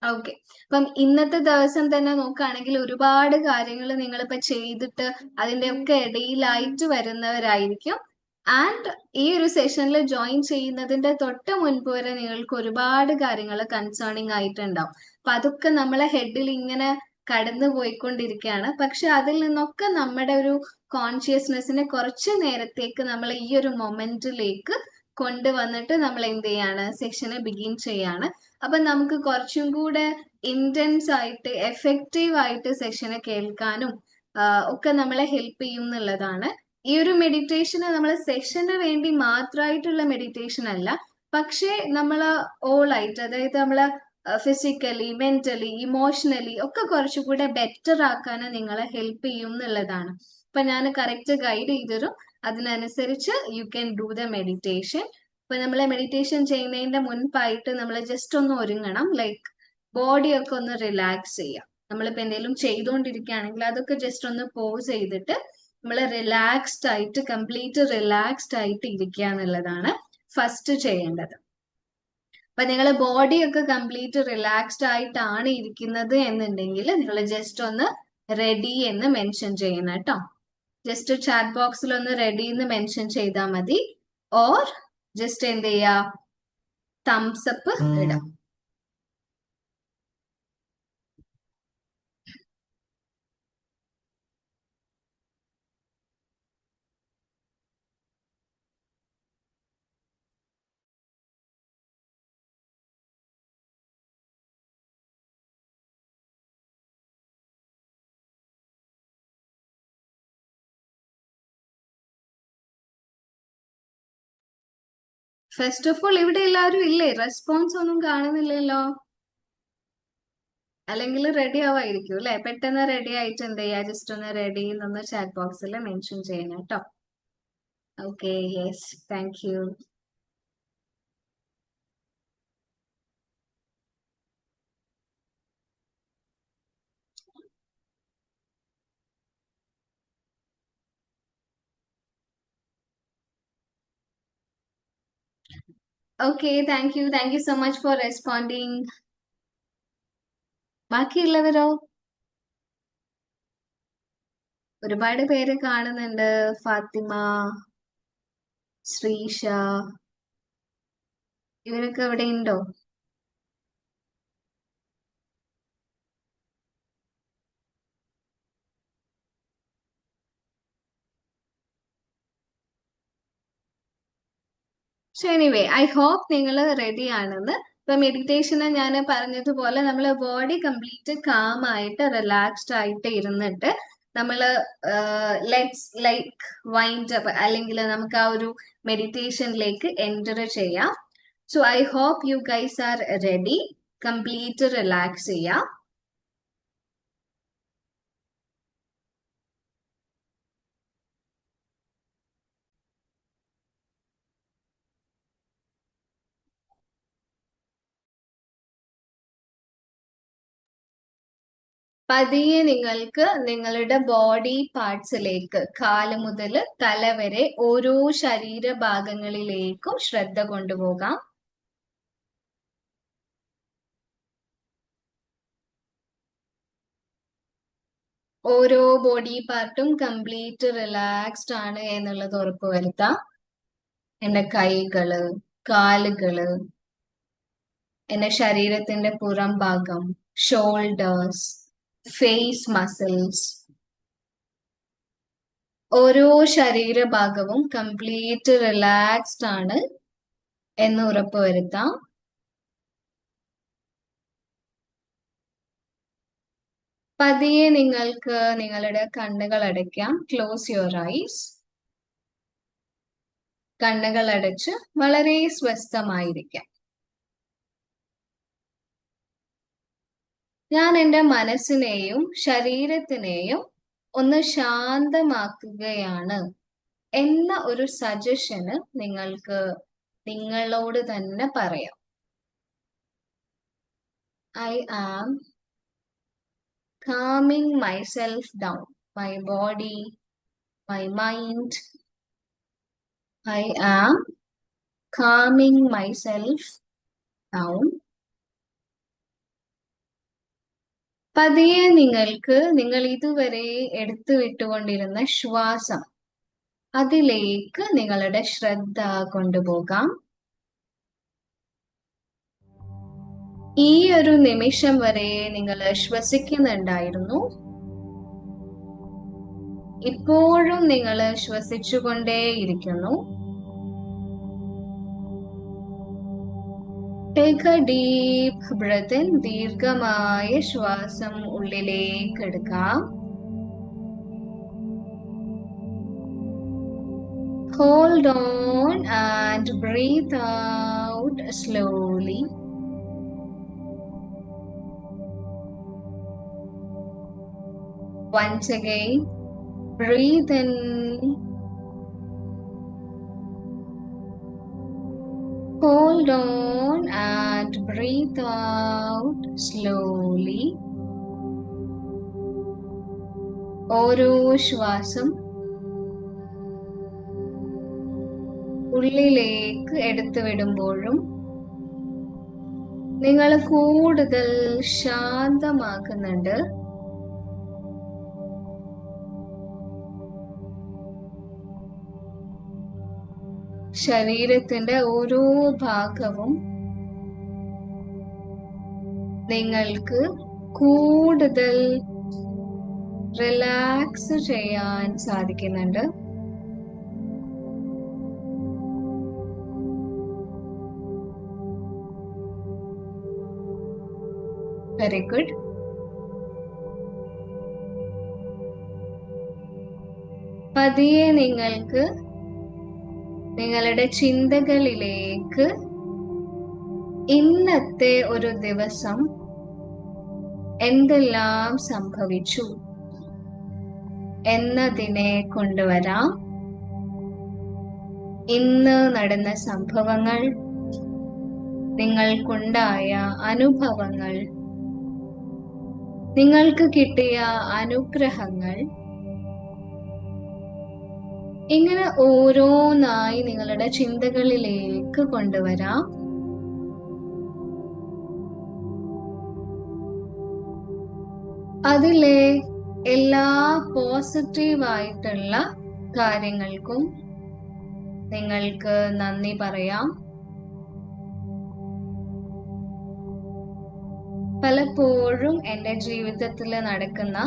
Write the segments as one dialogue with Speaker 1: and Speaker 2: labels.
Speaker 1: Okay. അപ്പം ഇന്നത്തെ ദിവസം തന്നെ നോക്കുകയാണെങ്കിൽ ഒരുപാട് കാര്യങ്ങൾ നിങ്ങളിപ്പോ ചെയ്തിട്ട് അതിന്റെ ഒക്കെ ഇടയിലായിട്ട് വരുന്നവരായിരിക്കും. ആൻഡ് ഈ ഒരു സെഷനിൽ ജോയിൻ ചെയ്യുന്നതിന്റെ തൊട്ട് മുൻപ് വരെ നിങ്ങൾക്ക് ഒരുപാട് കാര്യങ്ങൾ കൺസേണിങ് ആയിട്ടുണ്ടാവും. അപ്പൊ അതൊക്കെ നമ്മളെ ഹെഡിൽ ഇങ്ങനെ കടന്നു പോയിക്കൊണ്ടിരിക്കുകയാണ്. പക്ഷെ അതിൽ നിന്നൊക്കെ നമ്മുടെ ഒരു കോൺഷ്യസ്നെസ്സിനെ കുറച്ച് നേരത്തേക്ക് നമ്മൾ ഈ ഒരു മൊമെന്റിലേക്ക് കൊണ്ടുവന്നിട്ട് നമ്മൾ എന്ത് ചെയ്യാണ്, സെഷനെ ബിഗിൻ ചെയ്യാണ്. അപ്പൊ നമുക്ക് കുറച്ചും കൂടെ ഇന്റൻസ് ആയിട്ട് എഫക്റ്റീവ് ആയിട്ട് സെഷനെ കേൾക്കാനും ഒക്കെ നമ്മളെ ഹെൽപ്പ് ചെയ്യും എന്നുള്ളതാണ്. ഈ ഒരു മെഡിറ്റേഷന് നമ്മളെ സെഷന് വേണ്ടി മാത്രമായിട്ടുള്ള മെഡിറ്റേഷൻ അല്ല, പക്ഷേ നമ്മൾ ഓൾ ആയിട്ട്, അതായത് നമ്മളെ ഫിസിക്കലി, മെന്റലി, ഇമോഷണലി ഒക്കെ കുറച്ചുകൂടെ ബെറ്റർ ആക്കാൻ നിങ്ങളെ ഹെൽപ്പ് ചെയ്യും എന്നുള്ളതാണ്. അപ്പൊ ഞാൻ കറക്റ്റ് ഗൈഡ് ചെയ്തരും, അതിനനുസരിച്ച് you can do the meditation. ഇപ്പൊ നമ്മളെ മെഡിറ്റേഷൻ ചെയ്യുന്നതിന്റെ മുൻപായിട്ട് നമ്മൾ ജസ്റ്റ് ഒന്ന് ഒരുങ്ങണം, ലൈക്ക് ബോഡി ഒക്കെ ഒന്ന് റിലാക്സ് ചെയ്യാം. നമ്മളിപ്പോ എന്തെങ്കിലും ചെയ്തുകൊണ്ടിരിക്കുകയാണെങ്കിൽ അതൊക്കെ ജസ്റ്റ് ഒന്ന് പോസ് ചെയ്തിട്ട് നമ്മൾ റിലാക്സ്ഡ് ആയിട്ട്, കംപ്ലീറ്റ് റിലാക്സ്ഡ് ആയിട്ട് ഇരിക്കുക എന്നുള്ളതാണ് ഫസ്റ്റ് ചെയ്യേണ്ടത്. അപ്പൊ നിങ്ങൾ ബോഡി ഒക്കെ കംപ്ലീറ്റ് റിലാക്സ്ഡ് ആയിട്ടാണ് ഇരിക്കുന്നത് എന്നുണ്ടെങ്കിൽ നിങ്ങൾ ജസ്റ്റ് ഒന്ന് റെഡി എന്ന് മെൻഷൻ ചെയ്യണം കേട്ടോ. ജസ്റ്റ് ചാറ്റ് ബോക്സിൽ ഒന്ന് റെഡി എന്ന് മെൻഷൻ ചെയ്താൽ മതി. ഓർ ജസ്റ്റ് എന്ത് ചെയ്യാ, തംസ് അപ്പ് ഇടാം. ഫസ്റ്റ് ഓഫ് ഓൾ ഇവിടെ എല്ലാവരും ഇല്ലേ? റെസ്പോൺസ് ഒന്നും കാണുന്നില്ലല്ലോ. അല്ലെങ്കിൽ റെഡി ആവായിരിക്കും അല്ലെ? പെട്ടെന്ന് റെഡി ആയിട്ട് എന്ത് ചെയ്യാ, ജസ്റ്റ് ഒന്ന് റെഡി എന്നൊന്ന് ചാറ്റ് ബോക്സിൽ മെൻഷൻ ചെയ്യണം കേട്ടോ. Okay, yes, thank you. Okay, thank you so much for responding. ബാക്കിയുള്ളവരോ? ഒരുപാട് പേര് കാണുന്നുണ്ട്. ഫാത്തിമ, ശ്രീഷ, ഇവരൊക്കെ ഇവിടെ ഉണ്ടോ? സോ എനിവേ, ഐ ഹോപ്പ് നിങ്ങൾ റെഡി ആണെന്ന്. ഇപ്പൊ മെഡിറ്റേഷന് ഞാൻ പറഞ്ഞതുപോലെ നമ്മൾ ബോഡി കംപ്ലീറ്റ് കാം ആയിട്ട് റിലാക്സ്ഡ് ആയിട്ട് ഇരുന്നിട്ട് നമ്മൾ ലെറ്റ്സ് ലൈക്ക് വൈൻഡ് അപ്പ്, അല്ലെങ്കിൽ നമുക്ക് ആ ഒരു മെഡിറ്റേഷനിലേക്ക് എൻറ്റർ ചെയ്യാം. So I hope you guys are ready. Complete relax ചെയ്യാം. പതിയെ നിങ്ങൾക്ക് നിങ്ങളുടെ ബോഡി പാർട്സിലേക്ക്, കാല് മുതൽ തല വരെ ഓരോ ശരീരഭാഗങ്ങളിലേക്കും ശ്രദ്ധ കൊണ്ടുപോകാം. ഓരോ ബോഡി പാർട്ടും കംപ്ലീറ്റ് റിലാക്സ്ഡ് ആണ് എന്നുള്ളത് ഉറപ്പുവരുത്താം. എന്റെ കൈകള്, കാലുകള്, എന്റെ ശരീരത്തിന്റെ പുറം ഭാഗം, ഷോൾഡേഴ്സ്, ഫേസ് മസിൽസ്, ഓരോ ശരീരഭാഗവും കംപ്ലീറ്റ് റിലാക്സ്ഡ് ആണ് എന്ന് ഉറപ്പുവരുത്താം. പതിയെ നിങ്ങൾക്ക് നിങ്ങളുടെ കണ്ണുകൾ അടയ്ക്കാം. Close your eyes. കണ്ണുകൾ അടച്ച് വളരെ സ്വസ്ഥമായിരിക്കാം. ഞാൻ എൻ്റെ മനസ്സിനെയും ശരീരത്തിനെയും ഒന്ന് ശാന്തമാക്കുകയാണ് എന്ന ഒരു സജഷന് നിങ്ങൾക്ക് നിങ്ങളോട് തന്നെ പറയാം. I am calming myself down, my body, my mind. I am calming myself down. പതിയെ നിങ്ങൾക്ക് നിങ്ങൾ ഇതുവരെ എടുത്തു വിട്ടുകൊണ്ടിരുന്ന ശ്വാസം അതിലേക്ക് നിങ്ങളുടെ ശ്രദ്ധ കൊണ്ടുപോകാം. ഈ ഒരു നിമിഷം വരെ നിങ്ങൾ ശ്വസിക്കുന്നുണ്ടായിരുന്നു. ഇപ്പോഴും നിങ്ങൾ ശ്വസിച്ചുകൊണ്ടേയിരിക്കുന്നു. Take a deep breath in. ദീർഘമായ ശ്വാസം ഉള്ളിലേക്ക് എടുക്കാം. Hold on and breathe out slowly. Once again, breathe in. Hold on and breathe out slowly. ഓരോ ശ്വാസം ഉള്ളിലേക്ക് എടുത്തു വിടുമ്പോഴും നിങ്ങൾ കൂടുതൽ ശാന്തമാക്കുന്നുണ്ട്. ശരീരത്തിന്റെ ഓരോ ഭാഗവും നിങ്ങൾക്ക് കൂടുതൽ റിലാക്സ് ചെയ്യാൻ സാധിക്കുന്നുണ്ട്. Very good. പതിയെ നിങ്ങൾക്ക് നിങ്ങളുടെ ചിന്തകളിലേക്ക് ഇന്നത്തെ ഒരു ദിവസം എന്തെല്ലാം സംഭവിച്ചു എന്നതിനെ കൊണ്ടുവരാം. ഇന്ന് നടന്ന സംഭവങ്ങൾ, നിങ്ങൾക്കുണ്ടായ അനുഭവങ്ങൾ, നിങ്ങൾക്ക് കിട്ടിയ അനുഗ്രഹങ്ങൾ, ഇങ്ങനെ ഓരോന്നായി നിങ്ങളുടെ ചിന്തകളിലേക്ക് കൊണ്ടുവരാം. അതിലെ എല്ലാ പോസിറ്റീവായിട്ടുള്ള കാര്യങ്ങൾക്കും നിങ്ങൾക്ക് നന്ദി പറയാം. പലപ്പോഴും എൻ്റെ ജീവിതത്തിൽ നടക്കുന്ന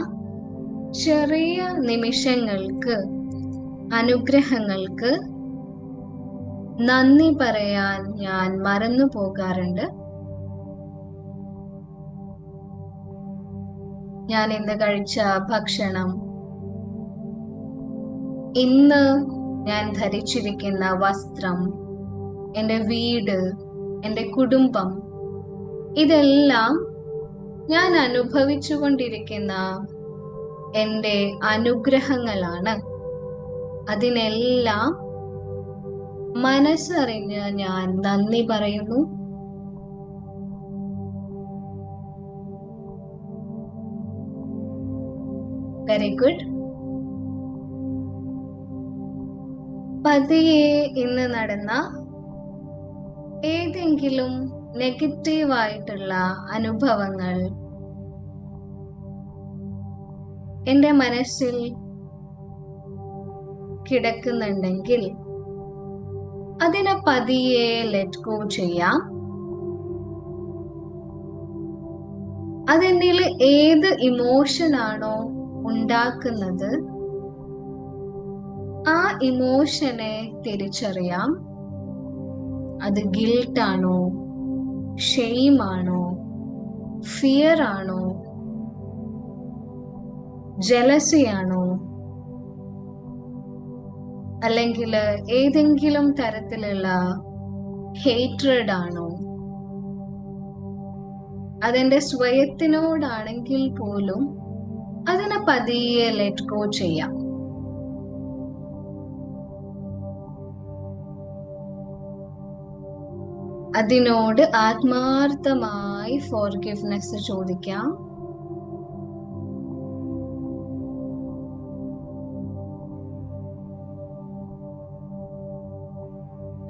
Speaker 1: ചെറിയ നിമിഷങ്ങൾക്ക്, അനുഗ്രഹങ്ങൾക്ക് നന്ദി പറയാൻ ഞാൻ മറന്നു പോകാറുണ്ട്. ഞാൻ ഇന്ന് കഴിച്ച ഭക്ഷണം, ഇന്ന് ഞാൻ ധരിച്ചിരിക്കുന്ന വസ്ത്രം, എൻ്റെ വീട്, എൻ്റെ കുടുംബം, ഇതെല്ലാം ഞാൻ അനുഭവിച്ചു കൊണ്ടിരിക്കുന്ന എൻ്റെ അനുഗ്രഹങ്ങളാണ്. അതിനെല്ലാം മനസ്സറിഞ്ഞ് ഞാൻ നന്ദി പറയുന്നു. Very good. പതിയെ ഇന്ന് നടന്ന ഏതെങ്കിലും നെഗറ്റീവായിട്ടുള്ള അനുഭവങ്ങൾ എൻ്റെ മനസ്സിൽ കിടക്കുന്നുണ്ടെങ്കിൽ അതിനെ പതിയെ ലെറ്റ് ഗോ ചെയ്യാം. അതെന്നിൽ ഏത് ഇമോഷനാണോ ഉണ്ടാക്കുന്നത് ആ ഇമോഷനെ തിരിച്ചറിയാം. അത് ഗിൽട്ടാണോ, ഷെയിം ആണോ, ഫിയർ ആണോ, ജലസി ആണോ, അല്ലെങ്കിൽ ഏതെങ്കിലും തരത്തിലുള്ള ഹേറ്റ്രഡ് ആണോ, അതെന്റെ സ്വയത്തിനോടാണെങ്കിൽ പോലും അതിനെ പതിയെ ലെറ്റ് ഗോ ചെയ്യാം. അതിനോട് ആത്മാർത്ഥമായി ഫോർഗിവ്നെസ് ചോദിക്കാം.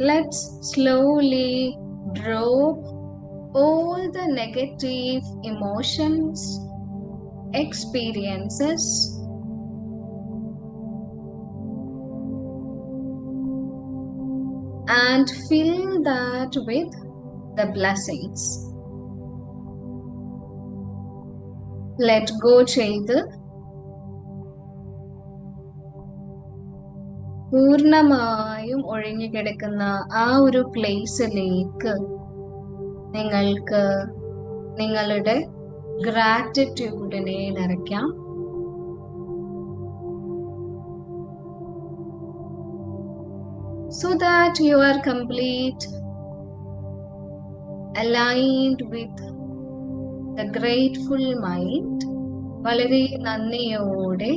Speaker 1: Let's slowly drop all the negative emotions experiences and fill that with the blessings. Let go ചെയ്ത് പൂർണ്ണമായും ഒഴിഞ്ഞുകിടക്കുന്ന ആ ഒരു പ്ലേസിലേക്ക് നിങ്ങൾക്ക് നിങ്ങളുടെ ഗ്രാറ്റിറ്റ്യൂഡിനെ നിറയ്ക്കാം. So that you are complete, aligned with the grateful mind. വളരെ നന്ദിയോടെ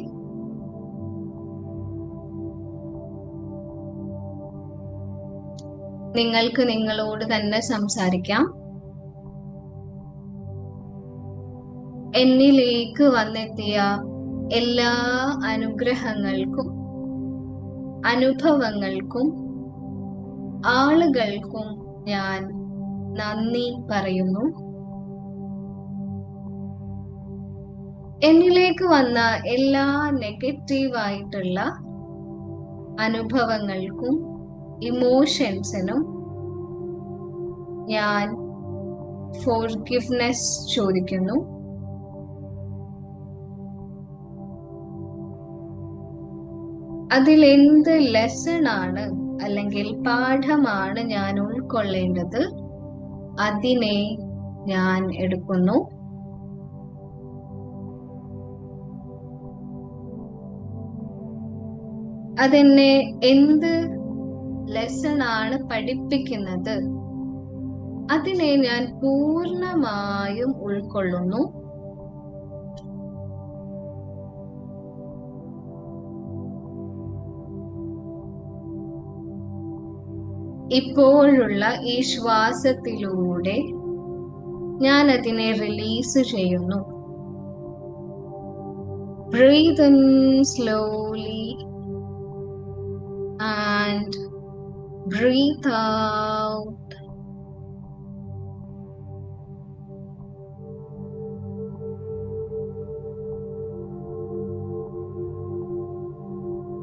Speaker 1: നിങ്ങൾക്ക് നിങ്ങളോട് തന്നെ സംസാരിക്കാം. എന്നിലേക്ക് വന്നെത്തിയ എല്ലാ അനുഗ്രഹങ്ങൾക്കും അനുഭവങ്ങൾക്കും ആളുകൾക്കും ഞാൻ നന്ദി പറയുന്നു. എന്നിലേക്ക് വന്ന എല്ലാ നെഗറ്റീവായിട്ടുള്ള അനുഭവങ്ങൾക്കും ഇമോഷൻസിനും ഞാൻ ഫോർഗിവ്നെസ് ചോദിക്കുന്നു. അതിലെന്ത് ലെസൺ ആണ് അല്ലെങ്കിൽ പാഠമാണ് ഞാൻ ഉൾക്കൊള്ളേണ്ടത്, അതിനെ ഞാൻ എടുക്കുന്നു. അതെന്നെ എന്ത് ലെസൺ ആണ് പഠിപ്പിക്കുന്നത്, അതിനെ ഞാൻ പൂർണ്ണമായും ഉൾക്കൊള്ളുന്നു. ഇപ്പോഴുള്ള ഈ ശ്വാസത്തിലൂടെ ഞാൻ അതിനെ റിലീസ് ചെയ്യുന്നു. Breathe in slowly and breathe out.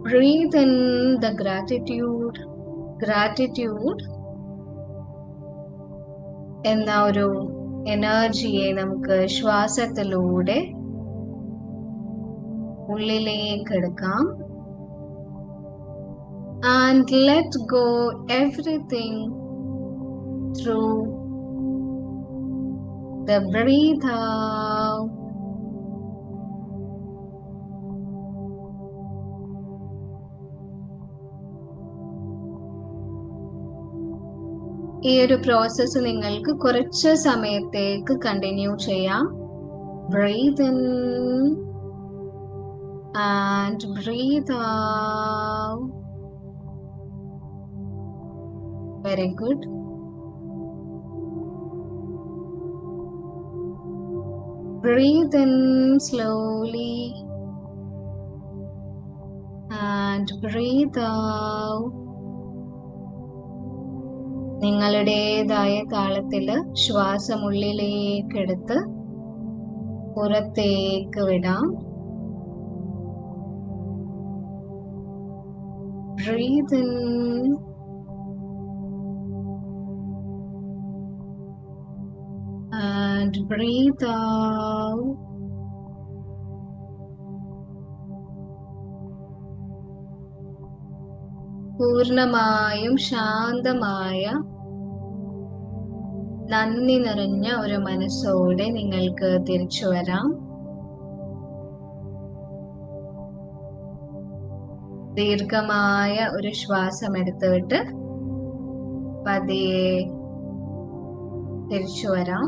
Speaker 1: Breathe in the gratitude എന്ന ഒരു എനർജിയെ നമുക്ക് ശ്വാസത്തിലൂടെ ഉള്ളിലേക്ക് എടുക്കാം. And let go everything through the breathe out. ഈ ഒരു പ്രോസസ്സ് നിങ്ങൾക്ക് കുറച്ച് സമയത്തേക്ക് കണ്ടിന്യൂ ചെയ്യാം. Breathe in and breathe out. Very good. Breathe in slowly and breathe out. നിങ്ങളുടേതായ താളത്തില് ശ്വാസം ഉള്ളിലേക്ക് എടുത്ത് പുറത്തേക്ക് വിടാം. Breathe in and breathe out. പൂർണ്ണമായും ശാന്തമായ നന്ദി നിറഞ്ഞ ഒരു മനസ്സോടെ നിങ്ങൾക്ക് തിരിച്ചു വരാം. ദീർഘമായ ഒരു ശ്വാസം എടുത്തിട്ട് പതിയെ തിരിച്ചു വരാം.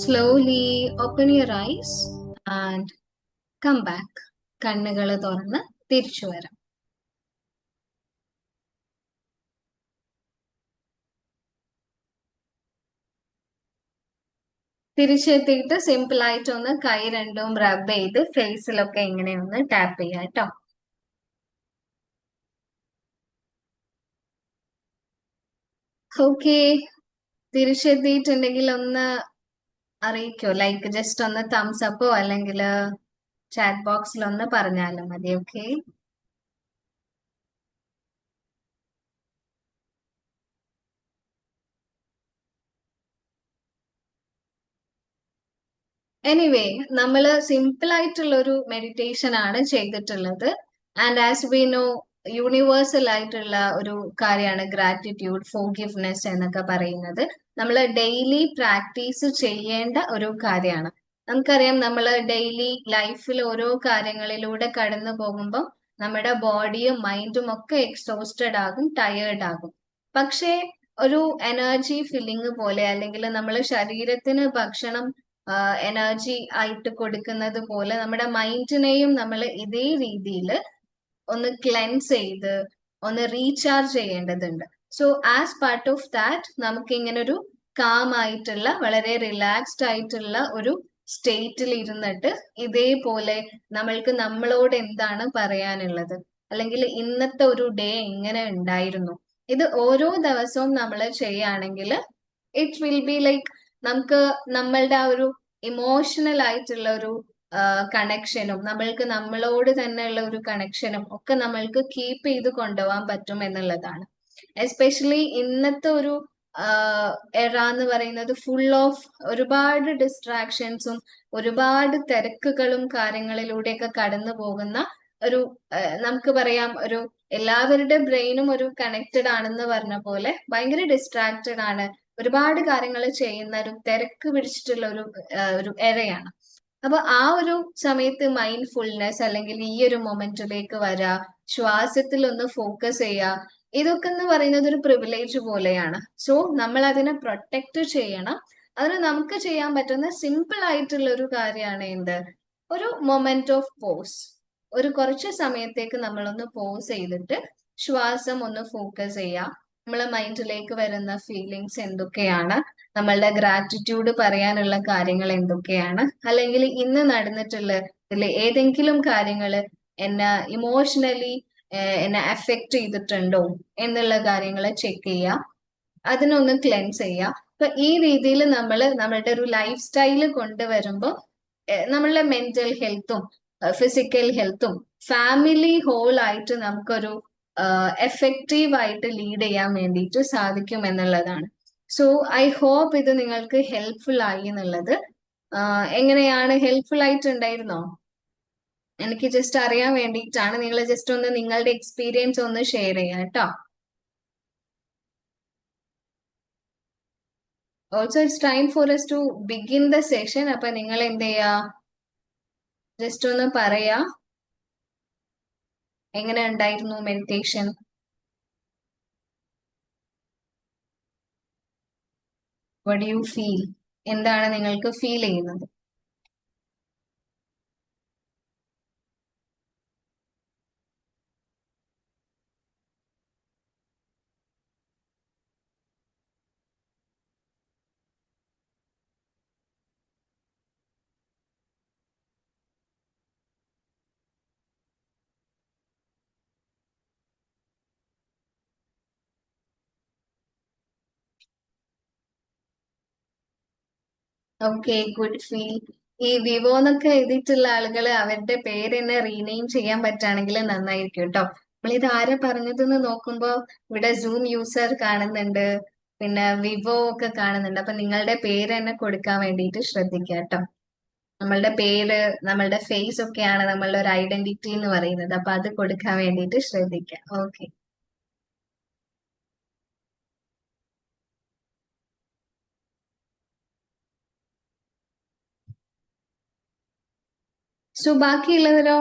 Speaker 1: Slowly open your eyes and come back. കണ്ണുകൾ തുറന്ന് തിരിച്ചു വരാം. തിരിച്ചെത്തിയിട്ട് സിമ്പിൾ ആയിട്ടൊന്ന് കൈ രണ്ടും റബ് ചെയ്ത് ഫേസിലൊക്കെ ഇങ്ങനെയൊന്ന് ടാപ്പ് ചെയ്യാം കേട്ടോ. ഓക്കെ, തിരിച്ചെത്തിയിട്ടുണ്ടെങ്കിൽ ഒന്ന് അറിയിക്കോ, ലൈക്ക് ജസ്റ്റ് ഒന്ന് തംസ് അപ്പോ അല്ലെങ്കിൽ ചാറ്റ് ബോക്സിൽ ഒന്ന് പറഞ്ഞാലും മതി. ഓക്കെ. എനിവേ, നമ്മൾ സിമ്പിൾ ആയിട്ടുള്ള ഒരു മെഡിറ്റേഷൻ ആണ് ചെയ്തിട്ടുള്ളത്. And as we know, universal ആയിട്ടുള്ള ഒരു കാര്യമാണ് ഗ്രാറ്റിറ്റ്യൂഡ്, ഫോർഗിവ്നെസ് എന്നൊക്കെ പറയുന്നത്. നമ്മൾ ഡെയിലി പ്രാക്ടീസ് ചെയ്യേണ്ട ഒരു കാര്യമാണ്. നമുക്കറിയാം, നമ്മൾ ഡെയിലി ലൈഫിൽ ഓരോ കാര്യങ്ങളിലൂടെ കടന്നു പോകുമ്പോൾ നമ്മുടെ ബോഡിയും മൈൻഡും ഒക്കെ എക്സോസ്റ്റഡ് ആകും, ടയേർഡ് ആകും. പക്ഷേ ഒരു എനർജി ഫില്ലിങ് പോലെ, അല്ലെങ്കിൽ നമ്മൾ ശരീരത്തിന് ഭക്ഷണം എനർജി ആയിട്ട് കൊടുക്കുന്നത് പോലെ നമ്മുടെ മൈൻഡിനെയും നമ്മൾ ഇതേ രീതിയിൽ ഒന്ന് ക്ലെൻസ് ചെയ്ത് ഒന്ന് റീചാർജ് ചെയ്യേണ്ടതുണ്ട്. So as part of that, നമുക്ക് ഇങ്ങനെ ഒരു കാം ആയിട്ടുള്ള, വളരെ റിലാക്സ്ഡ് ആയിട്ടുള്ള ഒരു സ്റ്റേറ്റിൽ ഇരുന്നിട്ട് ഇതേപോലെ നമ്മൾക്ക് നമ്മളോട് എന്താണ് പറയാനുള്ളത്, അല്ലെങ്കിൽ ഇന്നത്തെ ഒരു ഡേ എങ്ങനെ ഉണ്ടായിരുന്നു, ഇത് ഓരോ ദിവസവും നമ്മൾ ചെയ്യുകയാണെങ്കിൽ ഇറ്റ് വിൽ ബി ലൈക്ക് നമുക്ക് നമ്മളുടെ ആ ഒരു ഇമോഷണൽ ആയിട്ടുള്ള ഒരു കണക്ഷനും, നമ്മൾക്ക് നമ്മളോട് തന്നെയുള്ള ഒരു കണക്ഷനും ഒക്കെ നമ്മൾക്ക് കീപ്പ് ചെയ്ത് കൊണ്ടുപോകാൻ പറ്റും എന്നുള്ളതാണ്. എസ്പെഷ്യലി ഇന്നത്തെ ഒരു എറ എന്ന് പറയുന്നത് ഫുൾ ഓഫ് ഒരുപാട് ഡിസ്ട്രാക്ഷൻസും ഒരുപാട് തിരക്കുകളും കാര്യങ്ങളിലൂടെയൊക്കെ കടന്നു പോകുന്ന ഒരു നമുക്ക് പറയാം, ഒരു എല്ലാവരുടെ ബ്രെയിനും ഒരു കണക്റ്റഡ് ആണെന്ന് പറഞ്ഞ പോലെ ഭയങ്കര ഡിസ്ട്രാക്റ്റഡ് ആണ്, ഒരുപാട് കാര്യങ്ങൾ ചെയ്യുന്ന ഒരു തിരക്ക് പിടിച്ചിട്ടുള്ള ഒരു എറയാണ്. അപ്പൊ ആ ഒരു സമയത്ത് മൈൻഡ്ഫുൾനെസ്, അല്ലെങ്കിൽ ഈ ഒരു മൊമെന്റിലേക്ക് വരാ, ശ്വാസത്തിൽ ഒന്ന് ഫോക്കസ് ചെയ്യുക, ഇതൊക്കെ എന്ന് പറയുന്നത് ഒരു പ്രിവിലേജ് പോലെയാണ്. സോ നമ്മൾ അതിനെ പ്രൊട്ടക്ട് ചെയ്യണം. അതിന് നമുക്ക് ചെയ്യാൻ പറ്റുന്ന സിമ്പിൾ ആയിട്ടുള്ള ഒരു കാര്യമാണ് എന്ത്, ഒരു മൊമെന്റ് ഓഫ് പോസ്. ഒരു കുറച്ച് സമയത്തേക്ക് നമ്മളൊന്ന് പോസ് ചെയ്തിട്ട് ശ്വാസം ഒന്ന് ഫോക്കസ് ചെയ്യുക. നമ്മളെ മൈൻഡിലേക്ക് വരുന്ന ഫീലിങ്സ് എന്തൊക്കെയാണ്, നമ്മളുടെ ഗ്രാറ്റിറ്റ്യൂഡ് പറയാനുള്ള കാര്യങ്ങൾ എന്തൊക്കെയാണ്, അല്ലെങ്കിൽ ഇന്ന് നടന്നിട്ടുള്ള ഇതിൽ ഏതെങ്കിലും കാര്യങ്ങൾ എന്നെ ഇമോഷണലി എന്നെ അഫക്റ്റ് ചെയ്തിട്ടുണ്ടോ എന്നുള്ള കാര്യങ്ങൾ ചെക്ക് ചെയ്യുക, അതിനൊന്ന് ക്ലെൻസ് ചെയ്യുക. അപ്പൊ ഈ രീതിയിൽ നമ്മൾ നമ്മളുടെ ഒരു ലൈഫ് സ്റ്റൈല് കൊണ്ടുവരുമ്പോൾ നമ്മളുടെ മെന്റൽ ഹെൽത്തും ഫിസിക്കൽ ഹെൽത്തും ഫാമിലി ഹോൾ ആയിട്ട് നമുക്കൊരു എഫക്റ്റീവ് ആയിട്ട് ലീഡ് ചെയ്യാൻ വേണ്ടിയിട്ട് സാധിക്കും എന്നുള്ളതാണ്. സോ ഐ ഹോപ്പ് ഇത് നിങ്ങൾക്ക് ഹെൽപ്ഫുൾ ആയി എന്നുള്ളത്. എങ്ങനെയാണ്, ഹെൽപ്ഫുൾ ആയിട്ടുണ്ടായിരുന്നോ? എനിക്ക് ജസ്റ്റ് അറിയാൻ വേണ്ടിയിട്ടാണ്. നിങ്ങൾ ജസ്റ്റ് ഒന്ന് നിങ്ങളുടെ എക്സ്പീരിയൻസ് ഒന്ന് ഷെയർ ചെയ്യാം കേട്ടോ. Also it's time for us to begin the session. അപ്പൊ നിങ്ങൾ എന്ത് ചെയ്യാ, ജസ്റ്റ് ഒന്ന് പറയാ എങ്ങനെ ഉണ്ടായിരുന്നു മെഡിറ്റേഷൻ, വട്ട് യു ഫീൽ, എന്താണ് നിങ്ങൾക്ക് ഫീൽ ചെയ്യുന്നത്? Okay, good feel. ഈ വിവോ എന്നൊക്കെ എഴുതിയിട്ടുള്ള ആളുകൾ അവരുടെ പേര് തന്നെ റീനെയിം ചെയ്യാൻ പറ്റുകയാണെങ്കിൽ നന്നായിരിക്കും കേട്ടോ. നമ്മളിത് ആരാ പറഞ്ഞതെന്ന് നോക്കുമ്പോ ഇവിടെ സൂം യൂസർ കാണുന്നുണ്ട്, പിന്നെ വിവോ ഒക്കെ കാണുന്നുണ്ട്. അപ്പൊ നിങ്ങളുടെ പേര് തന്നെ കൊടുക്കാൻ വേണ്ടിയിട്ട് ശ്രദ്ധിക്കുക കേട്ടോ. നമ്മളുടെ പേര്, നമ്മളുടെ ഫേസ് ഒക്കെയാണ് നമ്മളുടെ ഒരു ഐഡന്റിറ്റി എന്ന് പറയുന്നത്. അപ്പൊ അത് കൊടുക്കാൻ വേണ്ടിയിട്ട് ശ്രദ്ധിക്കാം. ഓക്കെ. സോ ബാക്കിയുള്ളവരോ?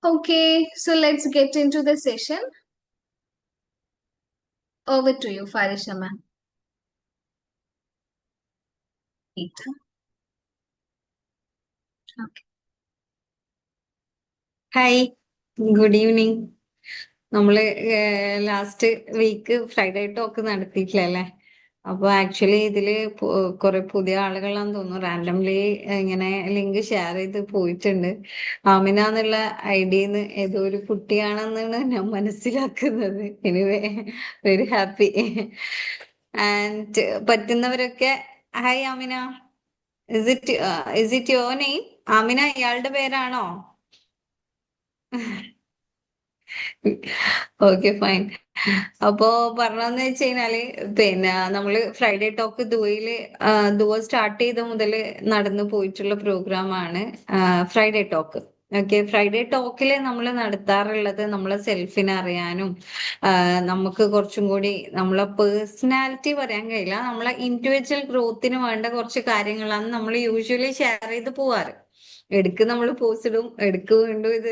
Speaker 1: Okay, so let's get into the session. Over to you, Farisha ma'am. Okay.
Speaker 2: Hi, good evening. നമ്മള് ലാസ്റ്റ് വീക്ക് ഫ്രൈഡേ ടോക്ക് നടത്തിയിട്ടില്ല അല്ലേ? അപ്പൊ ആക്ച്വലി ഇതില് കുറെ പുതിയ ആളുകളാന്ന് തോന്നുന്നു. റാൻഡംലി ഇങ്ങനെ ലിങ്ക് ഷെയർ ചെയ്ത് പോയിട്ടുണ്ട്. ആമിന എന്നുള്ള ഐഡിന്ന് ഏതോ ഒരു കുട്ടിയാണെന്നാണ് ഞാൻ മനസ്സിലാക്കുന്നത്. Anyway, very happy. ആൻഡ് പറ്റുന്നവരൊക്കെ hi Amina, is it your name? Amina ഇയാളുടെ പേരാണോ? Okay, fine. അപ്പോ പറഞ്ഞതെന്ന് വെച്ച് കഴിഞ്ഞാല് പിന്നെ നമ്മള് ഫ്രൈഡേ ടോക്ക് ദുവ സ്റ്റാർട്ട് ചെയ്ത മുതല് നടന്നു പോയിട്ടുള്ള പ്രോഗ്രാമാണ് ഫ്രൈഡേ ടോക്ക്. ഓക്കെ, ഫ്രൈഡേ ടോക്കില് നമ്മൾ നടത്താറുള്ളത് നമ്മളെ സെൽഫിനെ അറിയാനും നമുക്ക് കുറച്ചും കൂടി നമ്മളെ പേഴ്സണാലിറ്റി പറയാൻ കഴിയില്ല, നമ്മളെ ഇൻഡിവിജ്വൽ ഗ്രോത്തിന് വേണ്ട കുറച്ച് കാര്യങ്ങളാണ് നമ്മൾ യൂഷ്വലി ഷെയർ ചെയ്ത് പോവാറ്. എടുക്ക് നമ്മൾ പോസ്റ്റ് ഇടും, എടുക്ക് വീണ്ടും ഇത്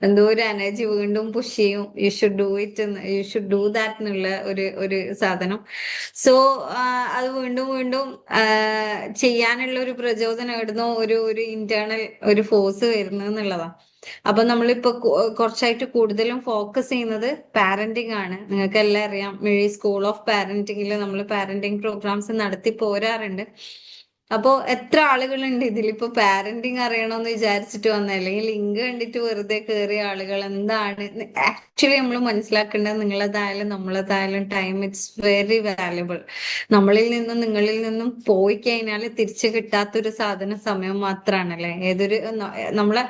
Speaker 2: എന്തോ ഒരു എനർജി വീണ്ടും പുഷ് ചെയ്യും. You should do it, you should do that എന്നുള്ള ഒരു സാധനം. സോ അത് വീണ്ടും വീണ്ടും ചെയ്യാനുള്ള ഒരു പ്രചോദനം ഇടുന്ന ഒരു ഇന്റേണൽ ഒരു ഫോഴ്സ് വരുന്നു എന്നുള്ളതാണ്. അപ്പൊ നമ്മളിപ്പോ കുറച്ചായിട്ട് കൂടുതലും ഫോക്കസ് ചെയ്യുന്നത് പാരന്റിങ് ആണ്. നിങ്ങൾക്ക് എല്ലാം അറിയാം, മിഴി സ്കൂൾ ഓഫ് പാരന്റിങ്ങിൽ നമ്മൾ പാരന്റിങ് പ്രോഗ്രാംസ് നടത്തി പോരാറുണ്ട്. അപ്പോ എത്ര ആളുകളുണ്ട് ഇതിലിപ്പോ പാരന്റിങ് അറിയണമെന്ന് വിചാരിച്ചിട്ട് വന്ന, അല്ലെങ്കിൽ ലിങ്ക് കണ്ടിട്ട് വെറുതെ കയറിയ ആളുകൾ എന്താണ് ആക്ച്വലി നമ്മൾ മനസ്സിലാക്കേണ്ടത്? നിങ്ങളതായാലും നമ്മളതായാലും ടൈം ഇറ്റ്സ് വെരി വാല്യുബിൾ. നമ്മളിൽ നിന്നും നിങ്ങളിൽ നിന്നും പോയി കഴിഞ്ഞാൽ തിരിച്ചു കിട്ടാത്തൊരു സാധന സമയം മാത്രാണല്ലേ. നമ്മളെ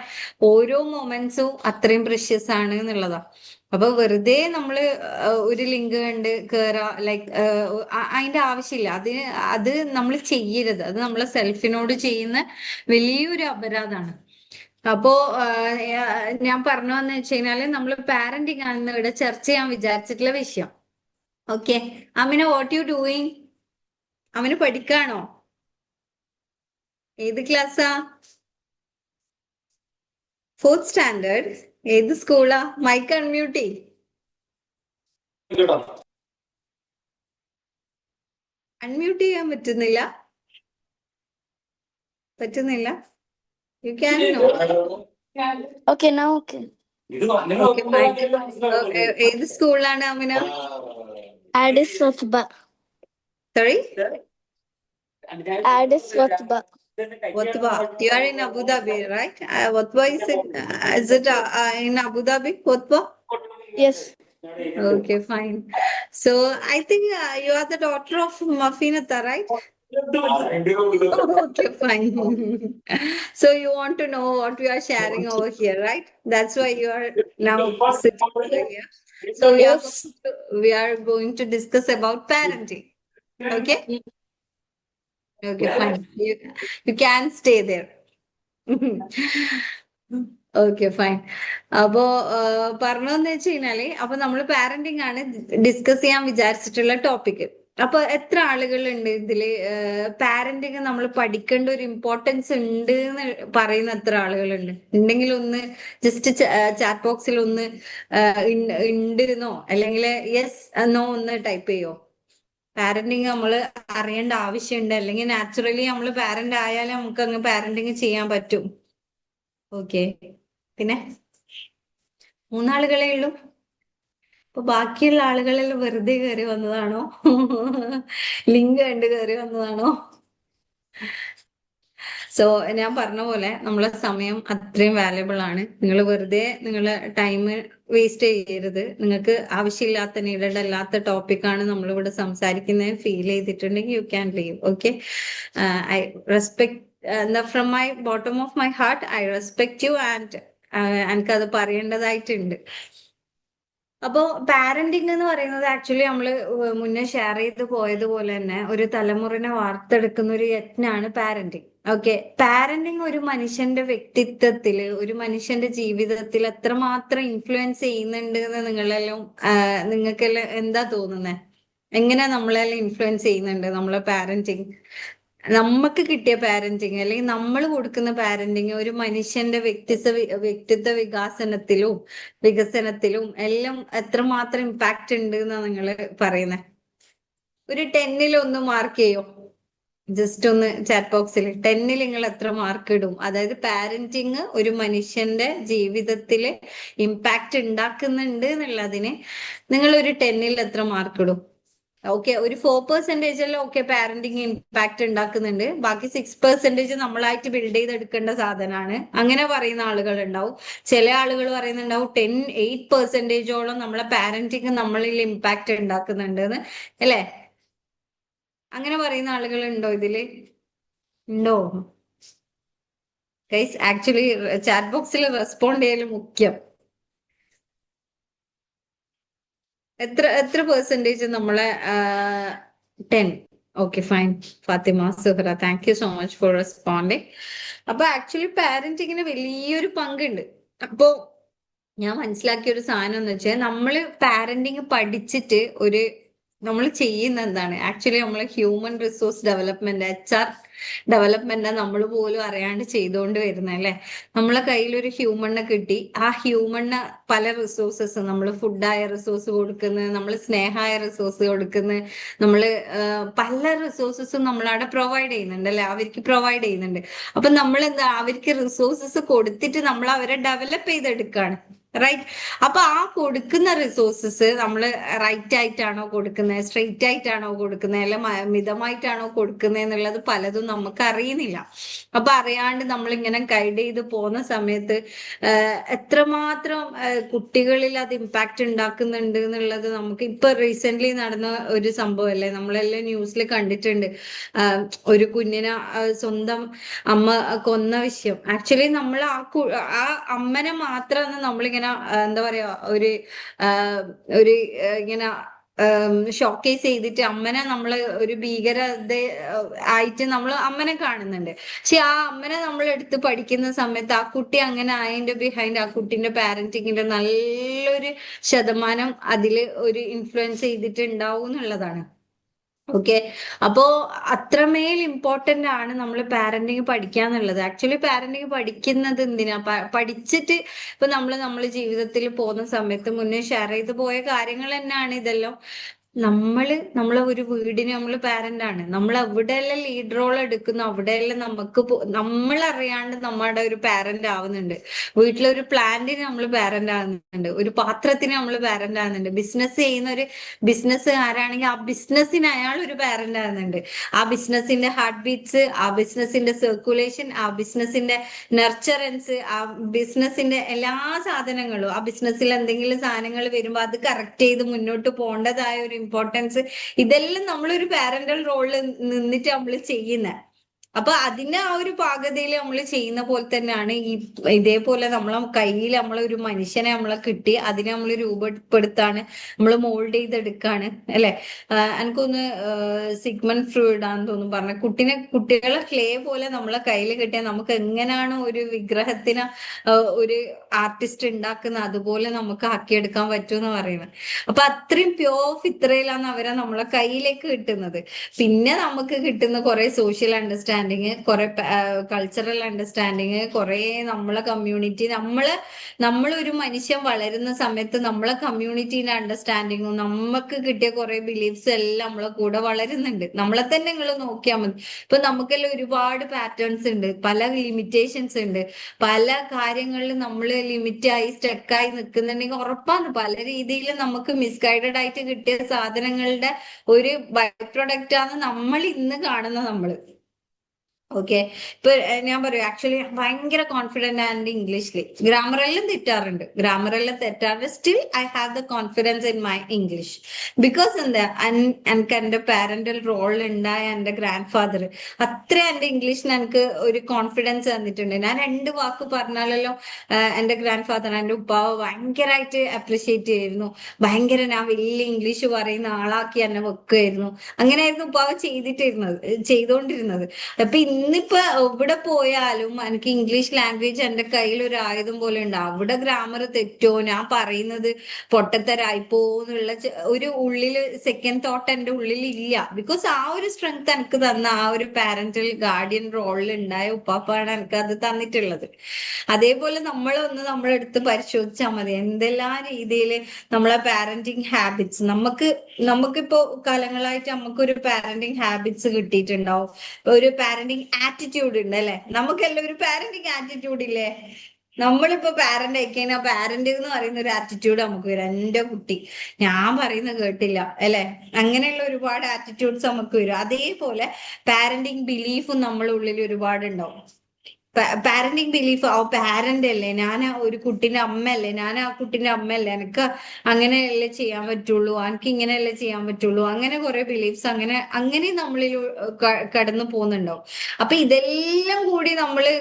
Speaker 2: ഓരോ മൊമെന്റ്സും അത്രയും പ്രഷ്യസ് ആണ് എന്നുള്ളതാ. അപ്പൊ വെറുതെ നമ്മള് ഒരു ലിങ്ക് കണ്ട് കേറാ, ലൈക്ക് അതിന്റെ ആവശ്യമില്ല. അത് നമ്മൾ ചെയ്യരുത്. അത് നമ്മളെ സെൽഫിനോട് ചെയ്യുന്ന വലിയൊരു അപരാധാണ്. അപ്പോ ഞാൻ പറഞ്ഞു വന്ന് വെച്ച് കഴിഞ്ഞാല് നമ്മൾ പാരന്റിങ് ആണെന്ന് ഇവിടെ ചർച്ച ചെയ്യാൻ വിചാരിച്ചിട്ടുള്ള വിഷയം. Okay, Amina, what you doing? Amina പഠിക്കാണോ? ഏത് ക്ലാസ്സാ? 4th standard. ഏത് സ്കൂളാ? മൈക്ക് അൺമ്യൂട്ട് ചെയ്. അൺമ്യൂട്ട് ചെയ്യാൻ പറ്റുന്നില്ല? You can no.
Speaker 3: Okay, now okay.
Speaker 2: Okay, fine. ഏത് സ്കൂളിലാണ് അമിന?
Speaker 3: Addis Swatba.
Speaker 2: Sorry,
Speaker 3: Addis Swatba.
Speaker 2: Watwa. You are in Abu Dhabi, right? Watwa is it in Abu Dhabi? Watwa?
Speaker 3: Yes.
Speaker 2: Okay, fine. So I think you are the daughter of Mafinata, right? Okay, fine. So you want to know what we are sharing over here, right? That's why you are now sitting over here. So
Speaker 3: Yes.
Speaker 2: we are going to discuss about parenting. Okay? Okay, fine. You can stay there. Okay, fine. അപ്പോ പറഞ്ഞതെന്ന് വെച്ച് കഴിഞ്ഞാല്, അപ്പൊ നമ്മൾ parenting ആണ് discuss ചെയ്യാൻ വിചാരിച്ചിട്ടുള്ള topic. അപ്പൊ എത്ര ആളുകളുണ്ട് ഇതില് പാരന്റിങ് നമ്മൾ പഠിക്കേണ്ട ഒരു ഇമ്പോർട്ടൻസ് ഉണ്ട് എന്ന് പറയുന്ന എത്ര ആളുകളുണ്ട്? ഉണ്ടെങ്കിൽ ഒന്ന് ജസ്റ്റ് ചാറ്റ് ബോക്സിൽ ഒന്ന് ഉണ്ട് എന്നോ അല്ലെങ്കിൽ യെസ് എന്നോ ഒന്ന് ടൈപ്പ് ചെയ്യോ. പാരന്റിങ് നമ്മൾ അറിയേണ്ട ആവശ്യമുണ്ട്, അല്ലെങ്കിൽ നാച്ചുറലി നമ്മൾ പാരന്റ് ആയാലും നമുക്ക് അങ്ങ് പാരന്റിങ് ചെയ്യാൻ പറ്റും. ഓക്കെ, പിന്നെ 3 ആളുകളേ ഉള്ളൂ. അപ്പൊ ബാക്കിയുള്ള ആളുകളെല്ലാം വെറുതെ കയറി വന്നതാണോ? ലിങ്ക് കണ്ട് കയറി വന്നതാണോ? സോ ഞാൻ പറഞ്ഞ പോലെ നമ്മളെ സമയം അത്രയും വാല്യുബിൾ ആണ്. നിങ്ങൾ വെറുതെ നിങ്ങളെ ടൈം വേസ്റ്റ് ചെയ്യരുത്. നിങ്ങൾക്ക് ആവശ്യമില്ലാത്ത നീഡഡ് അല്ലാത്ത ടോപ്പിക്കാണ് നമ്മളിവിടെ സംസാരിക്കുന്നത് ഫീൽ ചെയ്തിട്ടുണ്ടെങ്കിൽ you can leave. Okay, I respect from my bottom of my heart, I respect you. And എനിക്കത് പറയേണ്ടതായിട്ടുണ്ട്. അപ്പോ പാരന്റിങ് എന്ന് പറയുന്നത് ആക്ച്വലി നമ്മള് മുന്നേ ഷെയർ ചെയ്ത് പോയതുപോലെ തന്നെ ഒരു തലമുറനെ വാർത്തെടുക്കുന്ന ഒരു യത്നാണ് പാരന്റിങ്. ഓക്കെ, പാരന്റിങ് ഒരു മനുഷ്യന്റെ വ്യക്തിത്വത്തില്, ഒരു മനുഷ്യന്റെ ജീവിതത്തിൽ എത്രമാത്രം ഇൻഫ്ലുവൻസ് ചെയ്യുന്നുണ്ട് എന്ന് നിങ്ങൾക്കെല്ലാം എന്താ തോന്നുന്നത്? എങ്ങനെ നമ്മളെല്ലാം ഇൻഫ്ലുവൻസ് ചെയ്യുന്നുണ്ട് നമ്മളെ പാരന്റിങ്? നമുക്ക് കിട്ടിയ പാരന്റിങ് അല്ലെങ്കിൽ നമ്മൾ കൊടുക്കുന്ന പാരന്റിങ് ഒരു മനുഷ്യന്റെ വ്യക്തിത്വ വികസനത്തിലും എല്ലാം എത്രമാത്രം ഇമ്പാക്ട് ഉണ്ട് എന്നാ നിങ്ങൾ പറയുന്നത്? ഒരു 10ൽ ഒന്ന് മാർക്ക് ചെയ്യോ? ജസ്റ്റ് ഒന്ന് ചാറ്റ് ബോക്സിൽ 10ൽ നിങ്ങൾ എത്ര മാർക്ക് ഇടും? അതായത് പാരന്റിങ് ഒരു മനുഷ്യന്റെ ജീവിതത്തില് ഇമ്പാക്ട് ഉണ്ടാക്കുന്നുണ്ട് എന്നുള്ളതിന് നിങ്ങൾ ഒരു 10ൽ എത്ര മാർക്ക് ഇടും? ഓക്കെ, ഒരു 4% ഓക്കെ പാരന്റിങ് ഇമ്പാക്ട് ഉണ്ടാക്കുന്നുണ്ട്, ബാക്കി 6% നമ്മളായിട്ട് ബിൽഡ് ചെയ്തെടുക്കേണ്ട സാധനമാണ്. അങ്ങനെ പറയുന്ന ആളുകൾ ഉണ്ടാവും. ചില ആളുകൾ പറയുന്നുണ്ടാവും 8% നമ്മളെ പാരന്റിങ് നമ്മളിൽ ഇമ്പാക്ട് ഉണ്ടാക്കുന്നുണ്ട് എന്ന്, അല്ലേ? അങ്ങനെ പറയുന്ന ആളുകൾ ഉണ്ടോ ഇതില്? ഉണ്ടോ ഗൈസ്? ആക്ച്വലി ചാറ്റ് ബോക്സിൽ റെസ്പോണ്ട് ചെയ്യൽ മുഖ്യം. എത്ര പെർസെന്റേജ് നമ്മളെ 10? Okay fine. Fathima Suhara, thank you so much for responding. അപ്പൊ ആക്ച്വലി പാരന്റിങ്ങിന് വലിയൊരു പങ്കുണ്ട്. അപ്പോ ഞാൻ മനസ്സിലാക്കിയ ഒരു സാധനം എന്ന് വെച്ചാൽ നമ്മള് പാരന്റിങ് പഠിച്ചിട്ട് നമ്മൾ ചെയ്യുന്ന എന്താണ് ആക്ച്വലി നമ്മൾ human resource development HR development നമ്മൾ പോലും അറിയാണ്ട് ചെയ്തുകൊണ്ട് വരുന്നത്, അല്ലെ? നമ്മളെ കയ്യിൽ ഒരു ഹ്യൂമണിനെ കിട്ടി, ആ ഹ്യൂമണിന് പല റിസോഴ്സസ്, നമ്മൾ ഫുഡായ റിസോഴ്സ് കൊടുക്കുന്നത്, നമ്മൾ സ്നേഹമായ റിസോഴ്സ് കൊടുക്കുന്നത്, നമ്മൾ പല റിസോഴ്സസും നമ്മളവിടെ പ്രൊവൈഡ് ചെയ്യുന്നുണ്ട്, അല്ലെ? അവർക്ക് പ്രൊവൈഡ് ചെയ്യുന്നുണ്ട്. അപ്പൊ നമ്മൾ എന്താ അവർക്ക് റിസോഴ്സസ് കൊടുത്തിട്ട് നമ്മൾ അവരെ ഡെവലപ്പ് ചെയ്തെടുക്കുകയാണ്, റൈറ്റ്? അപ്പൊ ആ കൊടുക്കുന്ന റിസോഴ്സസ് നമ്മൾ റൈറ്റ് ആയിട്ടാണോ കൊടുക്കുന്നത്, സ്ട്രെയിറ്റ് ആയിട്ടാണോ കൊടുക്കുന്നത്, അല്ല മിതമായിട്ടാണോ കൊടുക്കുന്നത് എന്നുള്ളത് പലതും നമുക്ക് അറിയുന്നില്ല. അപ്പൊ അറിയാണ്ട് നമ്മൾ ഇങ്ങനെ ഗൈഡ് ചെയ്ത് പോകുന്ന സമയത്ത് എത്രമാത്രം കുട്ടികളിൽ അത് ഇമ്പാക്ട് ഉണ്ടാക്കുന്നുണ്ട് എന്നുള്ളത് നമുക്ക് ഇപ്പൊ റീസെന്റ് നടന്ന ഒരു സംഭവം അല്ലേ, നമ്മളെല്ലാം ന്യൂസിൽ കണ്ടിട്ടുണ്ട്. ഒരു കുഞ്ഞിനെ സ്വന്തം അമ്മ കൊന്ന വിഷയം. ആക്ച്വലി നമ്മൾ ആ അമ്മനെ മാത്രമാണ് നമ്മളിങ്ങനെ എന്താ പറയാ ഒരു ഇങ്ങനെ ഷോക്കേസ് ചെയ്തിട്ട് അമ്മനെ നമ്മള് ഒരു ഭീകരത ആയിട്ട് നമ്മൾ അമ്മനെ കാണുന്നുണ്ട്. പക്ഷെ ആ അമ്മനെ നമ്മൾ എടുത്ത് പഠിക്കുന്ന സമയത്ത് ആ കുട്ടി അങ്ങനെ ആയതിന്റെ ബിഹൈൻഡ് ആ കുട്ടിന്റെ പാരന്റിങ്ങിന്റെ നല്ലൊരു ശതമാനം അതില് ഒരു ഇൻഫ്ലുവൻസ് ചെയ്തിട്ടുണ്ടാവും എന്നുള്ളതാണ്. ഓക്കെ, അപ്പോ അത്രമേൽ ഇമ്പോർട്ടന്റ് ആണ് നമ്മൾ പാരന്റിങ് പഠിക്കാന്നുള്ളത്. ആക്ച്വലി പാരന്റിങ് പഠിക്കുന്നത് എന്തിനാ? പഠിച്ചിട്ട് ഇപ്പൊ നമ്മള് ജീവിതത്തിൽ പോകുന്ന സമയത്ത് മുന്നേ ഷെയർ ചെയ്ത് പോയ കാര്യങ്ങൾ തന്നെയാണ് ഇതെല്ലാം. നമ്മളെ ഒരു വീടിന് നമ്മൾ പാരന്റ് ആണ്. നമ്മൾ എവിടെയെല്ലാം ലീഡ് റോൾ എടുക്കുന്നു അവിടെയെല്ലാം നമ്മൾ അറിയാണ്ട് നമ്മുടെ ഒരു പാരന്റ് ആവുന്നുണ്ട്. വീട്ടിലൊരു പ്ലാന്റിന് നമ്മൾ പാരന്റ് ആവുന്നുണ്ട്, ഒരു പാത്രത്തിന് നമ്മൾ പാരന്റ് ആവുന്നുണ്ട്, ബിസിനസ് ചെയ്യുന്ന ഒരു ബിസിനസ് ആരാണെങ്കിൽ ആ ബിസിനസ്സിന് അയാൾ ഒരു പാരന്റ് ആവുന്നുണ്ട്. ആ ബിസിനസിന്റെ ഹാർട്ട് ബീറ്റ്സ്, ആ ബിസിനസിന്റെ സർക്കുലേഷൻ, ആ ബിസിനസിന്റെ നെർച്ചറൻസ്, ആ ബിസിനസിന്റെ എല്ലാ സാധനങ്ങളും, ആ ബിസിനസ്സിൽ എന്തെങ്കിലും സാധനങ്ങൾ വരുമ്പോൾ അത് കറക്റ്റ് ചെയ്ത് മുന്നോട്ട് പോകേണ്ടതായ ഒരു ഇമ്പോർട്ടൻസ്, ഇതെല്ലാം നമ്മളൊരു പാരന്റൽ റോളിൽ നിന്നിട്ട് നമ്മൾ ചെയ്യുന്നത്. അപ്പൊ അതിന്റെ ആ ഒരു പാകതയിൽ നമ്മൾ ചെയ്യുന്ന പോലെ തന്നെയാണ് ഇതേപോലെ നമ്മളെ കയ്യിൽ ഒരു മനുഷ്യനെ നമ്മളെ കിട്ടി, അതിനെ നമ്മൾ രൂപപ്പെടുത്താണ്, നമ്മൾ മോൾഡ് ചെയ്തെടുക്കാണ്, അല്ലെ? എനിക്കൊന്ന് സിഗ്മണ്ട് ഫ്രോയിഡ് ആണെന്ന് തോന്നുന്നു പറഞ്ഞ കുട്ടികളെ ക്ലേ പോലെ നമ്മളെ കയ്യിൽ കിട്ടിയാൽ നമുക്ക് എങ്ങനെയാണ് ഒരു വിഗ്രഹത്തിന് ഒരു ആർട്ടിസ്റ്റ് ഉണ്ടാക്കുന്ന അതുപോലെ നമുക്ക് ആക്കിയെടുക്കാൻ പറ്റുമെന്ന് പറയുന്നത്. അപ്പൊ അത്രയും പ്യോർ ഫിത്രയിലാണ് അവരെ നമ്മളെ കയ്യിലേക്ക് കിട്ടുന്നത്. പിന്നെ നമുക്ക് കിട്ടുന്ന കുറെ സോഷ്യൽ അണ്ടർസ്റ്റാൻഡിങ്, കുറെ കൾച്ചറൽ അണ്ടർസ്റ്റാൻഡിങ്, കുറെ നമ്മളെ കമ്മ്യൂണിറ്റി, നമ്മളൊരു മനുഷ്യൻ വളരുന്ന സമയത്ത് നമ്മളെ കമ്മ്യൂണിറ്റീന്റെ അണ്ടർസ്റ്റാൻഡിങ്ങും നമുക്ക് കിട്ടിയ കുറെ ബിലീഫ്സും എല്ലാം നമ്മളെ കൂടെ വളരുന്നുണ്ട്. നമ്മളെ തന്നെ നിങ്ങൾ നോക്കിയാൽ മതി. ഇപ്പൊ നമുക്കെല്ലാം ഒരുപാട് പാറ്റേൺസ് ഉണ്ട്, പല ലിമിറ്റേഷൻസ് ഉണ്ട്, പല കാര്യങ്ങളിലും നമ്മൾ ലിമിറ്റായി സ്റ്റക്കായി നിൽക്കുന്നുണ്ടെങ്കിൽ ഉറപ്പാണ് പല രീതിയിൽ നമുക്ക് മിസ്ഗൈഡഡ് ആയിട്ട് കിട്ടിയ സാധനങ്ങളുടെ ഒരു ബൈ പ്രൊഡക്റ്റ് ആണ് നമ്മൾ ഇന്ന് കാണുന്ന നമ്മള്. ഓക്കെ, ഇപ്പൊ ഞാൻ പറയും ആക്ച്വലി ഭയങ്കര കോൺഫിഡന്റ് ആണ് ഇംഗ്ലീഷിൽ. ഗ്രാമറെല്ലാം തെറ്റാറുണ്ട്, still I have the confidence in my English. Because എന്താ, എനിക്ക് എന്റെ പാരന്റൽ റോളിൽ ഉണ്ടായ എന്റെ ഗ്രാൻഡ് ഫാദർ അത്ര എന്റെ ഇംഗ്ലീഷിന് എനിക്ക് ഒരു കോൺഫിഡൻസ് തന്നിട്ടുണ്ട്. ഞാൻ 2 വാക്ക് പറഞ്ഞാലല്ലോ എന്റെ ഗ്രാൻഡ് ഫാദർ, എന്റെ ഉപ്പാവ് ഭയങ്കരമായിട്ട് അപ്രിഷിയേറ്റ് ചെയ്യുന്നു. ഞാൻ വലിയ ഇംഗ്ലീഷ് പറയുന്ന ആളാക്കി എന്നെ വെക്കുമായിരുന്നു. അങ്ങനെയായിരുന്നു ഉപ്പാവ് ചെയ്തുകൊണ്ടിരുന്നത്. അപ്പൊ ഇന്നിപ്പോ എവിടെ പോയാലും എനിക്ക് ഇംഗ്ലീഷ് ലാംഗ്വേജ് എന്റെ കയ്യിൽ ഒരു ആയുധം പോലെ ഉണ്ട്. അവിടെ ഗ്രാമർ തെറ്റോ, ഞാൻ പറയുന്നത് പൊട്ടത്തരായിപ്പോന്നുള്ള ഒരു ഉള്ളില് സെക്കൻഡ് തോട്ട് എന്റെ ഉള്ളിൽ ഇല്ല. ബിക്കോസ് ആ ഒരു സ്ട്രെങ്ത് എനിക്ക് തന്ന ആ ഒരു പാരന്റൽ ഗാർഡിയൻ റോളിൽ ഉണ്ടായ ഉപ്പാപ്പാണ് എനിക്ക് അത് തന്നിട്ടുള്ളത്. അതേപോലെ നമ്മളൊന്ന് നമ്മളെടുത്ത് പരിശോധിച്ചാൽ മതി എന്തെല്ലാം രീതിയിൽ നമ്മളെ പാരന്റിങ് ഹാബിറ്റ്സ് നമുക്കിപ്പോ കാലങ്ങളായിട്ട് നമുക്കൊരു പാരന്റിങ് ഹാബിറ്റ്സ് കിട്ടിയിട്ടുണ്ടാവും, ഒരു പാരന്റിങ് ആറ്റിറ്റ്യൂഡ് ഉണ്ട് അല്ലെ? നമുക്കെല്ലാം ഒരു പാരന്റിങ് ആറ്റിറ്റ്യൂഡ് ഇല്ലേ? നമ്മളിപ്പോ പാരന്റ് ആയിക്കഴിഞ്ഞാൽ പാരന്റ് എന്ന് പറയുന്ന ഒരു ആറ്റിറ്റ്യൂഡ് നമുക്ക് വരും. എന്റെ കുട്ടി ഞാൻ പറയുന്നത് കേട്ടില്ല അല്ലെ, അങ്ങനെയുള്ള ഒരുപാട് ആറ്റിറ്റ്യൂഡ്സ് നമുക്ക് വരും. അതേപോലെ പാരന്റിങ് ബിലീഫും നമ്മളെ ഉള്ളിൽ ഒരുപാടുണ്ടാവും. പാരന്റിങ് ബിലീഫ്, ആ പാരന്റ് അല്ലേ, ഞാൻ ഒരു കുട്ടിന്റെ അമ്മയല്ലേ, ഞാൻ ആ കുട്ടിന്റെ അമ്മയല്ലേ, എനിക്ക് അങ്ങനെയല്ലേ ചെയ്യാൻ പറ്റുള്ളൂ, എനിക്ക് ഇങ്ങനെയല്ലേ ചെയ്യാൻ പറ്റുള്ളൂ, അങ്ങനെ കുറെ ബിലീഫ്സ് അങ്ങനെ നമ്മളിൽ കടന്നു പോകുന്നുണ്ടാവും. അപ്പൊ ഇതെല്ലാം കൂടി നമ്മള്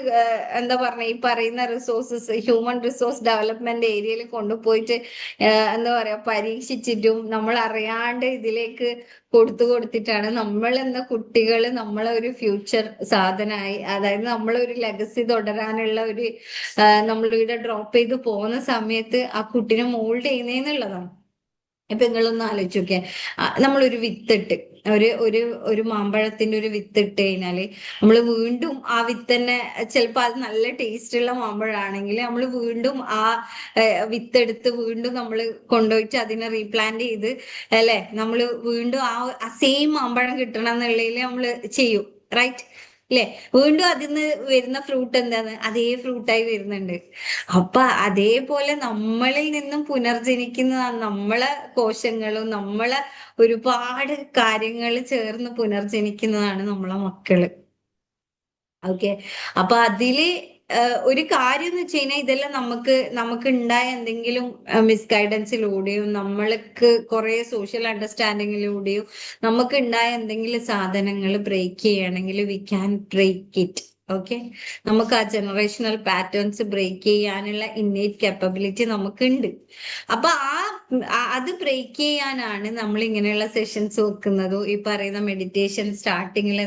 Speaker 2: എന്താ പറഞ്ഞ ഈ പറയുന്ന റിസോഴ്സസ്, ഹ്യൂമൻ റിസോഴ്സ് ഡെവലപ്മെന്റ് ഏരിയയിൽ കൊണ്ടുപോയിട്ട് എന്താ പറയാ പരീക്ഷിച്ചിട്ടും നമ്മൾ അറിയാണ്ട് ഇതിലേക്ക് കൊടുത്തിട്ടാണ് നമ്മൾ എന്ന കുട്ടികള് നമ്മളെ ഒരു ഫ്യൂച്ചർ സാധനമായി, അതായത് നമ്മളൊരു ലെഗസി തുടരാനുള്ള ഒരു നമ്മളിവിടെ ഡ്രോപ്പ് ചെയ്ത് പോകുന്ന സമയത്ത് ആ കുട്ടിനെ മോൾഡ് ചെയ്യുന്നതെന്നുള്ളതാണ്. ഇപ്പൊ നിങ്ങളൊന്ന് ആലോചിച്ച് നോക്കിയേ, നമ്മളൊരു വിത്തിട്ട് ഒരു മാമ്പഴത്തിന്റെ ഒരു വിത്തിട്ട് കഴിഞ്ഞാല് നമ്മൾ വീണ്ടും ആ വിത്ത് തന്നെ, ചിലപ്പോൾ അത് നല്ല ടേസ്റ്റ് ഉള്ള മാമ്പഴമാണെങ്കിൽ നമ്മൾ വീണ്ടും ആ വിത്തെടുത്ത് വീണ്ടും നമ്മൾ കൊണ്ടുപോയിട്ട് അതിനെ റീപ്ലാന്റ് ചെയ്ത് അല്ലെ, നമ്മൾ വീണ്ടും ആ സെയിം മാമ്പഴം കിട്ടണം എന്നുള്ളതിൽ നമ്മൾ ചെയ്യും, റൈറ്റ്? ഇല്ലേ? വീണ്ടും അതിന്ന് വരുന്ന ഫ്രൂട്ട് എന്താണ്? അതേ ഫ്രൂട്ടായി വരുന്നുണ്ട്. അപ്പൊ അതേപോലെ നമ്മളിൽ നിന്നും പുനർജനിക്കുന്നതാണ് നമ്മളെ കോശങ്ങളും നമ്മളെ ഒരുപാട് കാര്യങ്ങൾ ചേർന്ന് പുനർജനിക്കുന്നതാണ് നമ്മളെ മക്കള്. ഓക്കെ, അപ്പൊ അതില് ഒരു കാര്യം എന്ന് വെച്ച് കഴിഞ്ഞാൽ ഇതെല്ലാം നമുക്ക് ഉണ്ടായ എന്തെങ്കിലും മിസ്ഗൈഡൻസിലൂടെയും നമ്മൾക്ക് കുറെ സോഷ്യൽ അണ്ടർസ്റ്റാൻഡിങ്ങിലൂടെയും നമുക്ക് ഉണ്ടായ എന്തെങ്കിലും സാധനങ്ങൾ ബ്രേക്ക് ചെയ്യണമെങ്കിൽ we can break it. Okay, നമുക്ക് ആ ജനറേഷണൽ പാറ്റേൺസ് ബ്രേക്ക് ചെയ്യാനുള്ള ഇന്നേറ്റ് കാപ്പബിലിറ്റി നമുക്കുണ്ട്. അപ്പൊ അത് ബ്രേക്ക് ചെയ്യാനാണ് നമ്മൾ ഇങ്ങനെയുള്ള സെഷൻസ് വെക്കുന്നതും ഈ പറയുന്ന മെഡിറ്റേഷൻ സ്റ്റാർട്ടിങ്ങിൽ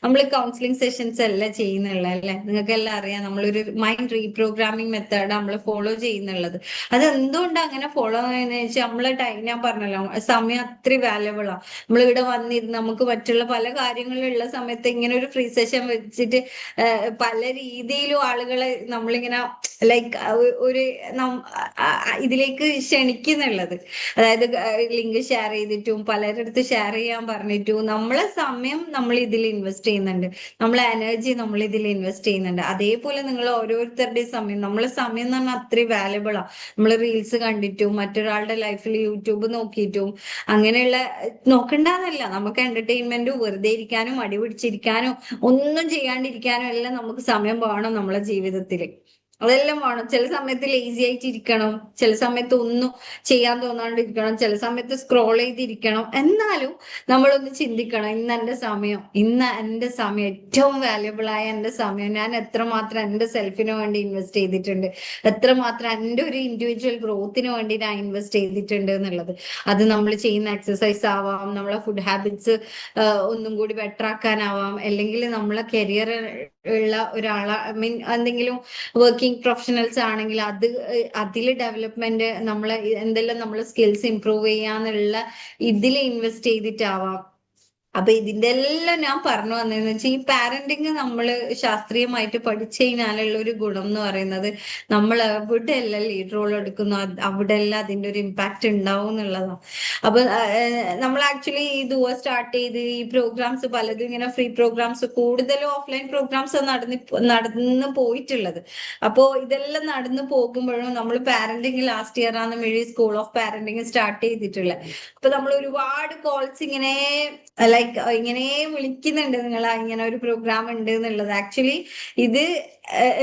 Speaker 2: നമ്മൾ കൗൺസിലിംഗ് സെഷൻസ് എല്ലാം ചെയ്യുന്നുള്ള അല്ലെ, നിങ്ങൾക്ക് എല്ലാം അറിയാം. നമ്മളൊരു മൈൻഡ് റീപ്രോഗ്രാമിംഗ് മെത്തേഡ് നമ്മൾ ഫോളോ ചെയ്യുന്നുള്ളത്. അത് എന്തുകൊണ്ടാണ് അങ്ങനെ ഫോളോ ചെയ്യുന്നത് വെച്ചാൽ നമ്മളെ ടൈം, ഞാൻ പറഞ്ഞല്ലോ, സമയം അത്ര വാല്യബിൾ ആണ്. നമ്മൾ ഇവിടെ വന്നിരുന്ന് നമുക്ക് മറ്റുള്ള പല കാര്യങ്ങളുള്ള സമയത്ത് ഇങ്ങനെ ഒരു ഫ്രീ സെഷൻ വെച്ചിട്ട് പല രീതിയിലും ആളുകളെ നമ്മളിങ്ങനെ ലൈക്ക് ഒരു ഇതിലേക്ക് ക്ഷണിക്കുന്നുള്ളത്. അതായത് ലിങ്ക് ഷെയർ ചെയ്തിട്ടും പലരുടെ അടുത്ത് ഷെയർ ചെയ്യാൻ പറഞ്ഞിട്ടും നമ്മളെ സമയം നമ്മൾ ഇതിൽ ഇൻവെസ്റ്റ് ചെയ്യുന്നുണ്ട്, നമ്മളെ എനർജി നമ്മൾ ഇതിൽ ഇൻവെസ്റ്റ് ചെയ്യുന്നുണ്ട്. അതേപോലെ നിങ്ങൾ ഓരോരുത്തരുടെയും സമയം, നമ്മളെ സമയം എന്ന് പറഞ്ഞാൽ അത്രയും വാല്യബിൾ ആണ്. നമ്മൾ റീൽസ് കണ്ടിട്ടും മറ്റൊരാളുടെ ലൈഫിൽ യൂട്യൂബ് നോക്കിയിട്ടും അങ്ങനെയുള്ള നോക്കണ്ടെന്നല്ല, നമുക്ക് എന്റർടൈൻമെന്റും വെറുതെ ഇരിക്കാനും മടി പിടിച്ചിരിക്കാനും ഒന്നും ചെയ്യാണ്ടിരിക്കാനും എല്ലാം നമുക്ക് സമയം വേണം നമ്മളെ ജീവിതത്തിൽ. അതെല്ലാം വേണം. ചില സമയത്ത് ലേസി ആയിട്ട് ഇരിക്കണം, ചില സമയത്ത് ഒന്നും ചെയ്യാൻ തോന്നാണ്ടിരിക്കണം, ചില സമയത്ത് സ്ക്രോൾ ചെയ്തിരിക്കണം. എന്നാലും നമ്മളൊന്ന് ചിന്തിക്കണം, ഇന്ന് എന്റെ സമയം ഏറ്റവും വാല്യബിൾ ആയ എന്റെ സമയം ഞാൻ എത്രമാത്രം എന്റെ സെൽഫിന് വേണ്ടി ഇൻവെസ്റ്റ് ചെയ്തിട്ടുണ്ട്, എത്രമാത്രം എന്റെ ഒരു ഇൻഡിവിജ്വൽ ഗ്രോത്തിന് വേണ്ടി ഞാൻ ഇൻവെസ്റ്റ് ചെയ്തിട്ടുണ്ട് എന്നുള്ളത്. അത് നമ്മൾ ചെയ്യുന്ന എക്സസൈസ് ആവാം, നമ്മളെ ഫുഡ് ഹാബിറ്റ്സ് ഒന്നും കൂടി ബെറ്റർ ആക്കാനാവാം, അല്ലെങ്കിൽ നമ്മളെ കരിയർ ഉള്ള ഒരാളെ എന്തെങ്കിലും വർക്കിംഗ് പ്രൊഫഷണൽസ് ആണെങ്കിൽ അതിൽ ഡെവലപ്മെന്റ് നമ്മളെ എന്തെല്ലാം നമ്മളെ സ്കിൽസ് ഇംപ്രൂവ് ചെയ്യാന്നുള്ള ഇതിൽ ഇൻവെസ്റ്റ് ചെയ്തിട്ടാവാം. അപ്പൊ ഇതിന്റെ എല്ലാം ഞാൻ പറഞ്ഞു വന്നതെന്ന് വെച്ചാൽ ഈ പാരന്റിങ് നമ്മൾ ശാസ്ത്രീയമായിട്ട് പഠിച്ചു കഴിഞ്ഞാലുള്ള ഒരു ഗുണം എന്ന് പറയുന്നത് നമ്മൾ എവിടെയെല്ലാം ലീഡ് റോൾ എടുക്കുന്നു അവിടെയെല്ലാം അതിന്റെ ഒരു ഇമ്പാക്ട് ഉണ്ടാവും എന്നുള്ളതാണ്. അപ്പൊ നമ്മൾ ആക്ച്വലി ഈ ദുവ സ്റ്റാർട്ട് ചെയ്ത് ഈ പ്രോഗ്രാംസ് പലതും ഇങ്ങനെ ഫ്രീ പ്രോഗ്രാംസ്, കൂടുതലും ഓഫ്ലൈൻ പ്രോഗ്രാംസ് നടന്നു പോയിട്ടുള്ളത്. അപ്പോ ഇതെല്ലാം നടന്നു പോകുമ്പോഴും നമ്മൾ പാരന്റിങ് ലാസ്റ്റ് ഇയർ ആണ് മിഴി സ്കൂൾ ഓഫ് പാരന്റിങ് സ്റ്റാർട്ട് ചെയ്തിട്ടുള്ളത്. അപ്പൊ നമ്മൾ ഒരുപാട് കോൾസ് ഇങ്ങനെ ഇങ്ങനെ വിളിക്കുന്നുണ്ട്, നിങ്ങൾ ഇങ്ങനെ ഒരു പ്രോഗ്രാം ഉണ്ട് എന്നുള്ളത്. ആക്ച്വലി ഇത്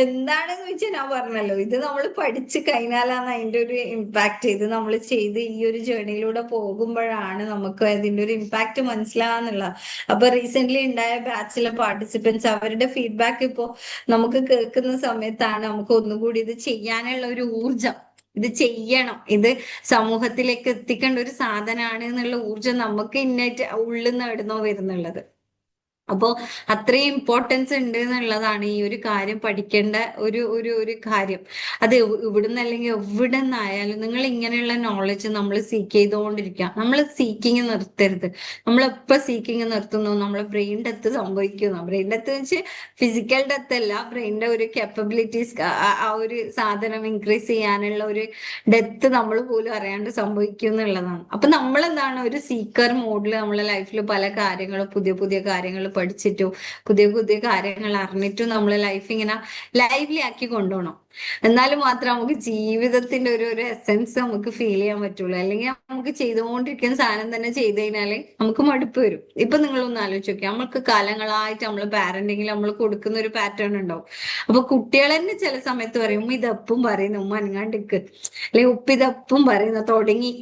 Speaker 2: എന്താണെന്ന് വെച്ചാൽ ഞാൻ പറഞ്ഞല്ലോ, ഇത് നമ്മൾ പഠിച്ചു കഴിഞ്ഞാലാണ് അതിന്റെ ഒരു ഇമ്പാക്ട്, ഇത് നമ്മൾ ചെയ്ത് ഈ ഒരു ജേർണിയിലൂടെ പോകുമ്പോഴാണ് നമുക്ക് അതിന്റെ ഒരു ഇമ്പാക്ട് മനസ്സിലാകുന്നുള്ള. അപ്പൊ റീസെന്റ് ഉണ്ടായ ബാച്ചിലെ പാർട്ടിസിപ്പൻസ് അവരുടെ ഫീഡ്ബാക്ക് ഇപ്പോ നമുക്ക് കേൾക്കുന്ന സമയത്താണ് നമുക്ക് ഒന്നുകൂടി ഇത് ചെയ്യാനുള്ള ഒരു ഊർജം, ഇത് ചെയ്യണം, ഇത് സമൂഹത്തിലേക്ക് എത്തിക്കേണ്ട ഒരു സാധനമാണ് എന്നുള്ള ഊർജം നമുക്ക് ഇന്നേറ്റ് ഉള്ളിൽ നിന്ന് എവിടുന്നോ വരുന്നുള്ളത്. അപ്പോ അത്രയും ഇമ്പോർട്ടൻസ് ഉണ്ട് എന്നുള്ളതാണ് ഈ ഒരു കാര്യം പഠിക്കേണ്ട ഒരു കാര്യം. അത് ഇവിടുന്ന് അല്ലെങ്കിൽ എവിടെ നിന്നായാലും നിങ്ങൾ ഇങ്ങനെയുള്ള നോളജ് നമ്മൾ സീക്ക് ചെയ്തുകൊണ്ടിരിക്കുക. നമ്മൾ സീക്കിങ് നിർത്തരുത്. നമ്മളെപ്പോ സീക്കിങ് നിർത്തുന്നു നമ്മളെ ബ്രെയിൻ ഡെത്ത് സംഭവിക്കുന്നു. ബ്രെയിൻ ഡെത്ത് വെച്ച് ഫിസിക്കൽ ഡെത്ത് അല്ല, ബ്രെയിനിന്റെ ഒരു കേപ്പബിലിറ്റീസ് ആ ഒരു സാധനം ഇൻക്രീസ് ചെയ്യാനുള്ള ഒരു ഡെത്ത് നമ്മൾ പോലും അറിയാണ്ട് സംഭവിക്കും എന്നുള്ളതാണ്. അപ്പൊ നമ്മൾ എന്താണ് ഒരു സീക്കർ മോഡിൽ നമ്മളെ ലൈഫിൽ പല കാര്യങ്ങളും പുതിയ പുതിയ കാര്യങ്ങൾ പഠിച്ചിട്ടും പുതിയ പുതിയ കാര്യങ്ങൾ അറിഞ്ഞിട്ടും നമ്മളെ ലൈഫ് ഇങ്ങനെ ലൈവ്ലി ആക്കി കൊണ്ടുപോകണം. എന്നാലും മാത്രം നമുക്ക് ജീവിതത്തിന്റെ ഒരു എസെൻസ് നമുക്ക് ഫീൽ ചെയ്യാൻ പറ്റുള്ളൂ. അല്ലെങ്കിൽ നമുക്ക് ചെയ്തുകൊണ്ടിരിക്കുന്ന സാധനം തന്നെ ചെയ്ത് കഴിഞ്ഞാല് നമുക്ക് മടുപ്പ് വരും. ഇപ്പൊ നിങ്ങളൊന്ന് ആലോചിച്ച് നോക്കിയാൽ നമ്മൾക്ക് കാലങ്ങളായിട്ട് നമ്മൾ പാരന്റിങ്ങിൽ നമ്മൾ കൊടുക്കുന്ന ഒരു പാറ്റേൺ ഉണ്ടാവും. അപ്പൊ കുട്ടികൾ തന്നെ ചില സമയത്ത് പറയും ഉമ്മ ഇതപ്പം പറയുന്നു, ഉമ്മ അനങ്ങാണ്ടിക്ക്, അല്ലെങ്കിൽ ഉപ്പ ഇതപ്പം പറയുന്നു തുടങ്ങി.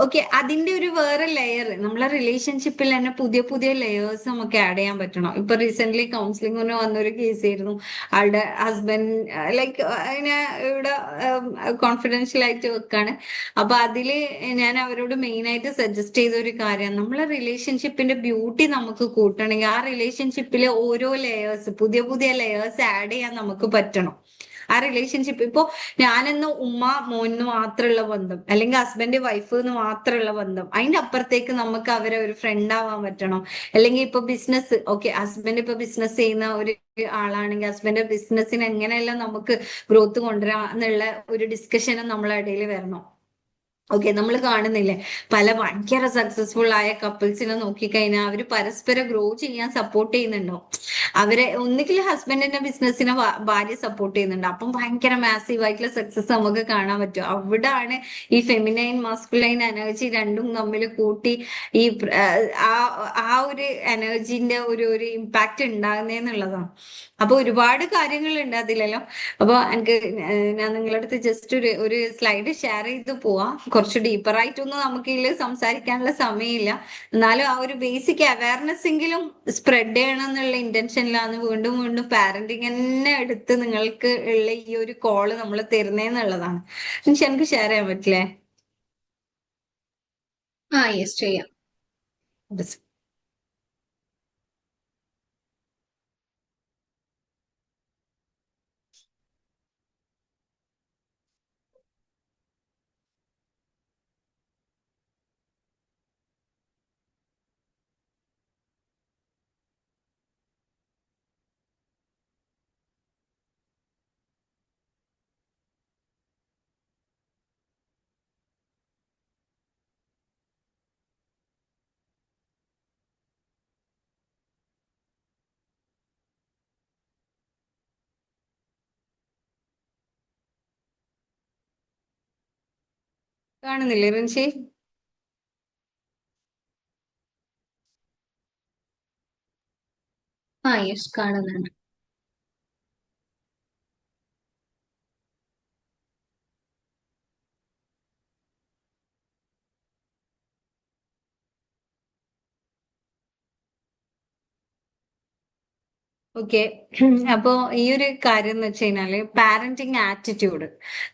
Speaker 2: ഓക്കെ, അതിന്റെ ഒരു വേറെ ലെയർ നമ്മളെ റിലേഷൻഷിപ്പിൽ തന്നെ പുതിയ പുതിയ ലെയേഴ്സ് നമുക്ക് ആഡ് ചെയ്യാൻ പറ്റണം. ഇപ്പൊ റീസെന്റ് കൗൺസിലിംഗിന് വന്നൊരു കേസ് ആയിരുന്നു. ആളുടെ ഹസ്ബൻഡ് ലൈക്ക് അതിനെ ഇവിടെ കോൺഫിഡൻഷ്യൽ ആയിട്ട് വെക്കാണ്. അപ്പൊ അതില് ഞാൻ അവരോട് മെയിൻ ആയിട്ട് സജസ്റ്റ് ചെയ്ത ഒരു കാര്യം, നമ്മളെ റിലേഷൻഷിപ്പിന്റെ ബ്യൂട്ടി നമുക്ക് കൂട്ടണമെങ്കിൽ ആ റിലേഷൻഷിപ്പിലെ ഓരോ ലെയേഴ്സ് പുതിയ പുതിയ ലെയേഴ്സ് ആഡ് ചെയ്യാൻ നമുക്ക് പറ്റണം. ആ റിലേഷൻഷിപ്പ് ഇപ്പോ ഞാനെന്ന് ഉമ്മ മോന് മാത്രമുള്ള ബന്ധം, അല്ലെങ്കിൽ ഹസ്ബൻഡ് വൈഫ് എന്ന് മാത്രമുള്ള ബന്ധം, അതിന്റെ അപ്പുറത്തേക്ക് നമുക്ക് അവരെ ഒരു ഫ്രണ്ട് ആവാൻ പറ്റണം. അല്ലെങ്കിൽ ഇപ്പൊ ബിസിനസ്, ഓക്കെ ഹസ്ബൻഡ് ഇപ്പൊ ബിസിനസ് ചെയ്യുന്ന ഒരു ആളാണെങ്കിൽ ഹസ്ബൻഡ് ബിസിനസ്സിന് എങ്ങനെയെല്ലാം നമുക്ക് ഗ്രോത്ത് കൊണ്ടുവരാം എന്നുള്ള ഒരു ഡിസ്കഷനും നമ്മളെ ഇടയിൽ വരണം. ഓക്കെ, നമ്മൾ കാണുന്നില്ലേ പല ഭയങ്കര സക്സസ്ഫുൾ ആയ കപ്പിൾസിനെ നോക്കിക്കഴിഞ്ഞാൽ അവര് പരസ്പരം ഗ്രോ ചെയ്യാൻ സപ്പോർട്ട് ചെയ്യുന്നുണ്ടോ? അവരെ ഒന്നുകിൽ ഹസ്ബൻഡിന്റെ ബിസിനസ്സിനെ ഭാര്യ സപ്പോർട്ട് ചെയ്യുന്നുണ്ട്, അപ്പം ഭയങ്കര മാസീവ് ആയിട്ടുള്ള സക്സസ് നമുക്ക് കാണാൻ പറ്റും. അവിടാണ് ഈ ഫെമിനൈൻ മാസ്കുലൈൻ എനർജി രണ്ടും തമ്മിൽ കൂട്ടി ഈ ആ ആ ഒരു എനർജിന്റെ ഒരു ഇമ്പാക്ട് ഉണ്ടാകുന്നതെന്നുള്ളതാണ്. അപ്പൊ ഒരുപാട് കാര്യങ്ങളുണ്ട് അതിലെല്ലാം. അപ്പൊ എനിക്ക് ഞാൻ നിങ്ങളുടെ അടുത്ത് ജസ്റ്റ് ഒരു സ്ലൈഡ് ഷെയർ ചെയ്ത് പോവാം. കുറച്ച് ഡീപ്പർ ആയിട്ടൊന്നും നമുക്ക് ഇതിൽ സംസാരിക്കാനുള്ള സമയമില്ല. എന്നാലും ആ ഒരു ബേസിക് അവയർനെസ് എങ്കിലും സ്പ്രെഡ് ചെയ്യണം എന്നുള്ള ഇന്റൻഷനിലാണ് വീണ്ടും വീണ്ടും പാരന്റിങ് തന്നെ എടുത്ത് നിങ്ങൾക്ക് ഉള്ള ഈ ഒരു കോള് നമ്മൾ തരുന്നേന്നുള്ളതാണ്. എനിക്ക് ഷെയർ ചെയ്യാൻ പറ്റില്ലേ?
Speaker 1: യെസ് ചെയ്യാം.
Speaker 2: കാണുന്നില്ലേ റിൻഷി?
Speaker 1: യെസ് കാണുന്നുണ്ട്.
Speaker 2: ഓക്കെ, അപ്പോ ഈ ഒരു കാര്യം എന്ന് വെച്ച് കഴിഞ്ഞാല് പാരന്റിങ് ആറ്റിറ്റ്യൂഡ്,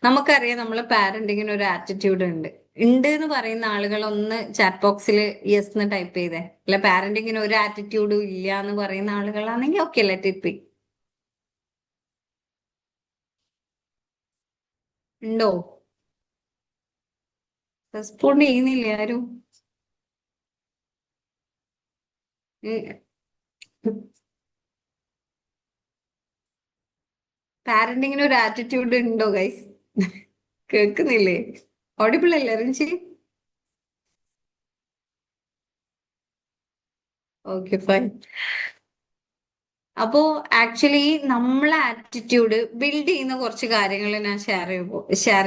Speaker 2: നമുക്കറിയാം നമ്മള് പാരന്റിങ്ങിന് ഒരു ആറ്റിറ്റ്യൂഡ് ഉണ്ട് എന്ന് പറയുന്ന ആളുകൾ ഒന്ന് ചാറ്റ് ബോക്സിൽ യെസ് എന്ന് ടൈപ്പ് ചെയ്തേ. അല്ല പാരന്റിങ്ങിന് ഒരു ആറ്റിറ്റ്യൂഡും ഇല്ല എന്ന് പറയുന്ന ആളുകളാണെങ്കിൽ ഓക്കെ ലെറ്റ് ഇറ്റ് ബി. ഉണ്ടോ? റെസ്പോണ്ട് ചെയ്യുന്നില്ല ആരും. പാരന്റിങ്ങിന് ഒരു ആറ്റിറ്റ്യൂഡ് ഉണ്ടോ ഗൈസ്? കേൾക്കുന്നില്ലേ? ഓഡിബിൾ അല്ലേ റിൻഷി? Okay fine. അപ്പോ ആക്ച്വലി നമ്മളെ ആറ്റിറ്റ്യൂഡ് ബിൽഡ് ചെയ്യുന്ന കുറച്ച് കാര്യങ്ങൾ ഞാൻ ഷെയർ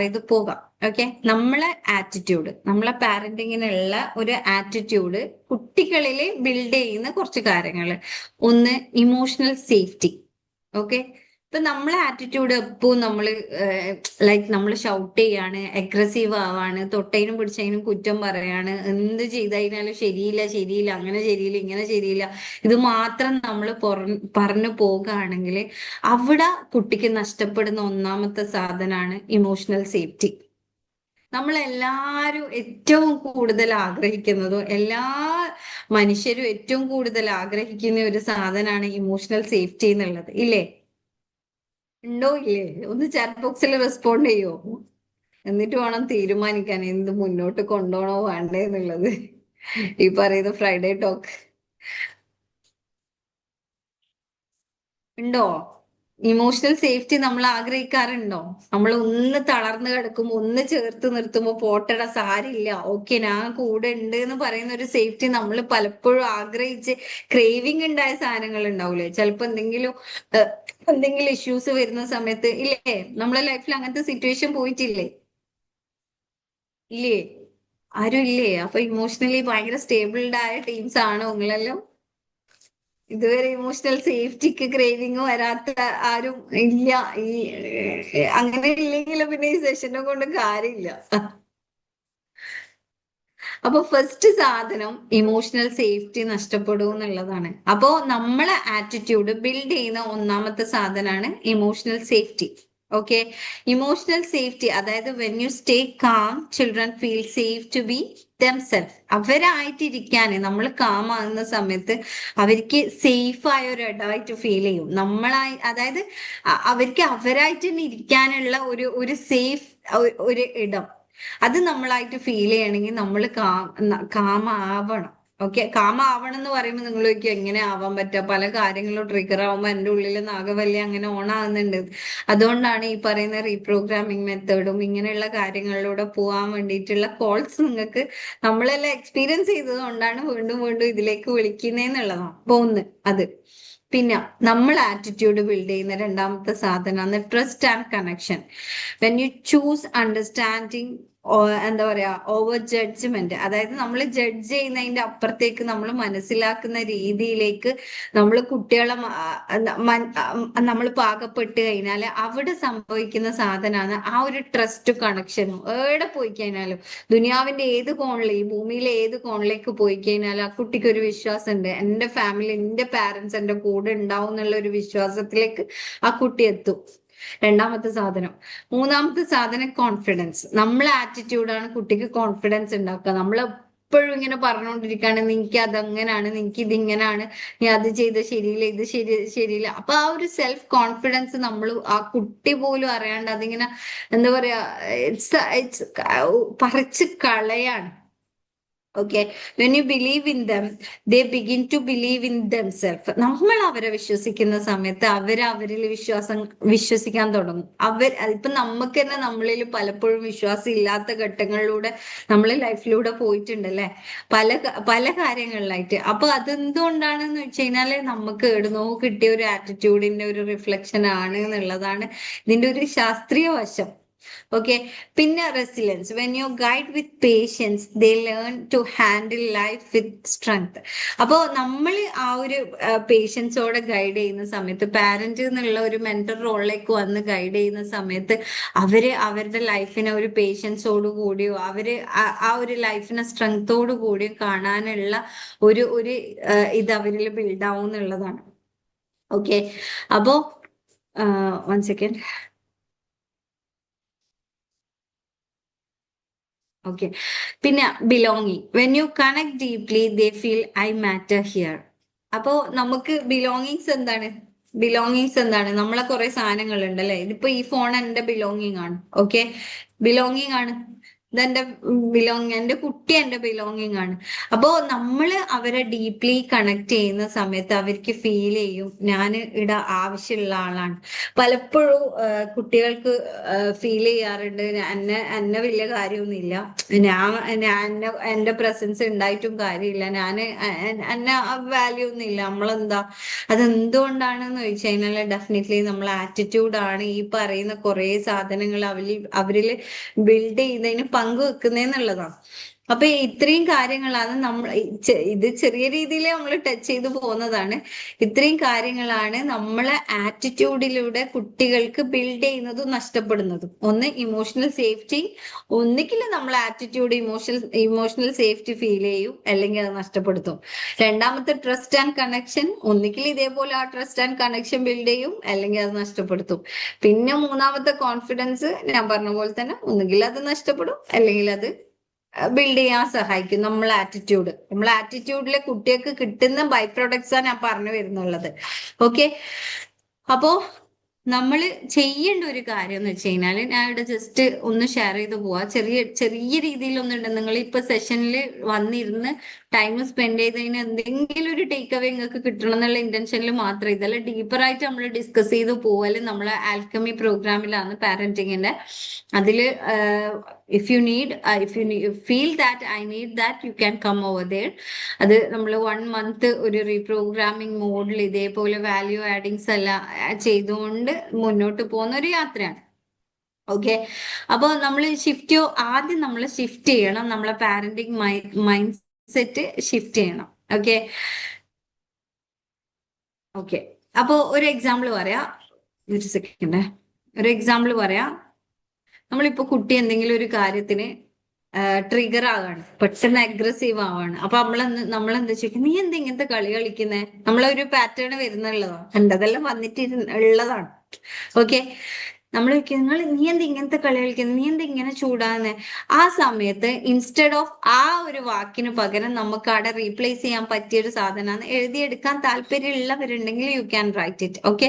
Speaker 2: ചെയ്ത് പോകാം. ഓക്കെ, നമ്മളെ ആറ്റിറ്റ്യൂഡ്, നമ്മളെ പാരന്റിങ്ങിനുള്ള ഒരു ആറ്റിറ്റ്യൂഡ് കുട്ടികളിൽ ബിൽഡ് ചെയ്യുന്ന കുറച്ച് കാര്യങ്ങൾ. ഒന്ന്, ഇമോഷണൽ സേഫ്റ്റി. ഓക്കെ, ഇപ്പൊ നമ്മളെ ആറ്റിറ്റ്യൂഡ് എപ്പോഴും നമ്മള് ലൈക്ക് നമ്മൾ ഷൗട്ട് ചെയ്യാണ്, അഗ്രസീവ് ആവാണ്, തൊട്ടതിനും പിടിച്ചതിനും കുറ്റം പറയാണ്, എന്ത് ചെയ്ത് കഴിഞ്ഞാലും ശരിയില്ല ശരിയില്ല, അങ്ങനെ ശരിയില്ല ഇങ്ങനെ ശരിയില്ല, ഇത് മാത്രം നമ്മൾ പറഞ്ഞു പോകുകയാണെങ്കിൽ അവിടെ കുട്ടിക്ക് നഷ്ടപ്പെടുന്ന ഒന്നാമത്തെ സാധനമാണ് ഇമോഷണൽ സേഫ്റ്റി. നമ്മളെല്ലാരും ഏറ്റവും കൂടുതൽ ആഗ്രഹിക്കുന്നതും എല്ലാ മനുഷ്യരും ഏറ്റവും കൂടുതൽ ആഗ്രഹിക്കുന്ന ഒരു സാധനമാണ് ഇമോഷണൽ സേഫ്റ്റി എന്നുള്ളത്, ഇല്ലേ? ഉണ്ടോ ഇല്ലേ? ഒന്ന് ചാറ്റ് ബോക്സിൽ റെസ്പോണ്ട് ചെയ്യോ? എന്നിട്ട് വേണം തീരുമാനിക്കാൻ എന്ത് മുന്നോട്ട് കൊണ്ടുപോകണോ വേണ്ടേ എന്നുള്ളത്. ഈ പറയുന്ന ഫ്രൈഡേ ടോക്ക് ഉണ്ടോ? ഇമോഷണൽ സേഫ്റ്റി നമ്മൾ ആഗ്രഹിക്കാറുണ്ടോ? നമ്മൾ ഒന്ന് തളർന്നു കിടക്കുമ്പോ ഒന്ന് ചേർത്ത് നിർത്തുമ്പോ പോട്ടട സാരില്ല, ഓക്കെ ഞാൻ കൂടെ ഉണ്ട് എന്ന് പറയുന്ന ഒരു സേഫ്റ്റി നമ്മൾ പലപ്പോഴും ആഗ്രഹിച്ച് ക്രേവിങ് ഉണ്ടായ സാധനങ്ങൾ ഉണ്ടാവൂലേ? ചിലപ്പോ എന്തെങ്കിലും ഇഷ്യൂസ് വരുന്ന സമയത്ത് ഇല്ലേ, നമ്മളെ ലൈഫിൽ അങ്ങനത്തെ സിറ്റുവേഷൻ പോയിട്ടില്ലേ? ഇല്ലേ? ആരും ഇല്ലേ? അപ്പൊ ഇമോഷണലി ഭയങ്കര സ്റ്റേബിൾഡ് ആയ ടീംസ് ആണോ നിങ്ങളെല്ലാം? ഇതുവരെ ഇമോഷണൽ സേഫ്റ്റിക്ക് ക്രേവിങ് വരാത്ത ആരും ഇല്ല. ഈ അങ്ങനെ ഇല്ലെങ്കിലും പിന്നെ ഈ സെഷനെ കൊണ്ട് കാര്യമില്ല. അപ്പൊ ഫസ്റ്റ് സാധനം ഇമോഷണൽ സേഫ്റ്റി നഷ്ടപ്പെടും എന്നുള്ളതാണ്. അപ്പോ നമ്മളെ ആറ്റിറ്റ്യൂഡ് ബിൽഡ് ചെയ്യുന്ന ഒന്നാമത്തെ സാധനമാണ് emotional safety. Okay, emotional safety അതായത് when you stay calm children feel safe to be themselves. അവരായിട്ടിരിക്കാന് നമ്മൾ കാം ആകുന്ന സമയത്ത് അവർക്ക് സേഫ് ആയ ഒരു ഇടമായിട്ട് ഫീൽ ചെയ്യും. അതായത് അവർക്ക് അവരായിട്ട് തന്നെ ഇരിക്കാനുള്ള ഒരു സേഫ് ഒരു ഇടം, അത് നമ്മളായിട്ട് ഫീൽ ചെയ്യണമെങ്കിൽ നമ്മൾ കാമാവണം. ഓക്കെ, കാമാവണം എന്ന് പറയുമ്പോൾ നിങ്ങൾ ചോദിക്കും എങ്ങനെ ആവാൻ പറ്റുക? പല കാര്യങ്ങളും ട്രിഗർ ആവുമ്പോൾ എൻ്റെ ഉള്ളിൽ നാഗവല്ലി അങ്ങനെ ഓൺ ആകുന്നുണ്ട്. അതുകൊണ്ടാണ് ഈ പറയുന്ന റീപ്രോഗ്രാമിംഗ് മെത്തേഡും ഇങ്ങനെയുള്ള കാര്യങ്ങളിലൂടെ പോകാൻ വേണ്ടിയിട്ടുള്ള കോൾസ് നിങ്ങൾക്ക് നമ്മളെല്ലാം എക്സ്പീരിയൻസ് ചെയ്തത് കൊണ്ടാണ് വീണ്ടും വീണ്ടും ഇതിലേക്ക് വിളിക്കുന്നതെന്നുള്ളതാണ്. അപ്പൊ അത് പിന്നെ നമ്മൾ ആറ്റിറ്റ്യൂഡ് ബിൽഡ് ചെയ്യുന്ന രണ്ടാമത്തെ സാധനമാണ് trust and connection. When you choose understanding, എന്താ പറയാ, ഓവർ ജഡ്ജ്മെന്റ്, അതായത് നമ്മൾ ജഡ്ജ് ചെയ്യുന്നതിന്റെ അപ്പുറത്തേക്ക് നമ്മൾ മനസ്സിലാക്കുന്ന രീതിയിലേക്ക് നമ്മൾ കുട്ടികളെ നമ്മൾ പാകപ്പെട്ട് കഴിഞ്ഞാൽ അവിടെ സംഭവിക്കുന്ന സാധനമാണ് ആ ഒരു ട്രസ്റ്റ് കണക്ഷനും. എവിടെ പോയി കഴിഞ്ഞാലും ദുനിയാവിന്റെ ഏത് കോണിൽ, ഈ ഭൂമിയിലെ ഏത് കോണിലേക്ക് പോയി കഴിഞ്ഞാലും ആ കുട്ടിക്ക് ഒരു വിശ്വാസം ഉണ്ട്, എന്റെ ഫാമിലി, എന്റെ പാരന്റ്സ് എന്റെ കൂടെ ഉണ്ടാവും എന്നുള്ള ഒരു വിശ്വാസത്തിലേക്ക് ആ കുട്ടി എത്തും. രണ്ടാമത്തെ സാധനം. മൂന്നാമത്തെ സാധനം കോൺഫിഡൻസ്. നമ്മളെ ആറ്റിറ്റ്യൂഡാണ് കുട്ടിക്ക് കോൺഫിഡൻസ് ഉണ്ടാക്കുക. നമ്മൾ എപ്പോഴും ഇങ്ങനെ പറഞ്ഞുകൊണ്ടിരിക്കുകയാണ് നിനക്ക് അതങ്ങനാണ്, നിനക്ക് ഇതിങ്ങനാണ്, നീ അത് ചെയ്ത ശരിയില്ല, ഇത് ശരിയില്ല. അപ്പൊ ആ ഒരു സെൽഫ് കോൺഫിഡൻസ് നമ്മൾ ആ കുട്ടി പോലും അറിയാണ്ട് അതിങ്ങനെ എന്താ പറയാ, ഇറ്റ്സ് പറിച്ച് കളയാണ്. Okay, when you believe in them they begin to believe in themselves. നമ്മൾ അവരെ വിശ്വസിക്കുന്ന സമയത്ത് അവരിൽ വിശ്വസിക്കാൻ തുടങ്ങും. ഇപ്പൊ നമുക്ക് തന്നെ നമ്മളിൽ പലപ്പോഴും വിശ്വാസം ഇല്ലാത്ത ഘട്ടങ്ങളിലൂടെ നമ്മൾ ലൈഫിലൂടെ പോയിട്ടുണ്ടല്ലേ, പല പല കാര്യങ്ങളിലായിട്ട്. അപ്പൊ അതെന്തുകൊണ്ടാണെന്ന് വെച്ച് കഴിഞ്ഞാല് നമുക്ക് എവിടുന്നോ കിട്ടിയ ഒരു ആറ്റിറ്റ്യൂഡിന്റെ ഒരു റിഫ്ലക്ഷൻ ആണ് എന്നുള്ളതാണ് ഇതിന്റെ ഒരു ശാസ്ത്രീയ വശം. ഓക്കെ, പിന്നെ resilience. When you guide with patience they learn to handle life with strength. അപ്പോൾ നമ്മൾ ആ ഒരു പേഷ്യൻസോടെ ഗൈഡ് ചെയ്യുന്ന സമയത്ത്, പാരന്റ് എന്നുള്ള ഒരു മെന്റർ റോളിലേക്ക് വന്ന് ഗൈഡ് ചെയ്യുന്ന സമയത്ത് അവരുടെ ലൈഫിനെ ഒരു പേഷ്യൻസോട് കൂടിയോ ആ ഒരു ലൈഫിനെ സ്ട്രെങ്തോട് കൂടിയോ കാണാനുള്ള ഒരു ഇത് അവരിൽ ബിൽഡ് ആവും എന്നുള്ളതാണ്. ഓക്കെ, അപ്പോ 1 സെക്കൻഡ്. ഓക്കെ, പിന്നെ belonging. When you connect deeply they feel I matter here. അപ്പോ നമുക്ക് ബിലോങ്ങിങ്സ് എന്താണ്? നമ്മളെ കുറെ സാധനങ്ങൾ ഉണ്ടല്ലേ. ഇതിപ്പോ ഈ ഫോൺ എന്റെ ബിലോങ്ങിങ് ആണ്. ഓക്കെ, ബിലോങ്ങിങ് ആണ്. ഇതെന്റെ എന്റെ കുട്ടി എന്റെ ബിലോങ്ങിങ് ആണ്. അപ്പോ നമ്മള് അവരെ ഡീപ്ലി കണക്ട് ചെയ്യുന്ന സമയത്ത് അവർക്ക് ഫീൽ ചെയ്യും ഞാൻ ഇവിടെ ആവശ്യമുള്ള ആളാണ്. പലപ്പോഴും കുട്ടികൾക്ക് ഫീൽ ചെയ്യാറുണ്ട് എന്നെ വലിയ കാര്യമൊന്നുമില്ല, എന്റെ പ്രസൻസ് ഉണ്ടായിട്ടും കാര്യമില്ല, എന്നെ വാല്യൂ ഒന്നുമില്ല, നമ്മളെന്താ. അതെന്തുകൊണ്ടാണെന്ന് ചോദിച്ചു കഴിഞ്ഞാൽ ഡെഫിനറ്റ്ലി നമ്മളെ ആറ്റിറ്റ്യൂഡാണ് ഈ പറയുന്ന കുറെ സാധനങ്ങൾ അവരിൽ ബിൽഡ് ചെയ്യുന്നതിന് പങ്കുവെക്കുന്നതെന്നുള്ളതാണ്. അപ്പൊ ഇത്രയും കാര്യങ്ങളാണ് നമ്മൾ ഇത് ചെറിയ രീതിയിൽ നമ്മൾ ടച്ച് ചെയ്തു പോകുന്നതാണ്. ഇത്രയും കാര്യങ്ങളാണ് നമ്മളെ ആറ്റിറ്റ്യൂഡിലൂടെ കുട്ടികൾക്ക് ബിൽഡ് ചെയ്യുന്നതും നഷ്ടപ്പെടുന്നതും. ഒന്ന് ഇമോഷണൽ സേഫ്റ്റി, ഒന്നുകിൽ നമ്മൾ ആറ്റിറ്റ്യൂഡ് ഇമോഷണൽ സേഫ്റ്റി ഫീൽ ചെയ്യും, അല്ലെങ്കിൽ അത് നഷ്ടപ്പെടുത്തും. രണ്ടാമത്തെ ട്രസ്റ്റ് ആൻഡ് കണക്ഷൻ, ഒന്നുകിൽ ഇതേപോലെ ആ ട്രസ്റ്റ് ആൻഡ് കണക്ഷൻ ബിൽഡ് ചെയ്യും, അല്ലെങ്കിൽ അത് നഷ്ടപ്പെടുത്തും. പിന്നെ മൂന്നാമത്തെ കോൺഫിഡൻസ്, ഞാൻ പറഞ്ഞ പോലെ തന്നെ ഒന്നുകിൽ അത് നഷ്ടപ്പെടും, അല്ലെങ്കിൽ അത് ബിൽഡ് ചെയ്യാൻ സഹായിക്കും. നമ്മളെ ആറ്റിറ്റ്യൂഡിലെ കുട്ടികൾക്ക് കിട്ടുന്ന ബൈ പ്രൊഡക്ട്സാണ് ഞാൻ പറഞ്ഞു വരുന്നുള്ളത്. ഓക്കെ, അപ്പോ നമ്മൾ ചെയ്യേണ്ട ഒരു കാര്യം എന്ന് വെച്ച് കഴിഞ്ഞാൽ, ഞാൻ ഇവിടെ ജസ്റ്റ് ഒന്ന് ഷെയർ ചെയ്ത് പോവാ. ചെറിയ രീതിയിൽ ഒന്നുണ്ട്. നിങ്ങൾ ഇപ്പൊ സെഷനിൽ വന്നിരുന്ന് ടൈം സ്പെൻഡ് ചെയ്തതിന് എന്തെങ്കിലും ഒരു ടേക്ക് അവേ നിങ്ങൾക്ക് കിട്ടണം എന്നുള്ള ഇന്റൻഷനിൽ മാത്രം, ഇതെല്ലാം ഡീപ്പറായിട്ട് നമ്മൾ ഡിസ്കസ് ചെയ്ത് പോവല് നമ്മളെ ആൽക്കമി പ്രോഗ്രാമിലാണ്, പാരന്റിങ്ങിന്റെ. അതില് if you feel that I need that, you can come over there. അത് നമ്മൾ 1 month ഒരു റീപ്രോഗ്രാമിംഗ് മോഡിൽ ഇതേപോലെ വാല്യൂ ആഡിങ്സ് എല്ലാം ചെയ്തുകൊണ്ട് മുന്നോട്ട് പോകുന്ന ഒരു യാത്രയാണ്. ഓക്കെ, അപ്പൊ നമ്മൾ ആദ്യം നമ്മൾ ഷിഫ്റ്റ് ചെയ്യണം, നമ്മളെ പാരന്റിങ് മൈൻഡ് സെറ്റ് ഷിഫ്റ്റ് ചെയ്യണം. ഓക്കെ, അപ്പൊ ഒരു എക്സാമ്പിൾ പറയാം. ഒരു സെക്കൻഡ്, ഒരു എക്സാമ്പിൾ പറയാം. നമ്മളിപ്പോ കുട്ടി എന്തെങ്കിലും ഒരു കാര്യത്തിന് ട്രിഗർ ആവാണ്, പെട്ടെന്ന് അഗ്രസീവ് ആവാണ്. അപ്പൊ നമ്മളെന്താ ചോദിക്കും, നീ എന്താ ഇങ്ങനത്തെ കളി കളിക്കുന്നേ? നമ്മളൊരു പാറ്റേൺ വരുന്നുള്ളതാണ്, എന്റെതെല്ലാം വന്നിട്ട് ഉള്ളതാണ്. ഓക്കെ, നമ്മൾ നീ എന്താ ഇങ്ങനത്തെ കളി കളിക്കുന്നത്, നീ എന്താ ഇങ്ങനെ ചൂടാകുന്നേ? ആ സമയത്ത് ഇൻസ്റ്റെഡ് ഓഫ് ആ ഒരു വാക്കിന് പകരം നമുക്ക് അവിടെ റീപ്ലേസ് ചെയ്യാൻ പറ്റിയ ഒരു സാധനമാണ്. എഴുതിയെടുക്കാൻ താല്പര്യമുള്ളവരുണ്ടെങ്കിൽ you can write it. Okay,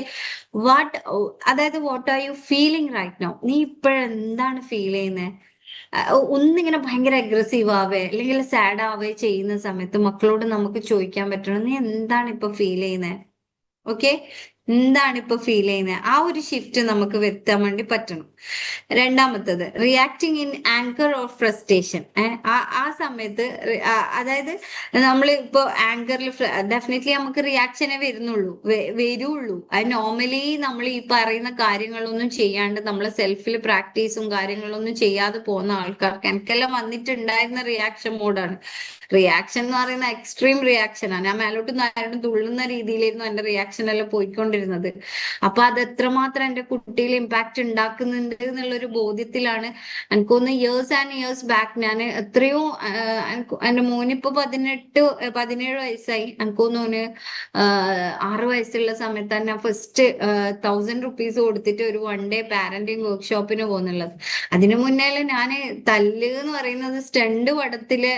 Speaker 2: അതായത് what are you feeling right now? നീ ഇപ്പോഴെന്താണ് ഫീൽ ചെയ്യുന്നത്? ഒന്നിങ്ങനെ ഭയങ്കര അഗ്രസീവ് ആവേ അല്ലെങ്കിൽ സാഡ് ആവേ ചെയ്യുന്ന സമയത്ത് മക്കളോട് നമുക്ക് ചോദിക്കാൻ പറ്റണം, നീ എന്താണ് ഇപ്പൊ ഫീൽ ചെയ്യുന്നത്? ഓക്കെ, എന്താണ് ഇപ്പൊ ഫീൽ ചെയ്യുന്നത്? ആ ഒരു ഷിഫ്റ്റ് നമുക്ക് വരുത്താൻ വേണ്ടി പറ്റണം. രണ്ടാമത്തത്, reacting in anchor or frustration. ആ സമയത്ത് അതായത് നമ്മൾ ഇപ്പൊ ആങ്കറിൽ ഡെഫിനറ്റ്ലി നമുക്ക് റിയാക്ഷനെ വരുള്ളൂ. അത് നോർമലി നമ്മൾ ഈ പറയുന്ന കാര്യങ്ങളൊന്നും ചെയ്യാണ്ട് നമ്മളെ സെൽഫിൽ പ്രാക്ടീസും കാര്യങ്ങളൊന്നും ചെയ്യാതെ പോകുന്ന ആൾക്കാർക്ക് എനിക്കെല്ലാം വന്നിട്ടുണ്ടായിരുന്ന റിയാക്ഷൻ മോഡാണ്. റിയാക്ഷൻ എന്ന് പറയുന്ന എക്സ്ട്രീം റിയാക്ഷനാണ്. ഞാൻ മേലോട്ട് നാരോട്ടും തുള്ളുന്ന രീതിയിലായിരുന്നു എന്റെ റിയാക്ഷൻ എല്ലാം പോയിക്കൊണ്ടിരുന്നത്. അപ്പൊ അത് എത്രമാത്രം എന്റെ കുട്ടിയിൽ ഇമ്പാക്ട് ഉണ്ടാക്കുന്നുണ്ട് എന്നുള്ളൊരു ബോധ്യത്തിലാണ്. എനിക്കൊന്ന് ഇയേഴ്സ് ആൻഡ് ഇയേഴ്സ് ബാക്ക് ഞാൻ എത്രയോ എന്റെ മോനിപ്പോ 17 വയസ്സായി. എനിക്കൊന്ന് 6 വയസ്സുള്ള സമയത്ത് തന്നെ ഫസ്റ്റ് 1000 rupees കൊടുത്തിട്ട് ഒരു 1 day പാരന്റിങ് വർക്ക്ഷോപ്പിന് പോകുന്നുള്ളത്. അതിനു മുന്നേ ഞാൻ തല്ല് എന്ന് പറയുന്നത് സ്റ്റണ്ട് പടത്തിലെ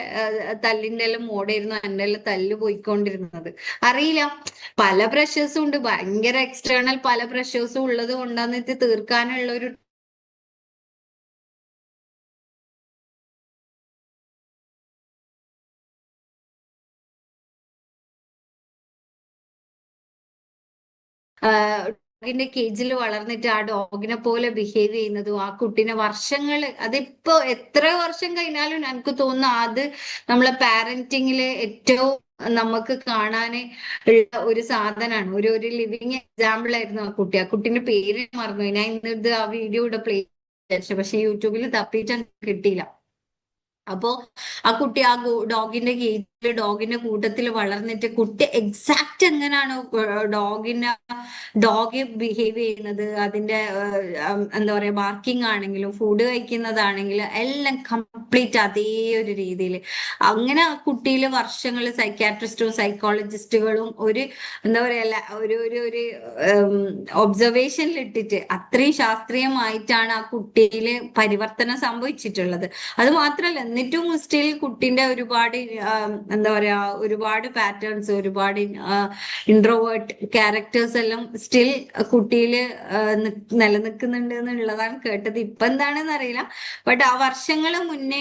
Speaker 2: തല്ലിന്റെ എല്ലാം മോഡായിരുന്നു എന്റെ എല്ലാം തല്ല് പോയിക്കൊണ്ടിരുന്നത്. അറിയില്ല, പല പ്രഷേഴ്സും ഉണ്ട്, ഭയങ്കര എക്സ്റ്റേണൽ പല പ്രഷേഴ്സും ഉള്ളത് കൊണ്ടാന്ന് തീർക്കാനുള്ള ഒരു ഡോഗിന്റെ കേജിൽ വളർന്നിട്ട് ആ ഡോഗിനെ പോലെ ബിഹേവ് ചെയ്യുന്നതും ആ കുട്ടീനെ അതിപ്പോ എത്ര വർഷം കഴിഞ്ഞാലും എനിക്ക് തോന്നുന്നു അത് നമ്മളെ പാരന്റിങ്ങില് ഏറ്റവും നമുക്ക് കാണാന് ഉള്ള ഒരു സാധനമാണ്. ഒരു ലിവിങ് എക്സാമ്പിൾ ആയിരുന്നു ആ കുട്ടി. ആ കുട്ടീന്റെ പേര് മറന്നു. ഞാൻ ഇന്നിത് ആ വീഡിയോ ഇവിടെ പ്ലേ ചെയ്തു, പക്ഷെ യൂട്യൂബിൽ തപ്പിയിട്ട് കിട്ടിയില്ല. അപ്പോ ആ കുട്ടി ആ ഡോഗിന്റെ കൂട്ടത്തിൽ വളർന്നിട്ട് കുട്ടി എക്സാക്ട് എങ്ങനെയാണോ ഡോഗ് ബിഹേവ് ചെയ്യുന്നത്, അതിന്റെ എന്താ പറയാ ബാർക്കിംഗ് ആണെങ്കിലും ഫുഡ് കഴിക്കുന്നതാണെങ്കിലും എല്ലാം കംപ്ലീറ്റ് അതേ ഒരു രീതിയിൽ. അങ്ങനെ ആ കുട്ടിയിൽ വർഷങ്ങൾ സൈക്യാട്രിസ്റ്റും സൈക്കോളജിസ്റ്റുകളും എന്താ പറയാ ഒരു ഒബ്സർവേഷനിൽ ഇട്ടിട്ട് അത്രയും ശാസ്ത്രീയമായിട്ടാണ് ആ കുട്ടിയിൽ പരിവർത്തനം സംഭവിച്ചിട്ടുള്ളത്. അത് മാത്രല്ല, എന്നിട്ടും സ്റ്റിൽ കുട്ടിന്റെ ഒരുപാട് എന്താ പറയാ ഒരുപാട് പാറ്റേൺസ്, ഒരുപാട് ഇൻട്രോവേർട്ട് ക്യാരക്ടേഴ്സ് എല്ലാം സ്റ്റിൽ കുട്ടിയില് നിലനിൽക്കുന്നുണ്ട് എന്നുള്ളതാണ് കേട്ടത്. ഇപ്പൊ എന്താണെന്ന് അറിയില്ല, ബട്ട് ആ വർഷങ്ങൾ മുന്നേ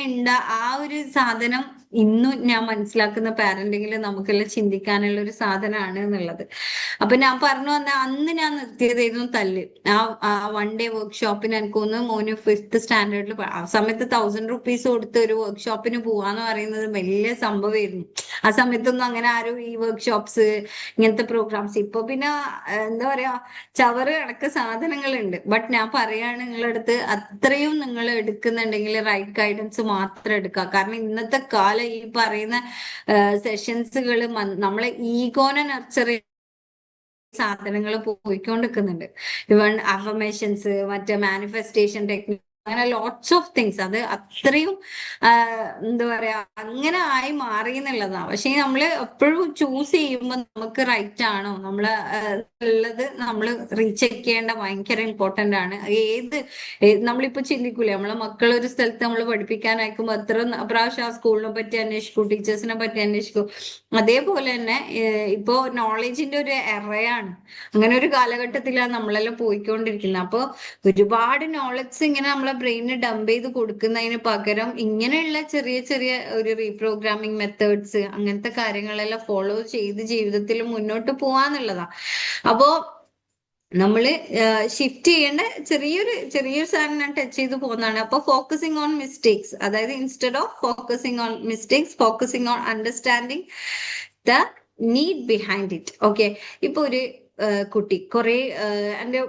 Speaker 2: ആ ഒരു സാധനം ഇന്നും ഞാൻ മനസ്സിലാക്കുന്ന പാരന്റിങ്ങിൽ നമുക്കെല്ലാം ചിന്തിക്കാനുള്ള ഒരു സാധനമാണ് എന്നുള്ളത്. അപ്പൊ ഞാൻ പറഞ്ഞു വന്ന അന്ന് ഞാൻ നിർത്തിയതായിരുന്നു തല്ല്. ആ 1 ഡേ വർക്ക്ഷോപ്പിന് എനിക്ക് തോന്നുന്നു മോന് 5th സ്റ്റാൻഡേർഡിൽ ആ സമയത്ത് 1000 rupees കൊടുത്ത് ഒരു വർക്ക്ഷോപ്പിന് പോവാന്ന് പറയുന്നത് വലിയ സംഭവമായിരുന്നു. ആ സമയത്തൊന്നും അങ്ങനെ ആരും ഈ വർക്ക്ഷോപ്സ് ഇങ്ങനത്തെ പ്രോഗ്രാംസ്, ഇപ്പൊ പിന്നെ എന്താ പറയാ ചവറ് കണക്ക് സാധനങ്ങളുണ്ട്. ബട്ട് ഞാൻ പറയാണ് നിങ്ങളുടെ അടുത്ത് അത്രയും നിങ്ങൾ എടുക്കുന്നുണ്ടെങ്കിൽ റൈറ്റ് ഗൈഡൻസ് മാത്രം എടുക്കുക. കാരണം ഇന്നത്തെ കാലം ഈ പറയുന്ന സെഷൻസുകൾ നമ്മളെ ഈഗോനെ നർച്ചർ സാധനങ്ങൾ പോയിക്കൊണ്ടിരിക്കുന്നുണ്ട്. ഇവൺ അഫർമേഷൻസ്, മറ്റേ മാനിഫെസ്റ്റേഷൻ ടെക്നിക്, അങ്ങനെ ലോട്ട്സ് ഓഫ് തിങ്സ്. അത് അത്രയും എന്താ പറയാ അങ്ങനെ ആയി മാറി എന്നുള്ളതാണ്. പക്ഷെ നമ്മൾ എപ്പോഴും ചൂസ് ചെയ്യുമ്പോൾ നമുക്ക് റൈറ്റ് ആണോ നമ്മള് ഉള്ളത് നമ്മൾ റീചെക്ക് ചെയ്യേണ്ട ഭയങ്കര ഇമ്പോർട്ടന്റ് ആണ്. നമ്മളിപ്പോ ചിന്തിക്കൂലേ നമ്മളെ മക്കൾ ഒരു സ്ഥലത്ത് നമ്മൾ പഠിപ്പിക്കാൻ അയക്കുമ്പോൾ എത്ര പ്രാവശ്യം ആ സ്കൂളിനെ പറ്റി അന്വേഷിക്കും, ടീച്ചേഴ്സിനെ പറ്റി അന്വേഷിക്കും. അതേപോലെ തന്നെ ഇപ്പോ നോളജിന്റെ ഒരു എറയാണ്. അങ്ങനെ ഒരു കാലഘട്ടത്തിലാണ് നമ്മളെല്ലാം പോയിക്കൊണ്ടിരിക്കുന്നത്. അപ്പൊ ഒരുപാട് നോളജ് ഇങ്ങനെ നമ്മളെ ബ്രെയിനിന് ഡംപ് ചെയ്ത് കൊടുക്കുന്നതിന് പകരം ഇങ്ങനെയുള്ള ചെറിയ ചെറിയ ഒരു റീപ്രോഗ്രാമിംഗ് മെത്തേഡ്സ്, അങ്ങനത്തെ കാര്യങ്ങളെല്ലാം ഫോളോ ചെയ്ത് ജീവിതത്തിൽ മുന്നോട്ട് പോവാന്നുള്ളതാ. അപ്പോ നമ്മള് ഷിഫ്റ്റ് ചെയ്യേണ്ട ചെറിയൊരു സാധനം ഞാൻ ടച്ച് ചെയ്ത് പോകുന്നതാണ്. അപ്പൊ ഫോക്കസിങ് ഓൺ മിസ്റ്റേക്സ്, അതായത് instead of focusing on mistakes, focusing on understanding the need behind it. Okay, ഇപ്പൊ ഒരു കുട്ടി കുറെ എൻ്റെ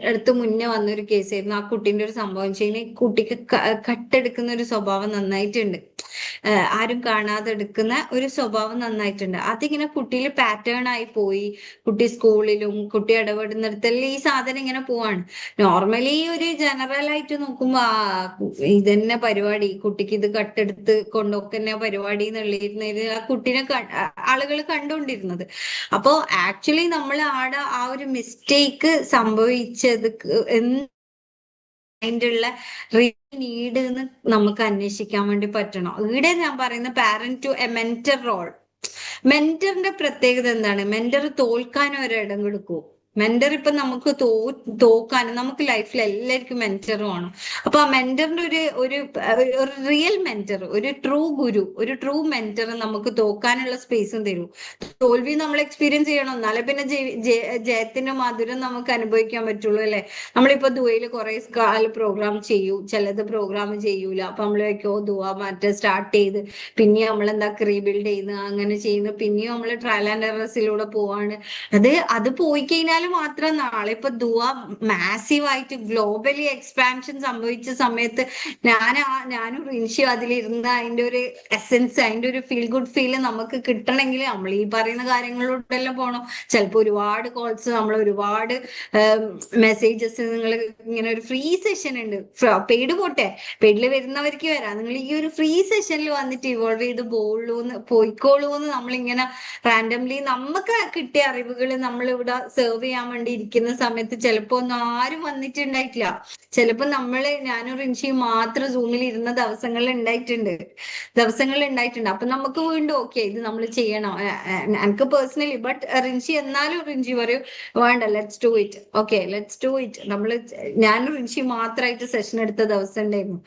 Speaker 2: അടുത്ത് മുന്നേ വന്നൊരു കേസായിരുന്നു. ആ കുട്ടീന്റെ ഒരു സംഭവം വെച്ചാൽ കുട്ടിക്ക് കട്ടെടുക്കുന്ന ഒരു സ്വഭാവം നന്നായിട്ടുണ്ട്. ആരും കാണാതെ എടുക്കുന്ന ഒരു സ്വഭാവം നന്നായിട്ടുണ്ട്. അതിങ്ങനെ കുട്ടിയിൽ പാറ്റേൺ ആയി പോയി. കുട്ടി സ്കൂളിലും കുട്ടി ഇടപെടുന്നിടത്തെല്ലാം ഈ സാധനം ഇങ്ങനെ പോവാണ്. നോർമലി ഒരു ജനറൽ ആയിട്ട് നോക്കുമ്പോ ഇതന്നെ പരിപാടി, കുട്ടിക്ക് ഇത് കട്ടെടുത്ത് കൊണ്ടൊക്കെ പരിപാടി എന്നുള്ളിരുന്നത് ആ കുട്ടീനെ ആളുകൾ കണ്ടുകൊണ്ടിരുന്നത്. അപ്പോ ആക്ച്വലി നമ്മൾ ആടെ ആ ഒരു മിസ്റ്റേക്ക് സംഭവിച്ചത് അതിൻ്റെ ഉള്ള നീഡ് എന്ന് നമുക്ക് അന്വേഷിക്കാൻ വേണ്ടി പറ്റണം. ഇവിടെ ഞാൻ പറയുന്ന parent to a mentor role. മെന്ററിന്റെ പ്രത്യേകത എന്താണ്? മെന്റർ തോൽക്കാനും ഒരിടം കൊടുക്കൂ. മെന്റർ ഇപ്പൊ നമുക്ക് തോക്കാനും, നമുക്ക് ലൈഫിൽ എല്ലാവർക്കും മെന്റർ വേണം. അപ്പൊ ആ മെന്ററിന്റെ ഒരു റിയൽ മെന്റർ, ഒരു ട്രൂ ഗുരു, ഒരു ട്രൂ മെന്റർ നമുക്ക് തോക്കാനുള്ള സ്പേസും തരും. തോൽവി നമ്മൾ എക്സ്പീരിയൻസ് ചെയ്യണം, എന്നാലേ പിന്നെ ജയത്തിന്റെ മധുരം നമുക്ക് അനുഭവിക്കാൻ പറ്റുള്ളൂ, അല്ലെ? നമ്മളിപ്പോ ദുബൈയിൽ കുറെ കാലം പ്രോഗ്രാം ചെയ്യൂ, ചിലത് പ്രോഗ്രാം ചെയ്യൂല. അപ്പൊ നമ്മൾ വെക്കോ ദുവ മറ്റേ സ്റ്റാർട്ട് ചെയ്ത് പിന്നെ നമ്മൾ എന്താ റീബിൽഡ് ചെയ്യുന്നു, അങ്ങനെ ചെയ്യുന്നു, പിന്നെയും നമ്മൾ ട്രയൽ ആൻഡ് എറേഴ്സിലൂടെ പോവാണ്. അത് പോയി കഴിഞ്ഞാൽ മാത്രം നാളെ ഇപ്പൊ ദുവ മാസീവായിട്ട് ഗ്ലോബലി എക്സ്പാൻഷൻ സംഭവിച്ച സമയത്ത് ഞാനും റിൻഷിയും അതിലിരുന്ന് അതിന്റെ ഒരു എസെൻസ്, അതിന്റെ ഒരു ഫീൽ ഗുഡ് ഫീല് നമുക്ക് കിട്ടണമെങ്കിൽ നമ്മൾ ഈ പറയുന്ന കാര്യങ്ങളിലൂടെല്ലാം പോകണം. ചിലപ്പോൾ ഒരുപാട് കോൾസ്, നമ്മൾ ഒരുപാട് മെസ്സേജസ്, നിങ്ങൾ ഇങ്ങനെ ഒരു ഫ്രീ സെഷൻ ഉണ്ട്, പെയ്ഡ് പോട്ടെ, പെയ്ഡിൽ വരുന്നവർക്ക് വരാം, നിങ്ങൾ ഈ ഒരു ഫ്രീ സെഷനിൽ വന്നിട്ട് ഇവോൾവ് ചെയ്ത് പോയിക്കോളൂ എന്ന് നമ്മളിങ്ങനെ റാൻഡംലി നമുക്ക് കിട്ടിയ അറിവുകൾ നമ്മൾ ഇവിടെ സെർവ് ചെയ്യാൻ വേണ്ടി ഇരിക്കുന്ന സമയത്ത് ചിലപ്പോ ഒന്നും ആരും വന്നിട്ടുണ്ടായിട്ടില്ല. ചിലപ്പോ ഞാനും റിൻഷിയും മാത്രം സൂമിൽ ഇരുന്ന ദിവസങ്ങളിൽ ഉണ്ടായിട്ടുണ്ട്. അപ്പൊ നമുക്ക് വീണ്ടും ഓക്കെ ഇത് നമ്മൾ ചെയ്യണം. എനിക്ക് പേഴ്സണലി, ബട്ട് റിൻഷി എന്നാലും റിൻഷി പറയും വേണ്ട, let's do it, okay let's do it. ഞാനും റിൻഷി മാത്രമായിട്ട് സെഷൻ എടുത്ത ദിവസം ഉണ്ടായിരുന്നു.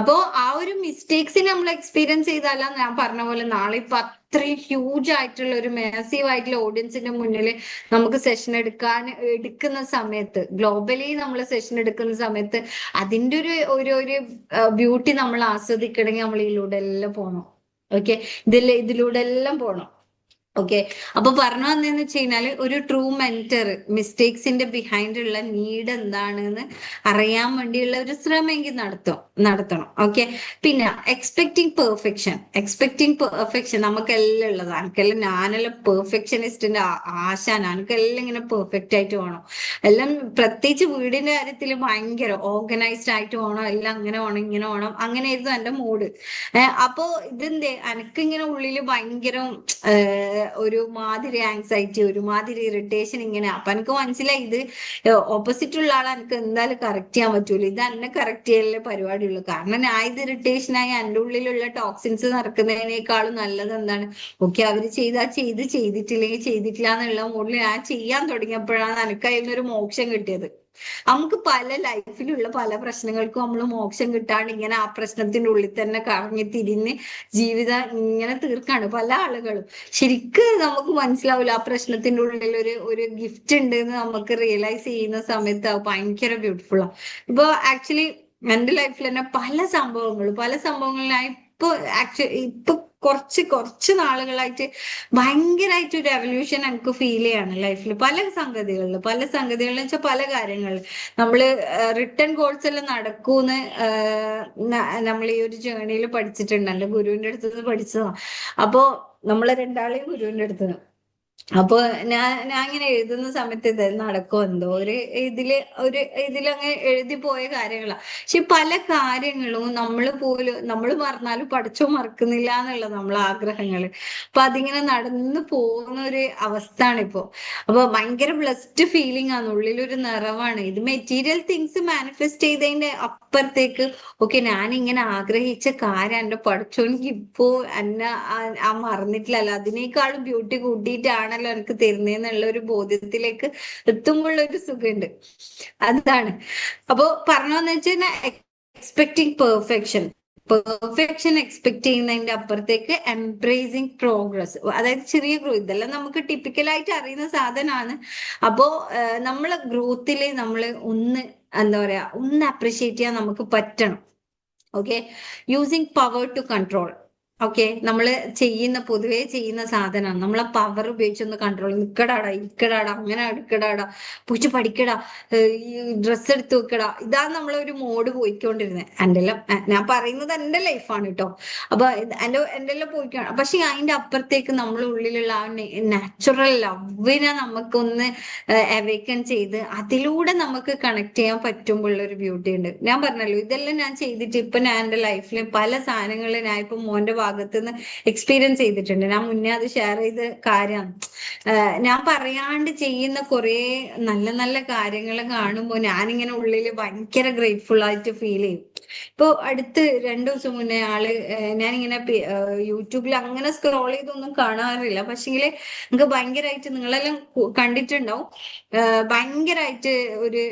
Speaker 2: അപ്പോ ആ ഒരു മിസ്റ്റേക്സിന് നമ്മൾ എക്സ്പീരിയൻസ് ചെയ്താലാ ഞാൻ പറഞ്ഞ പോലെ നാളെ ഇപ്പൊ അത്രയും ഹ്യൂജ് ആയിട്ടുള്ള ഒരു മാസീവ് ആയിട്ടുള്ള ഓഡിയൻസിന്റെ മുന്നിൽ നമുക്ക് സെഷൻ എടുക്കുന്ന സമയത്ത്, ഗ്ലോബലി നമ്മൾ സെഷൻ എടുക്കുന്ന സമയത്ത് അതിന്റെ ഒരു ബ്യൂട്ടി നമ്മൾ ആസ്വദിക്കണമെങ്കിൽ നമ്മൾ ഇതിലൂടെ എല്ലാം പോകണം. ഓക്കെ, ഇതിലൂടെ എല്ലാം പോകണം. ഓക്കെ, അപ്പൊ പറഞ്ഞു വന്നതെന്ന് വെച്ച് കഴിഞ്ഞാല് ഒരു ട്രൂ മെന്റർ മിസ്റ്റേക്സിന്റെ ബിഹൈൻഡ് ഉള്ള നീഡ് എന്താണെന്ന് അറിയാൻ വേണ്ടിയുള്ള ഒരു ശ്രമമെങ്കിൽ നടത്തണം. ഓക്കെ, പിന്നെ എക്സ്പെക്ടിങ് പെർഫെക്ഷൻ നമുക്കെല്ലാം ഉള്ളതാണ്. എനിക്കെല്ലാം ഞാനെല്ലാം പെർഫെക്ഷനിസ്റ്റിന്റെ ആശാന. എനിക്കെല്ലാം ഇങ്ങനെ പെർഫെക്റ്റ് ആയിട്ട് വേണം. എല്ലാം പ്രത്യേകിച്ച് വീടിന്റെ കാര്യത്തിൽ ഭയങ്കര ഓർഗനൈസ്ഡ് ആയിട്ട് വേണം, എല്ലാം അങ്ങനെ വേണം ഇങ്ങനെ വേണം, അങ്ങനെയായിരുന്നു എന്റെ മൂഡ്. അപ്പോ ഇതെന്തേ എനിക്കിങ്ങനെ ഉള്ളില് ഭയങ്കര ഒരു മാതിരി ആങ്സൈറ്റി, ഒരു മാതിരി ഇറിറ്റേഷൻ ഇങ്ങനെ. അപ്പൊ എനിക്ക് മനസ്സിലായി ഇത് ഓപ്പോസിറ്റ് ഉള്ള ആളെ എനിക്ക് എന്തായാലും കറക്റ്റ് ചെയ്യാൻ പറ്റൂല, ഇത് എന്നെ കറക്റ്റ് ചെയ്യാനുള്ള പരിപാടിയുള്ളൂ. കാരണം ഞാൻ ഇത് ഇറിറ്റേഷനായി എൻ്റെ ഉള്ളിലുള്ള ടോക്സിൻസ് നടക്കുന്നതിനേക്കാളും നല്ലത് എന്താണ്, ഓക്കെ അവര് ചെയ്തിട്ടില്ലെങ്കിൽ ചെയ്തിട്ടില്ല എന്നുള്ള മൂഡിൽ ഞാൻ ചെയ്യാൻ തുടങ്ങിയപ്പോഴാണ് എനിക്ക് അതിനൊരു മോക്ഷം കിട്ടിയത്. നമുക്ക് പല ലൈഫിലുള്ള പല പ്രശ്നങ്ങൾക്കും നമ്മൾ മോക്ഷം കിട്ടാണ്ട് ഇങ്ങനെ ആ പ്രശ്നത്തിന്റെ ഉള്ളിൽ തന്നെ കറങ്ങി തിരിഞ്ഞ് ജീവിതം ഇങ്ങനെ തീർക്കാണ് പല ആളുകളും. ശരിക്കും നമുക്ക് മനസ്സിലാവില്ല ആ പ്രശ്നത്തിന്റെ ഉള്ളിൽ ഒരു ഗിഫ്റ്റ് ഉണ്ട് എന്ന് നമുക്ക് റിയലൈസ് ചെയ്യുന്ന സമയത്ത് അത് ഭയങ്കര ബ്യൂട്ടിഫുൾ ആണ്. ഇപ്പൊ ആക്ച്വലി എന്റെ ലൈഫിൽ തന്നെ പല സംഭവങ്ങളിലായി ഇപ്പൊ കുറച്ച് നാളുകളായിട്ട് ഭയങ്കരമായിട്ട് ഒരു റെവല്യൂഷൻ എനിക്ക് ഫീൽ ചെയ്യാണ് ലൈഫിൽ. പല സംഗതികളിൽ വെച്ചാൽ പല കാര്യങ്ങളിൽ നമ്മള് റിട്ടേൺ കോഴ്സ് എല്ലാം നടക്കൂന്ന് നമ്മൾ ഈ ഒരു ജേർണിയിൽ പഠിച്ചിട്ടുണ്ട്. എന്റെ ഗുരുവിന്റെ അടുത്ത് നിന്ന് പഠിച്ചതാ. അപ്പോ നമ്മളെ രണ്ടാളെയും ഗുരുവിന്റെ അടുത്ത്. അപ്പൊ ഞാൻ ഇങ്ങനെ എഴുതുന്ന സമയത്ത് ഇത് നടക്കും എന്തോ ഇതിലങ്ങ് എഴുതി പോയ കാര്യങ്ങളാ. പക്ഷെ പല കാര്യങ്ങളും നമ്മൾ മറന്നാലും പഠിച്ചോ മറക്കുന്നില്ല എന്നുള്ള നമ്മളെ ആഗ്രഹങ്ങള്. അപ്പൊ അതിങ്ങനെ നടന്നു പോകുന്ന ഒരു അവസ്ഥയാണ് ഇപ്പോ. അപ്പൊ ഭയങ്കര ബ്ലസ്ഡ് ഫീലിംഗ് ആണ്, ഉള്ളിലൊരു നിറവാണ്. ഇത് മെറ്റീരിയൽ തിങ്സ് മാനിഫെസ്റ്റ് ചെയ്തതിന്റെ അപ്പുറത്തേക്ക് ഓക്കെ ഞാൻ ഇങ്ങനെ ആഗ്രഹിച്ച കാര്യം എന്റെ പഠിച്ചോനിക്ക് ഇപ്പോ എന്നെ ആ മറന്നിട്ടില്ലല്ലോ, അതിനേക്കാളും ബ്യൂട്ടി കൂട്ടിയിട്ടാണല്ലോ എനിക്ക് തരുന്നേന്നുള്ള ഒരു ബോധ്യത്തിലേക്ക് എത്തുമ്പോഴുള്ള ഒരു സുഖമുണ്ട്. അതാണ്. അപ്പോ പറഞ്ഞോന്ന് വെച്ചാൽ എക്സ്പെക്ടിങ് പെർഫെക്ഷൻ എക്സ്പെക്ട് ചെയ്യുന്നതിന്റെ അപ്പുറത്തേക്ക് എംബ്രേസിങ് പ്രോഗ്രസ്, അതായത് ചെറിയ ഗ്രോത്ത്. ഇതെല്ലാം നമുക്ക് ടിപ്പിക്കലായിട്ട് അറിയുന്ന സാധനമാണ്. അപ്പോ നമ്മളെ ഗ്രോത്തില് നമ്മള് എന്താ പറയാ ഒന്ന് അപ്രിഷിയേറ്റ് ചെയ്യാൻ നമുക്ക് പറ്റണം. Okay, using power to control. Okay, നമ്മള് പൊതുവേ ചെയ്യുന്ന സാധനമാണ് നമ്മളെ പവർ ഉപയോഗിച്ചൊന്ന് കൺട്രോൾ. ഇരിക്കടാടാ അങ്ങനെ എടുക്കടാടാ, പോയിട്ട് പഠിക്കടാ, ഈ ഡ്രസ്സ് എടുത്ത് വെക്കടാ, ഇതാണ് നമ്മളൊരു മോഡ് പോയിക്കൊണ്ടിരുന്നത്. ഞാൻ പറയുന്നത് എന്റെ ലൈഫാണ് കേട്ടോ. അപ്പൊ എന്റെ എല്ലാം പോയിക്കാണ്. പക്ഷെ അതിന്റെ അപ്പുറത്തേക്ക് നമ്മളെ ഉള്ളിലുള്ള ആ നാച്ചുറൽ ലവിനെ നമുക്കൊന്ന് അവേക്കൺ ചെയ്ത് അതിലൂടെ നമുക്ക് കണക്ട് ചെയ്യാൻ പറ്റുമ്പോഴുള്ള ഒരു ബ്യൂട്ടി ഉണ്ട്. ഞാൻ പറഞ്ഞല്ലോ, ഇതെല്ലാം ഞാൻ ചെയ്തിട്ട് ഇപ്പൊ ഞാൻ എന്റെ ലൈഫിൽ പല സാധനങ്ങളിൽ ഞാൻ ഇപ്പൊ മോന്റെ ഭാഗത്ത് നിന്ന് എക്സ്പീരിയൻസ് ചെയ്തിട്ടുണ്ട്. ഞാൻ മുന്നേ അത് ഷെയർ ചെയ്ത കാര്യമാണ്. ഞാൻ പറയാണ്ട് ചെയ്യുന്ന കുറെ നല്ല നല്ല കാര്യങ്ങൾ കാണുമ്പോൾ ഞാനിങ്ങനെ ഉള്ളിൽ ഭയങ്കര ഗ്രേറ്റ്ഫുൾ ആയിട്ട് ഫീൽ ചെയ്യും. ഇപ്പൊ അടുത്ത് 2 ദിവസം മുന്നേ ഞാനിങ്ങനെ യൂട്യൂബിൽ അങ്ങനെ സ്ക്രോൾ ചെയ്തൊന്നും കാണാറില്ല, പക്ഷെങ്കില് നിങ്ങൾക്ക് ഭയങ്കരമായിട്ട് നിങ്ങളെല്ലാം കണ്ടിട്ടുണ്ടാവും. ഭയങ്കരമായിട്ട് ഒരു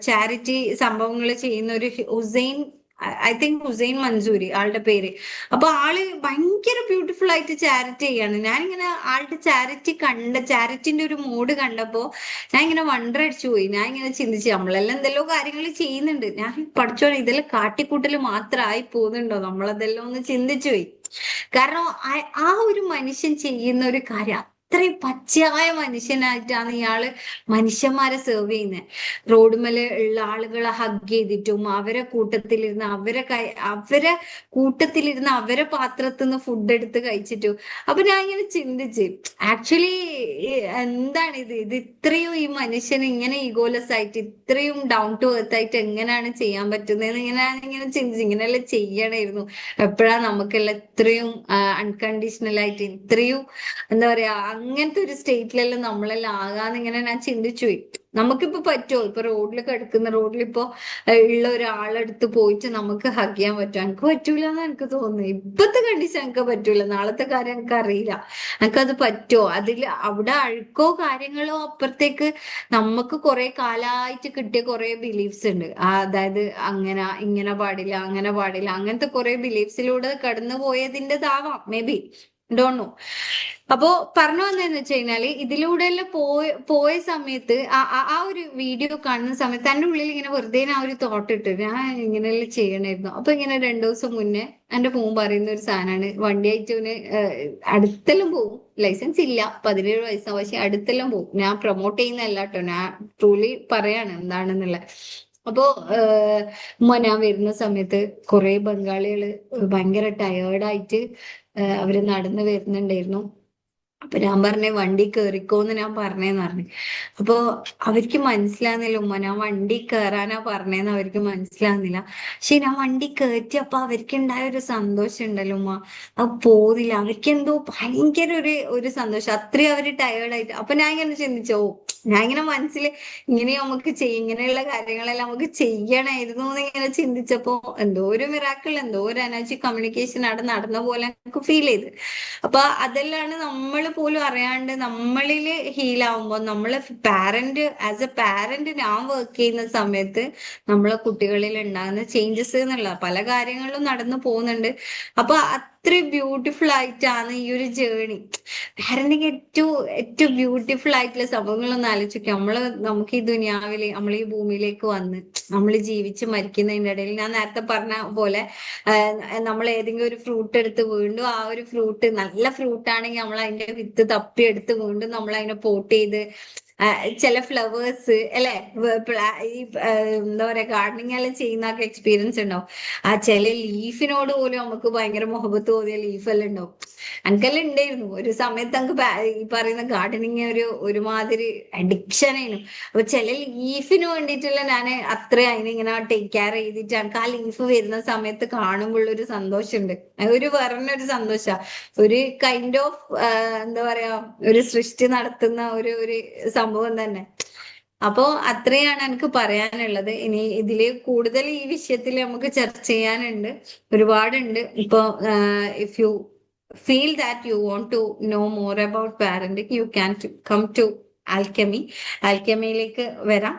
Speaker 2: ചാരിറ്റി സംഭവങ്ങൾ ചെയ്യുന്ന ഒരു ഐ തിങ്ക് ഹുസൈൻ മൻസൂരി ആളുടെ പേര്. അപ്പൊ ആള് ഭയങ്കര ബ്യൂട്ടിഫുൾ ആയിട്ട് ചാരിറ്റി ചെയ്യാണ്. ഞാനിങ്ങനെ ആളുടെ ചാരിറ്റിന്റെ ഒരു മൂഡ് കണ്ടപ്പോ ഞാൻ ഇങ്ങനെ വണ്ടർ അടിച്ചു പോയി. ഞാൻ ഇങ്ങനെ ചിന്തിച്ചു, നമ്മളെല്ലാം എന്തെല്ലോ കാര്യങ്ങൾ ചെയ്യുന്നുണ്ട്, ഞാൻ പഠിച്ചോ ഇതെല്ലാം കാട്ടിക്കൂട്ടൽ മാത്രമായി പോകുന്നുണ്ടോ, നമ്മളതെല്ലാം ഒന്ന് ചിന്തിച്ചു പോയി. കാരണം ആ ഒരു മനുഷ്യൻ ചെയ്യുന്ന ഒരു കാര്യം അത്രയും പച്ചയായ മനുഷ്യനായിട്ടാണ് ഇയാള് മനുഷ്യന്മാരെ സെർവ് ചെയ്യുന്നത്. റോഡുമേല് ഉള്ള ആളുകളെ ഹഗ് ചെയ്തിട്ടും അവരെ കൂട്ടത്തിലിരുന്ന് അവരെ പാത്രത്തിൽ നിന്ന് ഫുഡ് എടുത്ത് കഴിച്ചിട്ടും. അപ്പൊ ഞാൻ ഇങ്ങനെ ചിന്തിച്ച്, ആക്ച്വലി എന്താണ് ഇത് ഇത്രയും ഈ മനുഷ്യന് ഇങ്ങനെ ഈഗോലെസ് ആയിട്ട് ഇത്രയും ഡൗൺ ടു എർത്ത് ആയിട്ട് എങ്ങനെയാണ് ചെയ്യാൻ പറ്റുന്നത് ഇങ്ങനെ ചിന്തിച്ച്. ഇങ്ങനെയെല്ലാം ചെയ്യണമായിരുന്നു. എപ്പോഴാ നമുക്കെല്ലാം ഇത്രയും അൺകണ്ടീഷണൽ ആയിട്ട് ഇത്രയും എന്താ പറയാ അങ്ങനത്തെ ഒരു സ്റ്റേറ്റിലെല്ലാം നമ്മളെല്ലാം ആകാന്ന് ഇങ്ങനെ ഞാൻ ചിന്തിച്ചു പോയി. നമുക്കിപ്പോ പറ്റുമോ? ഇപ്പൊ റോഡിലിപ്പോ ഉള്ള ഒരാളെടുത്ത് പോയിട്ട് നമുക്ക് ഹഗ് ചെയ്യാൻ പറ്റുമോ? എനിക്ക് പറ്റൂല എന്ന് എനിക്ക് തോന്നുന്നു. ഇപ്പത്തെ കണ്ടീഷൻ എനിക്ക് പറ്റൂല, നാളത്തെ കാര്യം എനിക്ക് അറിയില്ല. എനിക്കത് പറ്റുമോ? അവിടെ അഴുക്കോ കാര്യങ്ങളോ അപ്പുറത്തേക്ക് നമുക്ക് കുറെ കാലമായിട്ട് കിട്ടിയ കുറെ ബിലീഫ്സ് ഉണ്ട്. അതായത് ഇങ്ങനെ പാടില്ല അങ്ങനത്തെ കുറെ ബിലീഫ്സിലൂടെ കടന്നു പോയതിൻ്റെതാവാം, മേ ബി, ഡോണ്ട് നോ. അപ്പോ പറഞ്ഞു വന്നതെന്ന് വെച്ച് കഴിഞ്ഞാല് ഇതിലൂടെയെല്ലാം പോയ സമയത്ത് ആ ഒരു വീഡിയോ കാണുന്ന സമയത്ത് എന്റെ ഉള്ളിൽ ഇങ്ങനെ വെറുതെ ആ ഒരു തോട്ട് ഇട്ട് ഞാൻ ഇങ്ങനെയെല്ലാം ചെയ്യണമായിരുന്നു. അപ്പൊ ഇങ്ങനെ 2 ദിവസം മുന്നേ എന്റെ മോൻ പറയുന്ന ഒരു സാധനമാണ്, വണ്ടിയായിട്ട് അവന് അടുത്തെല്ലാം പോകും, ലൈസൻസ് ഇല്ല, 17 വയസ്സാണ്, പക്ഷെ അടുത്തെല്ലാം പോകും. ഞാൻ പ്രൊമോട്ട് ചെയ്യുന്നതല്ല കേട്ടോ, ഞാൻ ട്രൂലി പറയാണ് എന്താണെന്നുള്ള. അപ്പോ ഞാൻ വരുന്ന സമയത്ത് കുറെ ബംഗാളികള് ഭയങ്കര ടയേർഡായിട്ട് അവര് നടന്നു വരുന്നുണ്ടായിരുന്നു. അപ്പൊ ഞാൻ പറഞ്ഞേ വണ്ടി കേറിക്കോന്ന് ഞാൻ പറഞ്ഞേന്ന് പറഞ്ഞു. അപ്പൊ അവർക്ക് മനസ്സിലാകുന്നില്ല ഉമ്മ, ഞാൻ വണ്ടി കയറാനാ പറഞ്ഞേന്ന് അവർക്ക് മനസ്സിലാകുന്നില്ല. പക്ഷെ ഞാൻ വണ്ടി കയറ്റിയപ്പോ അവർക്ക് ഉണ്ടായ ഒരു സന്തോഷം ഉണ്ടല്ലോ ഉമ്മ, അത് പോന്നില്ല. അവർക്ക് എന്തോ ഭയങ്കര ഒരു സന്തോഷം, അത്രയും അവര് ടയേർഡായിട്ട്. അപ്പൊ ഞാൻ ഇങ്ങനെ ചിന്തിച്ചോ, ഞാൻ ഇങ്ങനെ മനസ്സിൽ ഇങ്ങനെ നമുക്ക് ഇങ്ങനെയുള്ള കാര്യങ്ങളെല്ലാം നമുക്ക് ചെയ്യണമായിരുന്നു എന്ന് ഇങ്ങനെ ചിന്തിച്ചപ്പോ എന്തോ ഒരു മിറാക്കിൾ, എന്തോ ഒരു എനർജി കമ്മ്യൂണിക്കേഷൻ അവിടെ നടന്ന പോലെ എനിക്ക് ഫീൽ ചെയ്ത്. അപ്പൊ അതെല്ലാം നമ്മൾ പോലും അറിയാണ്ട് നമ്മളില് ഹീലാവുമ്പോ, നമ്മള് ആസ് എ പാരന്റ് ഞാൻ വർക്ക് ചെയ്യുന്ന സമയത്ത് നമ്മളെ കുട്ടികളിൽ ഉണ്ടാകുന്ന ചേഞ്ചസ് എന്നുള്ള പല കാര്യങ്ങളും നടന്നു പോകുന്നുണ്ട്. അപ്പൊ അത്രയും ബ്യൂട്ടിഫുൾ ആയിട്ടാണ് ഈ ഒരു ജേണി. പാരന്റിങ് ഏറ്റവും ഏറ്റവും ബ്യൂട്ടിഫുൾ ആയിട്ടുള്ള സംഭവങ്ങളൊന്നും ആലോചിക്കുക. നമുക്ക് ഈ ദുനിയാവില് നമ്മൾ ഈ ഭൂമിയിലേക്ക് വന്ന് നമ്മൾ ജീവിച്ച് മരിക്കുന്നതിന്റെ ഇടയിൽ ഞാൻ നേരത്തെ പറഞ്ഞ പോലെ നമ്മൾ ഏതെങ്കിലും ഒരു ഫ്രൂട്ട് എടുത്ത് വീണ്ടും ആ ഒരു ഫ്രൂട്ട് നല്ല ഫ്രൂട്ട് ആണെങ്കിൽ നമ്മൾ അതിന്റെ വിത്ത് തപ്പിയെടുത്ത് വീണ്ടും നമ്മൾ അതിനെ പോട്ട് ചെയ്ത് ചില ഫ്ലവേഴ്സ് അല്ലെ, ഈ എന്താ പറയാ ഗാർഡനിങ് എല്ലാം ചെയ്യുന്നൊക്കെ എക്സ്പീരിയൻസ് ഉണ്ടാവും. ആ ചില ലീഫിനോട് പോലും നമുക്ക് ഭയങ്കര മുഹബത്ത് തോന്നിയ ലീഫെല്ലാം ഉണ്ടാവും. എനിക്കെല്ലാം ഉണ്ടായിരുന്നു ഒരു സമയത്ത്. ഈ പറയുന്ന ഗാർഡനിങ് ഒരുമാതിരി അഡിക്ഷൻ ആയിരുന്നു. അപ്പൊ ചില ലീഫിന് വേണ്ടിയിട്ടുള്ള ഞാൻ അത്ര അതിനിങ്ങനെ ടേക്ക് കെയർ ചെയ്തിട്ട് എനിക്ക് ആ ലീഫ് വരുന്ന സമയത്ത് കാണുമ്പോൾ ഒരു സന്തോഷമുണ്ട്. ഒരു പറഞ്ഞൊരു സന്തോഷ, ഒരു കൈൻഡ് ഓഫ് എന്താ പറയാ, ഒരു സൃഷ്ടി നടത്തുന്ന ഒരു സംഭവം തന്നെ. അപ്പോ അത്രയാണ് എനിക്ക് പറയാനുള്ളത്. ഇനി ഇതില് കൂടുതൽ ഈ വിഷയത്തിൽ നമുക്ക് ചർച്ച ചെയ്യാനുണ്ട്, ഒരുപാടുണ്ട്. ഇപ്പൊ if you feel that you want to know more about parenting, you can come to ആൽക്കമിയിലേക്ക് വരാം.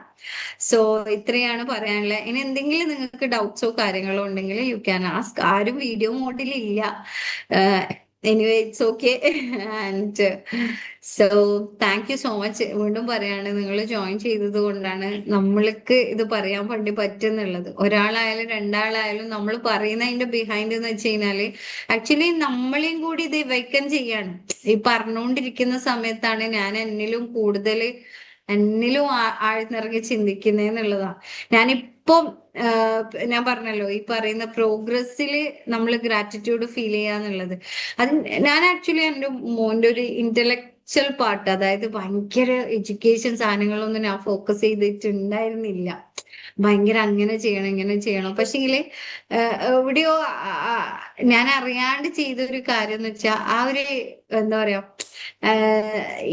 Speaker 2: സോ ഇത്രയാണ് പറയാനുള്ളത്. ഇനി എന്തെങ്കിലും നിങ്ങൾക്ക് ഡൗട്ട്സോ കാര്യങ്ങളോ ഉണ്ടെങ്കിൽ യു ക്യാൻ ആസ്ക്. ആരും വീഡിയോ മോഡിൽ ഇല്ല. Anyway it's okay. And so thank you so much. വീണ്ടും പറയാണ്, നിങ്ങൾ ജോയിൻ ചെയ്തത് കൊണ്ടാണ് നമ്മൾക്ക് ഇത് പറയാൻ വേണ്ടി പറ്റുന്നുള്ളത്. ഒരാളായാലും രണ്ടാളായാലും നമ്മൾ പറയുന്നതിന്റെ ബിഹൈൻഡ് എന്ന് വെച്ച് കഴിഞ്ഞാല് ആക്ച്വലി നമ്മളെയും കൂടി ഇത് വെക്കൻ ചെയ്യാണ്. ഈ പറഞ്ഞുകൊണ്ടിരിക്കുന്ന സമയത്താണ് ഞാൻ എന്നിലും ആഴ്ന്നിറങ്ങി ചിന്തിക്കുന്നതെന്നുള്ളതാണ്. ഞാനിപ്പം ഞാൻ പറഞ്ഞല്ലോ ഈ പറയുന്ന പ്രോഗ്രസ്സില് നമ്മൾ ഗ്രാറ്റിറ്റ്യൂഡ് ഫീൽ ചെയ്യാന്നുള്ളത്. അത് ഞാൻ ആക്ച്വലി എൻ്റെ മോന്റെ ഒരു ഇന്റലക്ച്വൽ പാർട്ട്, അതായത് ഭയങ്കര എഡ്യൂക്കേഷൻ സാധനങ്ങളൊന്നും ഞാൻ ഫോക്കസ് ചെയ്തിട്ടുണ്ടായിരുന്നില്ല. ഭയങ്കര അങ്ങനെ ചെയ്യണം ഇങ്ങനെ ചെയ്യണം. പക്ഷേങ്കില് എവിടെയോ ഞാൻ അറിയാണ്ട് ചെയ്തൊരു കാര്യം എന്ന് വെച്ചാൽ ആ ഒരു എന്താ പറയാ,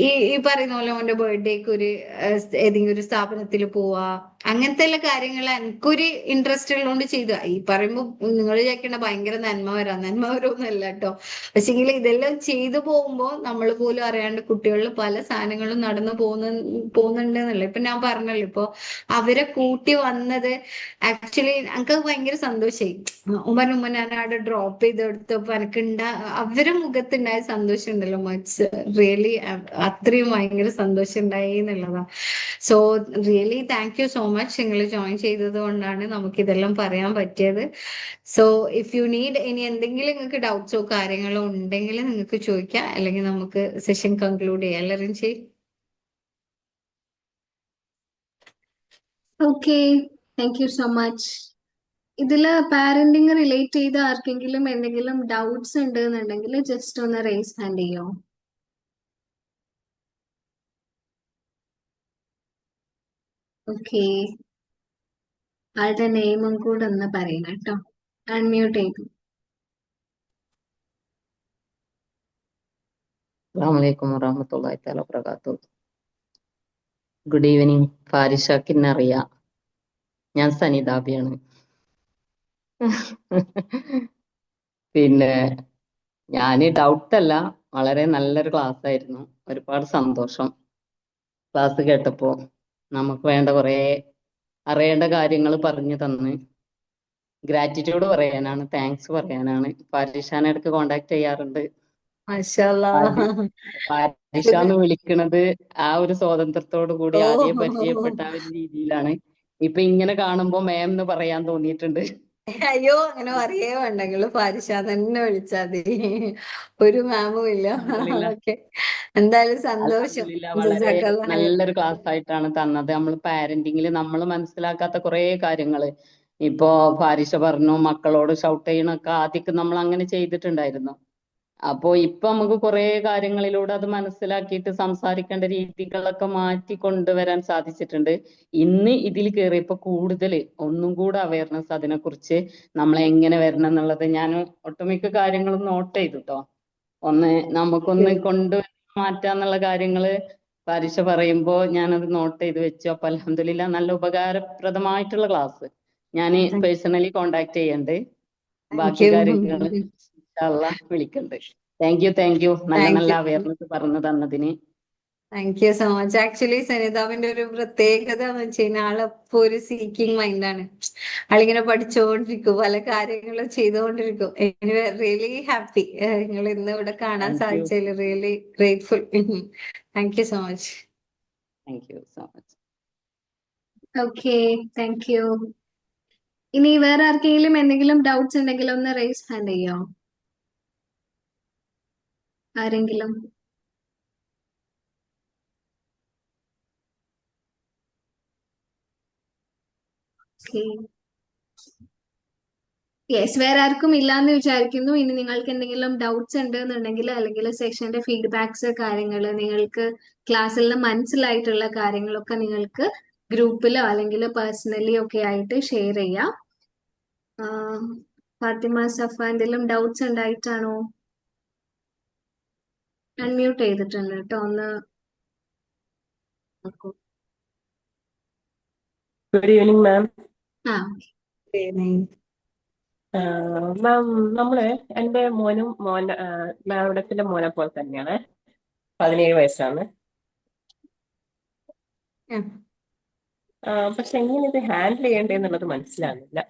Speaker 2: ഈ പറയുന്ന പോലെ ഓന്റെ ബർത്ത്ഡേക്ക് ഏതെങ്കിലും ഒരു സ്ഥാപനത്തിൽ പോവാ, അങ്ങനത്തെ എല്ലാ കാര്യങ്ങൾ എനിക്കൊരു ഇൻട്രസ്റ്റ് ഉള്ളതുകൊണ്ട് ചെയ്തു. ഈ പറയുമ്പോ നിങ്ങൾ വിചാരിക്കേണ്ട ഭയങ്കര നന്മ വരൊന്നുമല്ല കേട്ടോ. പക്ഷെങ്കിൽ ഇതെല്ലാം ചെയ്തു പോകുമ്പോ നമ്മൾ പോലും അറിയാണ്ട് കുട്ടികളിൽ പല സാധനങ്ങളും നടന്നു പോകുന്നുണ്ട് എന്നല്ല. ഇപ്പൊ ഞാൻ പറഞ്ഞല്ലോ, ഇപ്പൊ അവരെ കൂട്ടി വന്നത് ആക്ച്വലി എനിക്ക് ഭയങ്കര സന്തോഷായി. ഉമ്മ ഞാൻ അവിടെ ഡ്രോപ്പ് ചെയ്തെടുത്തപ്പോ അവരെ മുഖത്തുണ്ടായ സന്തോഷം ഉണ്ടല്ലോ, മച്ച് റിയലി അത്രയും ഭയങ്കര സന്തോഷം ഉണ്ടായി എന്നുള്ളതാണ്. So really thank you so much. നിങ്ങൾ ജോയിൻ ചെയ്തത് കൊണ്ടാണ് നമുക്ക് ഇതെല്ലാം പറയാൻ പറ്റിയത്. സോ ഇഫ് യു നീഡ് ഇനി എന്തെങ്കിലും നിങ്ങൾക്ക് ഡൗട്ട്സോ കാര്യങ്ങളോ ഉണ്ടെങ്കിൽ നിങ്ങൾക്ക് ചോദിക്കാം, അല്ലെങ്കിൽ നമുക്ക് സെഷൻ കൺക്ലൂഡ് ചെയ്യാം. എല്ലാവരും ചെയ്യും.
Speaker 1: Okay, thank you so much. ഇതില് പാരന്റിങ് റിലേറ്റ് ചെയ്ത് ആർക്കെങ്കിലും എന്തെങ്കിലും ഡൗട്ട്സ് ഉണ്ട് എന്നുണ്ടെങ്കിൽ ജസ്റ്റ് ഒന്ന് റേസ് ഹാൻഡ് ചെയ്യോ. ഓക്കെ, ആളുടെ നെയിമും കൂടെ ഒന്ന് പറയണം കേട്ടോ. അൺമ്യൂട്ട് ചെയ്തു.
Speaker 4: അസ്സലാമലൈക്കും വറഹ്മത്തുള്ളാഹി തആല വബറകാതുഹു. ഗുഡ് ഈവനിങ് ഫാരിഷക്കിന്നറിയാം. ഞാൻ സനിതാബിയാണ്. പിന്നെ ഞാന് ഡൗട്ടല്ല, വളരെ നല്ലൊരു ക്ലാസ് ആയിരുന്നു. ഒരുപാട് സന്തോഷം ക്ലാസ് കേട്ടപ്പോ. നമുക്ക് വേണ്ട കുറേ അറിയേണ്ട കാര്യങ്ങൾ പറഞ്ഞു തന്ന്. ഗ്രാറ്റിറ്റ്യൂഡ് പറയാനാണ്, താങ്ക്സ് പറയാനാണ്. ഫാരിഷാനെ ഇടയ്ക്ക് കോണ്ടാക്ട് ചെയ്യാറുണ്ട്. ഫാരിഷ എന്ന് വിളിക്കണത് ആ ഒരു സ്വാതന്ത്ര്യത്തോടു കൂടി ആദ്യം പരിചയപ്പെട്ട ആ ഒരു രീതിയിലാണ്. ഇപ്പൊ ഇങ്ങനെ കാണുമ്പോ മാം എന്ന് പറയാൻ തോന്നിയിട്ടുണ്ട്.
Speaker 2: അയ്യോ, അങ്ങനെ പറയേ വേണ്ടെങ്കിൽ ഫാരിഷ തന്നെ വിളിച്ചാ മതി, ഒരു മാമും ഇല്ല. ഓക്കെ, എന്തായാലും സന്തോഷം.
Speaker 4: വളരെ നല്ലൊരു ക്ലാസ് ആയിട്ടാണ് തന്നത്. നമ്മൾ പാരന്റിങ്ങിൽ നമ്മൾ മനസ്സിലാക്കാത്ത കുറെ കാര്യങ്ങള് ഇപ്പോ ഫാരിഷ പറഞ്ഞു, മക്കളോട് ഷൗട്ട് ചെയ്യണൊക്കെ ആദ്യമൊക്കെ നമ്മൾ അങ്ങനെ ചെയ്തിട്ടുണ്ടായിരുന്നു. അപ്പോ ഇപ്പൊ നമുക്ക് കുറെ കാര്യങ്ങളിലൂടെ അത് മനസ്സിലാക്കിയിട്ട് സംസാരിക്കേണ്ട രീതികളൊക്കെ മാറ്റി കൊണ്ടുവരാൻ സാധിച്ചിട്ടുണ്ട്. ഇന്ന് ഇതിൽ കയറിയപ്പോ കൂടുതൽ ഒന്നും കൂടെ അവയർനെസ് അതിനെക്കുറിച്ച് നമ്മൾ എങ്ങനെ വരണം എന്നുള്ളത് ഞാൻ ഒട്ടുമിക്ക കാര്യങ്ങളും നോട്ട് ചെയ്തു കേട്ടോ. നമുക്കൊന്ന് മാറ്റാന്നുള്ള കാര്യങ്ങള് പാരിഷ പറയുമ്പോൾ ഞാനത് നോട്ട് ചെയ്ത് വെച്ചു. അപ്പൊ അൽഹംദുലില്ലാ നല്ല ഉപകാരപ്രദമായിട്ടുള്ള ക്ലാസ്. ഞാൻ പേഴ്സണലി കോണ്ടാക്ട് ചെയ്യണ്ട്.
Speaker 2: താങ്ക്
Speaker 4: ബാക്കി
Speaker 2: യു.
Speaker 4: കാര്യങ്ങൾ വിളിക്കണ്ട്. താങ്ക് യു നല്ല
Speaker 2: താങ്ക്
Speaker 4: നല്ല
Speaker 2: യു.
Speaker 4: അവയർനെസ് പറഞ്ഞു തന്നതിന്.
Speaker 2: Thank you so much. Actually സനിതാവിന്റെ ഒരു പ്രത്യേകത എന്ന് വെച്ച് കഴിഞ്ഞാൽ ആളിപ്പോ ഒരു സീക്കിംഗ് മൈൻഡാണ്. ആളിങ്ങനെ പഠിച്ചുകൊണ്ടിരിക്കും, പല കാര്യങ്ങളും ചെയ്തുകൊണ്ടിരിക്കും. എനിവേ റിയലി ഹാപ്പി നിങ്ങൾ ഇന്ന് ഇവിടെ കാണാൻ
Speaker 4: താങ്ക് യു
Speaker 2: സാധിച്ചതിൽ really grateful. Thank you so much.
Speaker 4: So much.
Speaker 1: Okay, thank U. ഇനി വേറെ ആർക്കെങ്കിലും എന്തെങ്കിലും ഡൗട്ട്സ് ഉണ്ടെങ്കിൽ ഒന്ന് റേസ് ഹാൻഡ് ചെയ്യോ ആരെങ്കിലും? യെസ്, വേറെ ആർക്കും ഇല്ലാന്ന് വിചാരിക്കുന്നു. ഇനി നിങ്ങൾക്ക് എന്തെങ്കിലും ഡൗട്ട്സ് ഉണ്ട് എന്നുണ്ടെങ്കിൽ, അല്ലെങ്കിൽ സെഷന്റെ ഫീഡ്ബാക്സ് കാര്യങ്ങൾ, നിങ്ങൾക്ക് ക്ലാസ്സിൽ മനസ്സിലായിട്ടുള്ള കാര്യങ്ങളൊക്കെ നിങ്ങൾക്ക് ഗ്രൂപ്പിലോ അല്ലെങ്കിൽ പേഴ്സണലി ഒക്കെ ആയിട്ട് ഷെയർ ചെയ്യാം. ഫാത്തിമ സഫ എന്തെങ്കിലും ഡൗട്ട്സ് ഉണ്ടായിട്ടാണോ? അൺമ്യൂട്ട് ചെയ്തിട്ടുണ്ട് കേട്ടോ, ഒന്ന് നോക്കൂ.
Speaker 5: ഗുഡ് ഈവനിങ് മാം.
Speaker 1: ആ
Speaker 5: മാം, നമ്മള് എൻ്റെ മോനും മാഡത്തിന്റെ മോനെ പോലെ തന്നെയാണ്. 17 വയസ്സാണ്. പക്ഷെ എങ്ങനെ ഇത് ഹാൻഡിൽ ചെയ്യേണ്ടതെന്നുള്ളത് മനസ്സിലാകുന്നില്ല.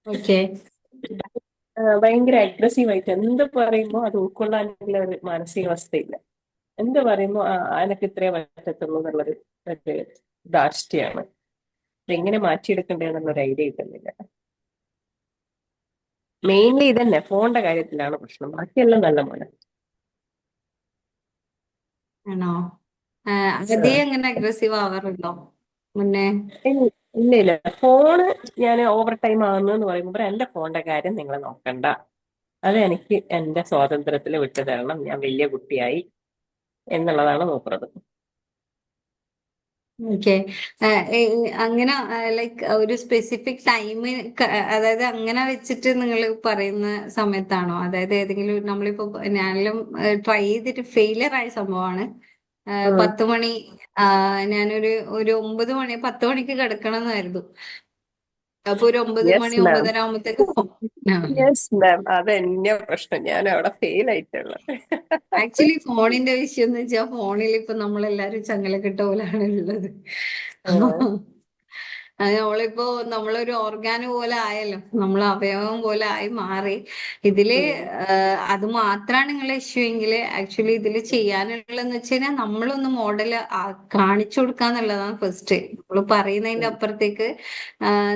Speaker 2: ഓക്കെ.
Speaker 5: ഭയങ്കര അഗ്രസീവായിട്ട് എന്ത് പറയുമ്പോൾ അത് ഉൾക്കൊള്ളാനുള്ള ഒരു മാനസികാവസ്ഥയില്ല. എന്ത് പറയുമ്പോൾ അതിനൊക്കെ ഇത്രേ പറ്റത്തുള്ളൂ എന്നുള്ളൊരു ധാർഷ്ട്യാണ്. എങ്ങനെ മാറ്റിയെടുക്കണ്ടേന്നുള്ളൊരു ഐഡിയ കിട്ടുന്നില്ല. മെയിൻലി ഇതന്നെ, ഫോണിന്റെ കാര്യത്തിലാണ് പ്രശ്നം. ബാക്കിയെല്ലാം നല്ല മോനെ.
Speaker 2: ആണോ? ആദ്യം അങ്ങനെ അഗ്രസീവ് ആവാറുണ്ടോ മുന്നേ?
Speaker 5: ഇല്ല. ഫോണ് ഞാൻ ഓവർ ടൈം ആകുന്നു പറയുമ്പോൾ എന്റെ ഫോണിന്റെ കാര്യം നിങ്ങൾ നോക്കണ്ട, അത് എനിക്ക് എന്റെ സ്വാതന്ത്ര്യത്തിൽ വിട്ടു തരണം, ഞാൻ വലിയ കുട്ടിയായി എന്നുള്ളതാണ് നോക്കുന്നത്.
Speaker 2: ഓക്കെ. അങ്ങനെ ലൈക്ക് ഒരു സ്പെസിഫിക് ടൈം, അതായത് അങ്ങനെ വെച്ചിട്ട് നിങ്ങൾ പറയുന്ന സമയത്താണോ? അതായത് ഏതെങ്കിലും നമ്മളിപ്പോ ഞാനെല്ലാം ട്രൈ ചെയ്തിട്ട് ഫെയിലിയർ ആയ സംഭവമാണ്. 10 മണി, ഞാനൊരു 9 മണി 10 മണിക്ക് കിടക്കണം എന്നായിരുന്നു. അപ്പൊ ഒരു 9 മണി
Speaker 5: യെസ് മാം,
Speaker 2: 9:30 ആകുമ്പോഴത്തേക്ക്
Speaker 5: യെസ് മാം, അതെന്നെ പ്രശ്നം. ഞാൻ അവിടെ ഫെയിൽ ആയിട്ടുള്ളത്.
Speaker 2: ആക്ച്വലി ഫോണിന്റെ വിഷയം എന്ന് വെച്ചാൽ ഫോണിൽ ഇപ്പൊ നമ്മളെല്ലാരും ചങ്ങലക്കെട്ട പോലാണ് ഉള്ളത്. അത് നമ്മളിപ്പോ നമ്മളൊരു ഓർഗാന് പോലെ ആയല്ലോ, നമ്മൾ അവയവം പോലെ ആയി മാറി. ഇതില് അത് മാത്രമാണ് നിങ്ങളെ ഇഷ്യൂ എങ്കില് ആക്ച്വലി ഇതില് ചെയ്യാനുള്ളതെന്ന് വെച്ച് കഴിഞ്ഞാൽ നമ്മളൊന്ന് മോഡല് കാണിച്ചു കൊടുക്കാന്നുള്ളതാണ് ഫസ്റ്റ്. നമ്മൾ പറയുന്നതിന്റെ അപ്പുറത്തേക്ക്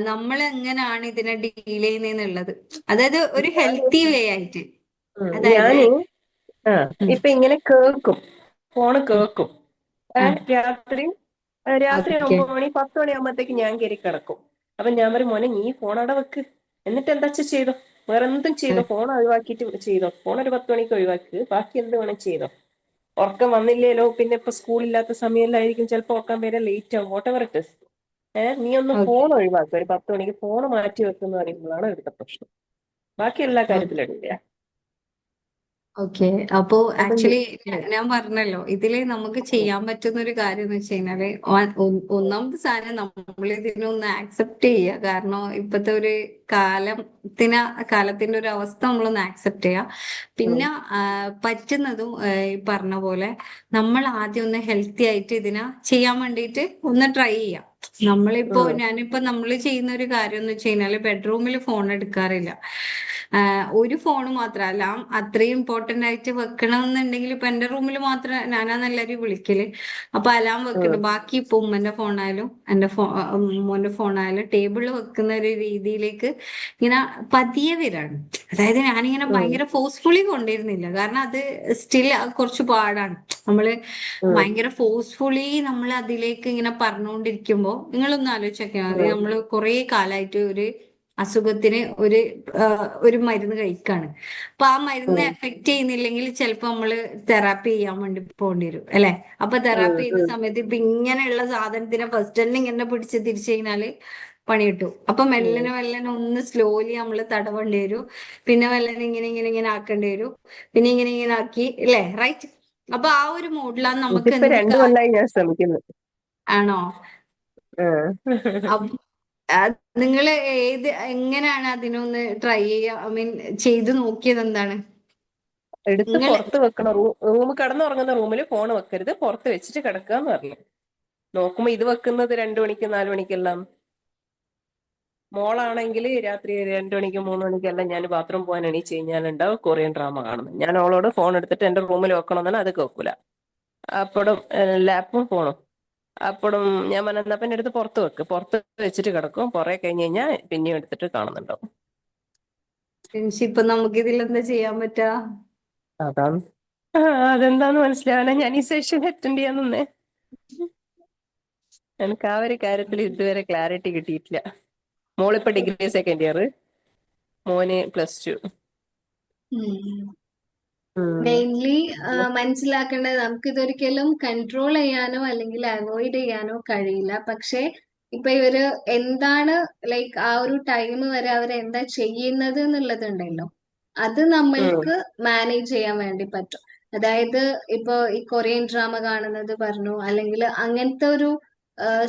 Speaker 2: നമ്മൾ എങ്ങനെയാണ് ഇതിനെ ഡീൽ ചെയ്യുന്നതെന്നുള്ളത്, അതായത് ഒരു ഹെൽത്തി വേ ആയിട്ട്. അതായത്
Speaker 5: ഞാന് ഇപ്പൊ ഇങ്ങനെ കേൾക്കും, ഫോണ് കേൾക്കും. രാത്രി 9 മണി 10 മണി ആകുമ്പോഴത്തേക്ക് ഞാൻ കയറി കിടക്കും. അപ്പൊ ഞാൻ പറയും, മോനെ നീ ഫോൺ അവിടെ വെക്ക്, എന്നിട്ട് എന്താ ചെയ്തോ, വേറെ എന്തും ചെയ്തോ, ഫോൺ ഒഴിവാക്കിയിട്ട് ചെയ്തോ, ഫോൺ ഒരു 10 മണിക്ക് ഒഴിവാക്ക്, ബാക്കി എന്ത് വേണം ചെയ്തോ. ഉറക്കം വന്നില്ലേലോ, പിന്നെ ഇപ്പൊ സ്കൂളില്ലാത്ത സമയത്തായിരിക്കും ചിലപ്പോ ഉറക്കം വരെ ലേറ്റ് ആവും, വാട്ട് എവർ ഇറ്റ് ഇസ്. നീ ഒന്ന് ഫോൺ ഒഴിവാക്കുക, ഒരു 10 മണിക്ക് ഫോൺ മാറ്റി വെക്കുന്ന പറയുമ്പോഴാണ് ഇവിടുത്തെ പ്രശ്നം. ബാക്കി എല്ലാ കാര്യത്തിലും ഇടില്ല.
Speaker 2: ഓക്കെ. അപ്പോ ആക്ച്വലി ഞാൻ പറഞ്ഞല്ലോ, ഇതില് നമുക്ക് ചെയ്യാൻ പറ്റുന്ന ഒരു കാര്യം എന്ന് വെച്ച് കഴിഞ്ഞാല് ഒന്നാമത്തെ സാധനം നമ്മൾ ഇതിനൊന്ന് ആക്സെപ്റ്റ് ചെയ്യുക. കാരണം ഇപ്പത്തെ ഒരു കാലത്തിന്റെ ഒരു അവസ്ഥ നമ്മളൊന്ന് ആക്സെപ്റ്റ് ചെയ്യുക. പിന്നെ പറ്റുന്നതും ഈ പറഞ്ഞ പോലെ നമ്മൾ ആദ്യം ഒന്ന് ഹെൽത്തി ആയിട്ട് ഇതിനെ ചെയ്യാൻ വേണ്ടിയിട്ട് ഒന്ന് ട്രൈ ചെയ്യാം. ഞാനിപ്പോ നമ്മള് ചെയ്യുന്ന ഒരു കാര്യം എന്ന് വെച്ച് കഴിഞ്ഞാല് ബെഡ്റൂമിൽ ഫോൺ എടുക്കാറില്ല. ഒരു ഫോൺ മാത്രമല്ല, അത്രയും ഇമ്പോർട്ടന്റ് ആയിട്ട് വെക്കണം എന്നുണ്ടെങ്കിൽ ഇപ്പൊ എന്റെ റൂമിൽ മാത്രം ഞാനാണ് എല്ലാവരും വിളിക്കല്. അപ്പൊ അലാം വെക്കണം. ബാക്കി ഇപ്പൊ ഉമ്മന്റെ ഫോണായാലും എന്റെ മോന്റെ ഫോണായാലും ടേബിളിൽ വെക്കുന്ന ഒരു രീതിയിലേക്ക് ഇങ്ങനെ പതിയെ വരാണ്. അതായത് ഞാനിങ്ങനെ ഭയങ്കര ഫോഴ്സ്ഫുള്ളി കൊണ്ടുവരുന്നില്ല, കാരണം അത് സ്റ്റിൽ കുറച്ച് പാടാണ്. നമ്മള് ഭയങ്കര ഫോഴ്സ്ഫുള്ളി നമ്മൾ അതിലേക്ക് ഇങ്ങനെ പറഞ്ഞുകൊണ്ടിരിക്കുമ്പോ നിങ്ങളൊന്ന് ആലോചിച്ചൊക്കെ മതി. നമ്മള് കുറെ കാലമായിട്ട് ഒരു അസുഖത്തിന് ഒരു മരുന്ന് കഴിക്കാണ്. അപ്പൊ ആ മരുന്ന് എഫക്ട് ചെയ്യുന്നില്ലെങ്കിൽ ചിലപ്പോ നമ്മള് തെറാപ്പി ചെയ്യാൻ വേണ്ടി പോകേണ്ടി വരും, അല്ലെ? അപ്പൊ തെറാപ്പി ചെയ്യുന്ന സമയത്ത് ഇപ്പൊ ഇങ്ങനെയുള്ള സാധനത്തിനെ ഫസ്റ്റ് തന്നെ ഇങ്ങനെ പിടിച്ച് തിരിച്ചു കഴിഞ്ഞാല് പണി കിട്ടും. അപ്പൊ മെല്ലനെ ഒന്ന് സ്ലോലി നമ്മള് തടവേണ്ടി വരും. പിന്നെ മെല്ലനെ ഇങ്ങനെ ആക്കേണ്ടി വരും. പിന്നെ ഇങ്ങനെ ആക്കി, അല്ലേ? റൈറ്റ്. അപ്പൊ ആ ഒരു മൂഡിലാണ് നമുക്ക്
Speaker 5: ഇതിപ്പോ
Speaker 2: എന്ത്
Speaker 5: 2 കൊല്ലായി ഞാൻ ശ്രമിക്കുന്നു.
Speaker 2: ആണോ?
Speaker 5: ആ.
Speaker 2: നിങ്ങൾ എങ്ങനെയാണ് അതിനൊന്ന് ട്രൈ ചെയ്യുക? ഐ മീൻ ചെയ്ത് നോക്കിയത് എന്താണ്?
Speaker 5: എടുത്ത്
Speaker 2: നിങ്ങൾ
Speaker 5: പുറത്ത് വെക്കണം. റൂം കിടന്നുറങ്ങുന്ന റൂമിൽ ഫോൺ വെക്കരുത്, പുറത്ത് വെച്ചിട്ട് കിടക്കുക എന്ന് പറഞ്ഞു. നോക്കുമ്പോ ഇത് വെക്കുന്നത് 2 മണിക്ക് 4 മണിക്കെല്ലാം. മോളാണെങ്കിൽ രാത്രി 2 മണിക്ക് 3 മണിക്കെല്ലാം ഞാൻ ബാത്റൂം പോകാൻ എണീച്ച് കഴിഞ്ഞാലുണ്ടാവും കൊറിയൻ ഡ്രാമ കാണുന്നത്. ഞാൻ അവളോട് ഫോൺ എടുത്തിട്ട് എന്റെ റൂമിൽ വെക്കണമെന്നാണ്, അത് കേൾക്കൂല. അപ്പോഴും ലാപ്പും ഫോണും. അപ്പോഴും ഞാൻ പറഞ്ഞപ്പൻ എടുത്ത് പുറത്ത് വെക്ക്, പുറത്ത് വെച്ചിട്ട് കിടക്കും. കുറെ കഴിഞ്ഞ് കഴിഞ്ഞാൽ പിന്നെയും എടുത്തിട്ട് കാണുന്നുണ്ടാവും.
Speaker 2: ഇപ്പൊ നമുക്ക് ഇതിൽ എന്താ ചെയ്യാൻ പറ്റാ?
Speaker 5: അതാണ്. അതെന്താന്ന് മനസ്സിലാവാനാ ഞാൻ ഈ സെഷൻ അറ്റൻഡ് ചെയ്യാൻ നിന്നേ. എനിക്ക് ആ ഒരു കാര്യത്തിൽ ഇതുവരെ ക്ലാരിറ്റി കിട്ടിയിട്ടില്ല. മോളിപ്പോ ഡിഗ്രി സെക്കൻഡ് ഇയർ, മോന് +2.
Speaker 1: മെയിൻലി മനസ്സിലാക്കേണ്ടത് നമുക്ക് ഇതൊരിക്കലും കൺട്രോൾ ചെയ്യാനോ അല്ലെങ്കിൽ അവോയ്ഡ് ചെയ്യാനോ കഴിയില്ല. പക്ഷെ ഇപ്പൊ ഇവര് എന്താണ് ലൈക്ക് ആ ഒരു ടൈം വരെ അവർ എന്താ ചെയ്യുന്നത് എന്നുള്ളതുണ്ടല്ലോ, അത് നമ്മൾക്ക് മാനേജ് ചെയ്യാൻ വേണ്ടി പറ്റും. അതായത് ഇപ്പൊ ഈ കൊറിയൻ ഡ്രാമ കാണുന്നത് പറഞ്ഞു, അല്ലെങ്കിൽ അങ്ങനത്തെ ഒരു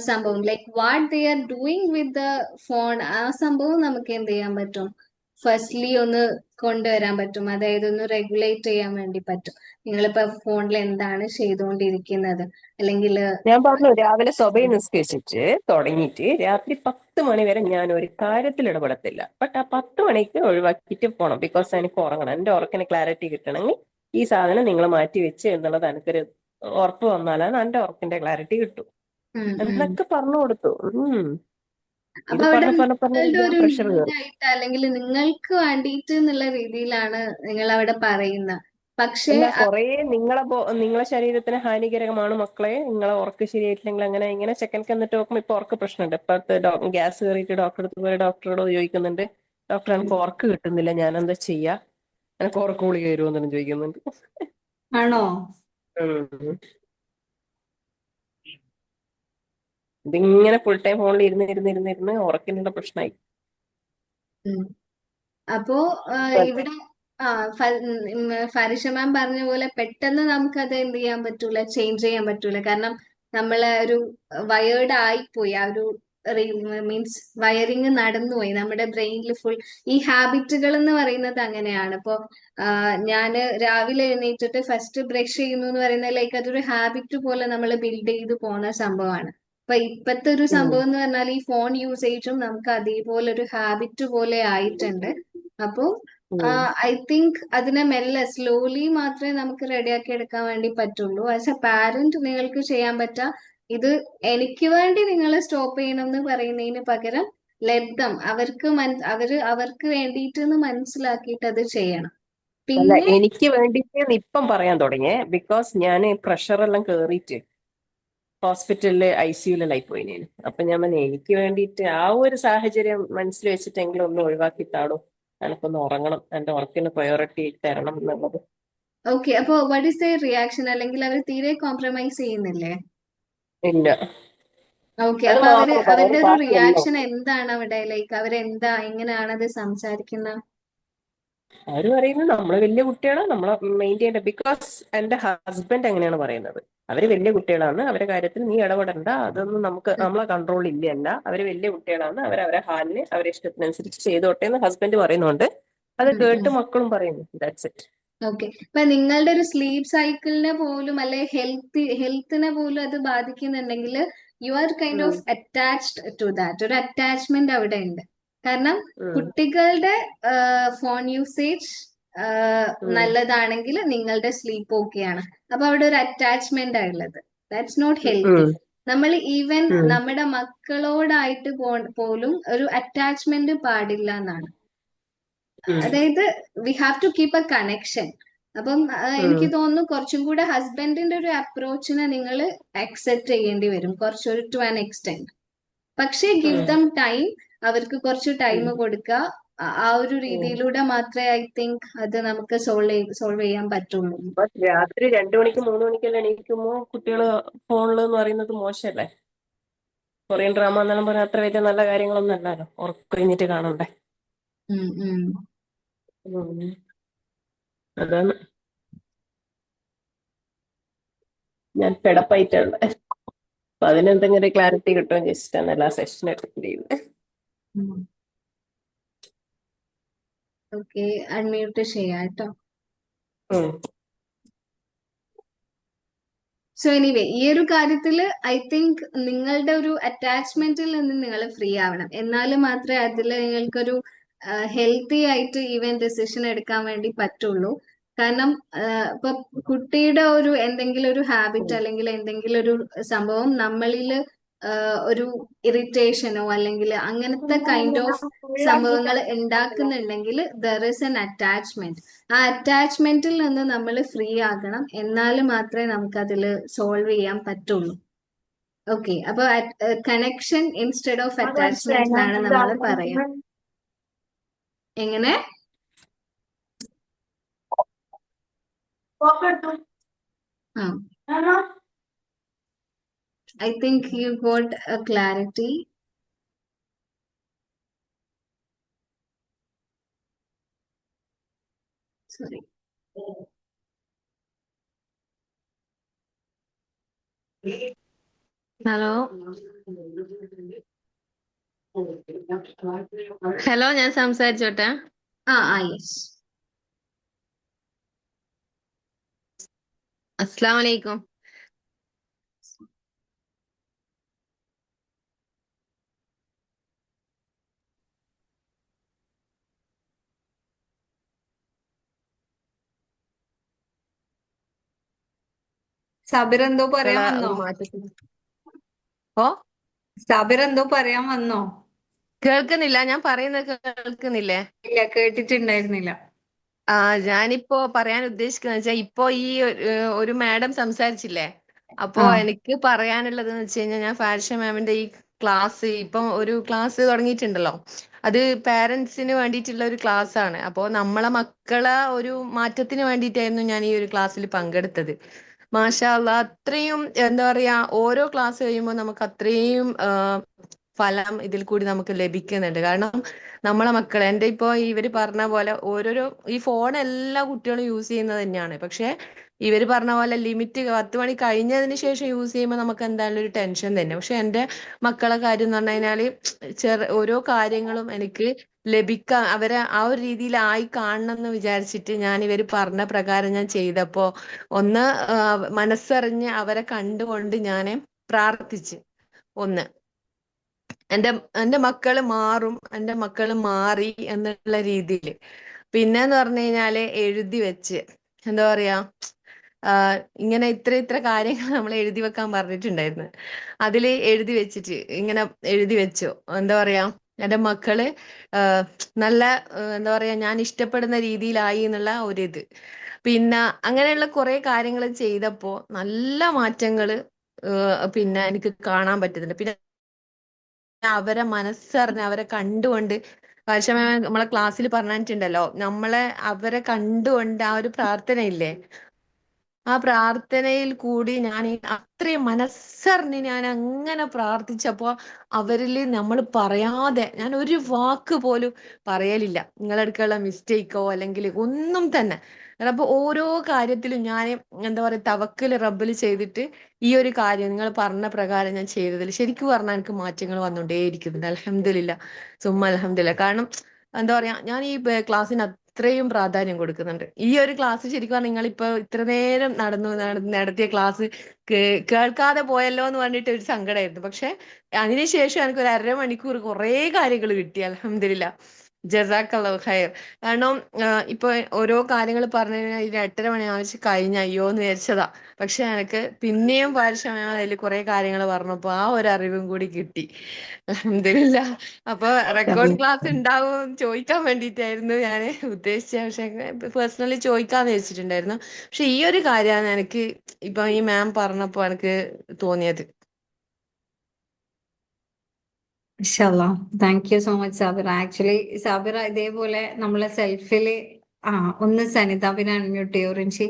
Speaker 1: സംഭവം like what they are doing with the phone, ആ സംഭവം നമുക്ക് എന്ത് ചെയ്യാൻ പറ്റും, ഫസ്റ്റ്ലി ഒന്ന് കൊണ്ടുവരാൻ പറ്റും. അതായത് ഒന്ന് റെഗുലേറ്റ് ചെയ്യാൻ വേണ്ടി പറ്റും. നിങ്ങളിപ്പോ ഫോണിൽ എന്താണ് ചെയ്തുകൊണ്ടിരിക്കുന്നത്, അല്ലെങ്കിൽ
Speaker 5: ഞാൻ പറഞ്ഞു രാവിലെ സ്വബഹി നിസ്കരിച്ചിട്ട് തുടങ്ങിയിട്ട് രാത്രി 10 മണി വരെ ഞാൻ ഒരു കാര്യത്തിൽ ഇടപെടത്തില്ല. ബട്ട് ആ 10 മണിക്ക് ഒഴിവാക്കിയിട്ട് പോണം. ബിക്കോസ് എനിക്ക് ഉറങ്ങണം. എന്റെ ഉറക്കിന് ക്ലാരിറ്റി കിട്ടണമെങ്കിൽ ഈ സാധനം നിങ്ങൾ മാറ്റി വെച്ച് എന്നുള്ളത് എനിക്കൊരു ഉറപ്പ് വന്നാലാണ് എന്റെ ഉറക്കിന്റെ ക്ലാരിറ്റി കിട്ടും എന്നൊക്കെ പറഞ്ഞു കൊടുത്തു.
Speaker 1: അപ്പൊ
Speaker 5: ഇത്
Speaker 1: അവിടെ
Speaker 5: പറഞ്ഞ
Speaker 1: നിങ്ങളുടെ
Speaker 5: ഞാൻ
Speaker 1: ഒരു
Speaker 5: പ്രഷർ കയറും.
Speaker 1: നീഡായിട്ട് അല്ലെങ്കിൽ നിങ്ങൾക്ക് വേണ്ടിയിട്ട് എന്നുള്ള രീതിയിലാണ് നിങ്ങൾ അവിടെ പറയുന്നത്. പക്ഷെ
Speaker 5: അല്ല, കൊറേ നിങ്ങളെ ശരീരത്തിന് ഹാനികരമാണ് മക്കളെ. നിങ്ങളെ ഉറക്ക് ശരിയായിട്ടില്ലെങ്കിൽ അങ്ങനെ ഇങ്ങനെ ചെക്കൻക്ക് എന്നിട്ട് നോക്കുമ്പോ ഇപ്പൊ ഉറക്ക് പ്രശ്നമുണ്ട്. ഇപ്പത്തെ ഗ്യാസ് കയറിയിട്ട് ഡോക്ടറെ അടുത്ത് പോയി ഡോക്ടറോട് ചോദിക്കുന്നുണ്ട്, ഡോക്ടർ എനിക്ക് ഉറക്ക് കിട്ടുന്നില്ല, ഞാൻ എന്താ ചെയ്യാ, എനിക്ക് ഉറക്ക ഗുളിക തരുമെന്നും ചോദിക്കുന്നുണ്ട്.
Speaker 2: ആണോ?
Speaker 5: ഇതിങ്ങനെ ഫുൾ ടൈം ഫോണിൽ ഇരുന്ന് ഉറക്കിനുള്ള പ്രശ്നമായി.
Speaker 1: അപ്പോ ഇവിടെ ഫാരിഷ മാം പറഞ്ഞ പോലെ പെട്ടെന്ന് നമുക്കത് എന്ത് ചെയ്യാൻ പറ്റൂല, ചേഞ്ച് ചെയ്യാൻ പറ്റൂല. കാരണം നമ്മളെ ഒരു വയേർഡ് ആയിപ്പോയി, ആ ഒരു മീൻസ് വയറിങ് നടന്നുപോയി നമ്മുടെ ബ്രെയിനിൽ ഫുൾ. ഈ ഹാബിറ്റുകൾ എന്ന് പറയുന്നത് അങ്ങനെയാണ്. ഇപ്പോ ഞാന് രാവിലെ എഴുന്നേറ്റിട്ട് ഫസ്റ്റ് ബ്രഷ് ചെയ്യുന്നു എന്ന് പറയുന്നത് ലൈക്ക് അതൊരു ഹാബിറ്റ് പോലെ നമ്മൾ ബിൽഡ് ചെയ്ത് പോകുന്ന സംഭവമാണ്. അപ്പൊ ഇപ്പത്തെ ഒരു സംഭവം എന്ന് പറഞ്ഞാൽ ഈ ഫോൺ യൂസേജും നമുക്ക് അതേപോലെ ഒരു ഹാബിറ്റ് പോലെ ആയിട്ടുണ്ട്. അപ്പോ ഐ തിങ്ക് അതിനെ മെല്ലെ സ്ലോലി മാത്രമേ നമുക്ക് റെഡിയാക്കി എടുക്കാൻ വേണ്ടി പറ്റുള്ളൂ. ആസ് എ പാരന്റ് നിങ്ങൾക്ക് ചെയ്യാൻ പറ്റാ, ഇത് എനിക്ക് വേണ്ടി നിങ്ങൾ സ്റ്റോപ്പ് ചെയ്യണം എന്ന് പറയുന്നതിന് പകരം ലബ്ധം അവർക്ക് വേണ്ടിയിട്ട് മനസ്സിലാക്കിയിട്ട് അത് ചെയ്യണം.
Speaker 5: അല്ല,
Speaker 1: പിന്നെ
Speaker 5: എനിക്ക് വേണ്ടിയിട്ട് ഇപ്പം പറയാൻ തുടങ്ങിയേ. ബിക്കോസ് ഞാൻ പ്രഷറെല്ലാം കേറിയിട്ട് ഹോസ്പിറ്റലില് ICUലായി പോയിന്. അപ്പൊ ഞാൻ പറഞ്ഞു എനിക്ക് വേണ്ടിയിട്ട് ആ ഒരു സാഹചര്യം മനസ്സിൽ വെച്ചിട്ടെങ്കിലും ഒന്ന് ഒഴിവാക്കിത്താടും, എനിക്കൊന്ന് ഉറങ്ങണം, എന്റെ വർക്കിന് പ്രയോറിറ്റി തരണം എന്നുള്ളത്.
Speaker 1: ഓക്കെ, അപ്പൊ വാട്ട് ഈസ് ദ റിയാക്ഷൻ? അല്ലെങ്കിൽ അവർ തീരെ കോംപ്രമൈസ് ചെയ്യുന്നില്ലേ?
Speaker 5: ഇല്ല,
Speaker 1: ഓക്കെ,
Speaker 5: അത്
Speaker 1: അപ്പൊ
Speaker 5: മാത്രം പറയാം,
Speaker 1: അവരുടെ ഒരു
Speaker 5: ബാക്കിയെല്ലാം
Speaker 1: റിയാക്ഷൻ എന്താണ് അവിടെ? ലൈക്ക് അവരെന്താ, എങ്ങനെയാണ് അത് സംസാരിക്കുന്നത്?
Speaker 5: അവര് പറയുന്നത് നമ്മള് വലിയ കുട്ടികളാണ്, നമ്മളെ മെയിൻ ചെയ്യേണ്ട. ബിക്കോസ് എന്റെ ഹസ്ബൻഡ് അങ്ങനെയാണ് പറയുന്നത്. അവര് വലിയ കുട്ടികളാണ്, അവരെ കാര്യത്തിൽ നീ ഇടപെടണ്ട, അതൊന്നും നമ്മളെ കൺട്രോൾ ഇല്ലല്ല. അവര് വലിയ കുട്ടികളാണ്, അവരെ ഹാലിന് അവരെ ഇഷ്ടത്തിനനുസരിച്ച് ചെയ്തോട്ടെ എന്ന് ഹസ്ബൻഡ് പറയുന്നുണ്ട്. അത് കേട്ട് മക്കളും പറയുന്നു. That's it.
Speaker 1: ഓക്കെ, ഇപ്പൊ നിങ്ങളുടെ ഒരു സ്ലീപ്പ് സൈക്കിളിനെ പോലും അല്ലെ ഹെൽത്തിനെ പോലും അത് ബാധിക്കുന്നുണ്ടെങ്കിൽ you are kind of attached to that. ഒരു അറ്റാച്ച്മെന്റ് അവിടെ ഉണ്ട്. കാരണം കുട്ടികളുടെ ഫോൺ യൂസേജ് നല്ലതാണെങ്കിൽ നിങ്ങളുടെ സ്ലീപ്പ് ഓക്കെയാണ്. അപ്പൊ അവിടെ ഒരു അറ്റാച്ച്മെന്റ് ഉള്ളത്. That's not healthy. നമ്മൾ ഈവൻ നമ്മുടെ മക്കളോടായിട്ട് പോലും ഒരു അറ്റാച്ച്മെന്റ് പാടില്ല എന്നാണ്. അതായത് we have to keep a connection. അപ്പം എനിക്ക് തോന്നുന്നു കുറച്ചും കൂടെ ഹസ്ബൻഡിന്റെ ഒരു അപ്രോച്ചിനെ നിങ്ങൾ അക്സെപ്റ്റ് ചെയ്യേണ്ടി വരും, കുറച്ചൊരു ടു ആൻ എക്സ്റ്റെന്റ്. പക്ഷേ ഗിവ് ദം ടൈം, അവർക്ക് കുറച്ച് ടൈം കൊടുക്കുക. ആ ഒരു രീതിയിലൂടെ മാത്രമേ ഐ തിങ്ക് അത് നമുക്ക് സോൾവ് ചെയ്യാൻ പറ്റുള്ളൂ.
Speaker 5: രാത്രി 2 മണിക്ക് 3 മണിക്കെല്ലാം എണീക്കുമ്പോ കുട്ടികള് ഫോണില് എന്ന് പറയുന്നത് മോശമല്ലേ? കൊറിയൻ ഡ്രാമ എന്നെല്ലാം പറഞ്ഞാൽ അത്ര വലിയ നല്ല കാര്യങ്ങളൊന്നും അല്ലല്ലോ, ഉറക്കൊഴിഞ്ഞിട്ട് കാണണ്ടേ. അതാണ്. ഞാൻ പെടപ്പായിട്ടുണ്ട്. അപ്പൊ അതിനെന്തെങ്കിലും ഒരു ക്ലാരിറ്റി കിട്ടുമെന്ന് ചോദിച്ചിട്ടാണ് എല്ലാ സെഷൻ അറ്റൻഡ് ചെയ്യുന്നത്.
Speaker 1: ഓക്കെ, അൺമ്യൂട്ട് ചെയ്യാം കേട്ടോ.
Speaker 5: ഉം.
Speaker 1: സോ എനിവേ, ഈ ഒരു കാര്യത്തില് ഐ തിങ്ക് നിങ്ങളുടെ ഒരു അറ്റാച്ച്മെന്റിൽ നിന്ന് നിങ്ങൾ ഫ്രീ ആവണം. എന്നാൽ മാത്രമേ അതിൽ നിങ്ങൾക്കൊരു ഹെൽത്തി ആയിട്ട് ഈവൻ ഡിസിഷൻ എടുക്കാൻ വേണ്ടി പറ്റുള്ളൂ. കാരണം ഇപ്പൊ കുട്ടിയുടെ ഒരു എന്തെങ്കിലും ഒരു ഹാബിറ്റ് അല്ലെങ്കിൽ എന്തെങ്കിലും ഒരു സംഭവം നമ്മളിൽ ഒരു ഇറിറ്റേഷനോ അല്ലെങ്കിൽ അങ്ങനത്തെ കൈൻഡ് ഓഫ് സംഭവങ്ങൾ ഉണ്ടാക്കുന്നുണ്ടെങ്കിൽ ദർ ഇസ് എൻ അറ്റാച്ച്മെന്റ്. ആ അറ്റാച്ച്മെന്റിൽ നിന്ന് നമ്മൾ ഫ്രീ ആകണം. എന്നാൽ മാത്രമേ നമുക്ക് അതിൽ സോൾവ് ചെയ്യാൻ പറ്റുള്ളൂ. ഓക്കെ, അപ്പൊ കണക്ഷൻ ഇൻസ്റ്റെഡ് ഓഫ് അറ്റാച്ച്മെന്റ് എന്നാണ് നമ്മൾ പറയാം. എങ്ങനെ? ആ, I think you got A clarity. Sorry.
Speaker 6: Hello hello, ഞാൻ സംസാരിച്ചോട്ടെ?
Speaker 1: യെസ്.
Speaker 6: അസ്സലാമു അലൈക്കും.
Speaker 2: സാബിർ എന്തോ പറയാൻ
Speaker 6: ഒരു
Speaker 2: വന്നോ?
Speaker 6: മാറ്റത്തിന് ഓ,
Speaker 2: സാബിർ എന്തോ പറയാൻ വന്നോ?
Speaker 6: കേൾക്കുന്നില്ല? ഞാൻ പറയുന്നത് കേൾക്കുന്നില്ലേ?
Speaker 2: ഇല്ല, കേട്ടിട്ടുണ്ടായിരുന്നില്ല.
Speaker 6: ഞാനിപ്പോ പറയാൻ ഉദ്ദേശിക്കുന്നത് വെച്ചാൽ ഇപ്പോ ഈ ഒരു മാഡം സംസാരിച്ചില്ലേ, അപ്പോ
Speaker 2: ആ
Speaker 6: എനിക്ക് പറയാനുള്ളത് എന്ന് വെച്ച് കഴിഞ്ഞാൽ, ഞാൻ ഫാരിഷ മാമിന്റെ ഈ ക്ലാസ് ഇപ്പം ഒരു ക്ലാസ് തുടങ്ങിയിട്ടുണ്ടല്ലോ, അത് പാരന്റ്സിന് വേണ്ടിയിട്ടുള്ള ഒരു ക്ലാസ് ആണ്. അപ്പോൾ നമ്മളെ മക്കളെ ഒരു മാറ്റത്തിന് വേണ്ടിയിട്ടായിരുന്നു ഞാൻ ഈ ഒരു ക്ലാസ്സിൽ പങ്കെടുത്തത്. മാഷാ അല്ലാ, അത്രയും എന്താ പറയാ, ഓരോ ക്ലാസ് കഴിയുമ്പോൾ നമുക്ക് അത്രയും ഫലം ഇതിൽ കൂടി നമുക്ക് ലഭിക്കുന്നുണ്ട്. കാരണം നമ്മളെ മക്കളെ, എൻ്റെ ഇപ്പോ ഇവര് പറഞ്ഞ പോലെ ഓരോരോ ഈ ഫോൺ എല്ലാ കുട്ടികളും യൂസ് ചെയ്യുന്നത് തന്നെയാണ്. പക്ഷെ ഇവര് പറഞ്ഞ പോലെ ലിമിറ്റ് 10 മണി കഴിഞ്ഞതിന് ശേഷം യൂസ് ചെയ്യുമ്പോൾ നമുക്ക് എന്തായാലും ഒരു ടെൻഷൻ തന്നെ. പക്ഷെ എൻ്റെ മക്കളെ കാര്യം എന്ന് പറഞ്ഞു കഴിഞ്ഞാല് ഓരോ കാര്യങ്ങളും എനിക്ക് ലഭിക്കാൻ, അവരെ ആ ഒരു രീതിയിലായി കാണണം എന്ന് വിചാരിച്ചിട്ട് ഞാൻ ഇവര് പറഞ്ഞ പ്രകാരം ഞാൻ ചെയ്തപ്പോ ഒന്ന് മനസ്സറിഞ്ഞ് അവരെ കണ്ടുകൊണ്ട് ഞാൻ പ്രാർത്ഥിച്ച്. ഒന്ന്, എന്റെ എന്റെ മക്കള് മാറും, എന്റെ മക്കള് മാറി എന്നുള്ള രീതിയിൽ. പിന്നെന്ന് പറഞ്ഞു കഴിഞ്ഞാല് എഴുതി വെച്ച്, എന്താ പറയാ, ഇങ്ങനെ ഇത്ര ഇത്ര കാര്യങ്ങൾ നമ്മൾ എഴുതി വെക്കാൻ പറഞ്ഞിട്ടുണ്ടായിരുന്നു. അതില് എഴുതി വെച്ചിട്ട് ഇങ്ങനെ എഴുതി വെച്ചു. എന്താ പറയാ, എന്റെ മക്കള് നല്ല എന്താ പറയാ, ഞാൻ ഇഷ്ടപ്പെടുന്ന രീതിയിലായി എന്നുള്ള ഒരിത്. പിന്നെ അങ്ങനെയുള്ള കുറെ കാര്യങ്ങൾ ചെയ്തപ്പോ നല്ല മാറ്റങ്ങള് പിന്നെ എനിക്ക് കാണാൻ പറ്റുന്നുണ്ട്. പിന്നെ അവരെ മനസ്സറിഞ്ഞ് അവരെ കണ്ടുകൊണ്ട്, പക്ഷേ നമ്മളെ ക്ലാസ്സിൽ പറഞ്ഞിട്ടുണ്ടല്ലോ, നമ്മളെ അവരെ കണ്ടുകൊണ്ട് ആ ഒരു പ്രാർത്ഥനയില്ലേ, ആ പ്രാർത്ഥനയിൽ കൂടി ഞാൻ അത്രയും മനസ്സറിഞ്ഞ് ഞാൻ അങ്ങനെ പ്രാർത്ഥിച്ചപ്പോ അവരിൽ നമ്മൾ പറയാതെ, ഞാൻ ഒരു വാക്ക് പോലും പറയലില്ല, നിങ്ങളെടുക്കുള്ള മിസ്റ്റേക്കോ അല്ലെങ്കിൽ ഒന്നും തന്നെ. അപ്പൊ ഓരോ കാര്യത്തിലും ഞാൻ എന്താ പറയാ, തവക്കൽ റബ്ബിൽ ചെയ്തിട്ട് ഈ ഒരു കാര്യം നിങ്ങൾ പറഞ്ഞ പ്രകാരം ഞാൻ ചെയ്തതിൽ ശരിക്കും പറഞ്ഞാൽ എനിക്ക് മാറ്റങ്ങൾ വന്നുകൊണ്ടേയിരിക്കുന്നുണ്ട്. അൽഹംദുലില്ലാ, സുമ്മ അൽഹംദുലില്ലാ. കാരണം എന്താ പറയാ, ഞാൻ ഈ ക്ലാസ്സിന് അത്രയും പ്രാധാന്യം കൊടുക്കുന്നുണ്ട്. ഈ ഒരു ക്ലാസ് ശരിക്കും പറഞ്ഞാൽ നിങ്ങളിപ്പോ ഇത്ര നേരം നടത്തിയ ക്ലാസ് കേൾക്കാതെ പോയല്ലോ എന്ന് പറഞ്ഞിട്ട് ഒരു സങ്കടമായിരുന്നു. പക്ഷെ അതിനുശേഷം എനിക്ക് ഒരു അരമണിക്കൂർ കുറേ കാര്യങ്ങൾ കിട്ടി. അൽഹംദുലില്ലാ, ജസാക്കല്ലാഹു ഖൈർ. കാരണം ഇപ്പൊ ഓരോ കാര്യങ്ങൾ പറഞ്ഞു കഴിഞ്ഞാൽ ഇത് 8:30 ആവശ്യം കഴിഞ്ഞ അയ്യോ എന്ന് വിചാരിച്ചതാ. പക്ഷെ എനിക്ക് പിന്നെയും പാരിശ്രമ അതിൽ കുറെ കാര്യങ്ങൾ പറഞ്ഞപ്പോ ആ ഒരു അറിവും കൂടി കിട്ടി. അൽഹംദുലില്ലാ. അപ്പൊ റെക്കോർഡ് ക്ലാസ് ഉണ്ടാവും ചോദിക്കാൻ വേണ്ടിയിട്ടായിരുന്നു ഞാൻ ഉദ്ദേശിച്ചത്. പക്ഷെ പേഴ്സണലി ചോദിക്കാന്ന് വെച്ചിട്ടുണ്ടായിരുന്നു. പക്ഷെ ഈ ഒരു കാര്യമാണ് എനിക്ക് ഇപ്പൊ ഈ മാം പറഞ്ഞപ്പോ എനിക്ക് തോന്നിയത്.
Speaker 2: ഇൻഷാല്ലാ. Thank you so much Sabira. Actually Sabira ഇതേപോലെ നമ്മളെ സെൽഫില് ഒന്ന് സനിതാപിനെ അൺമ്യൂട്ട് ചെയ്യോ റിൻഷി?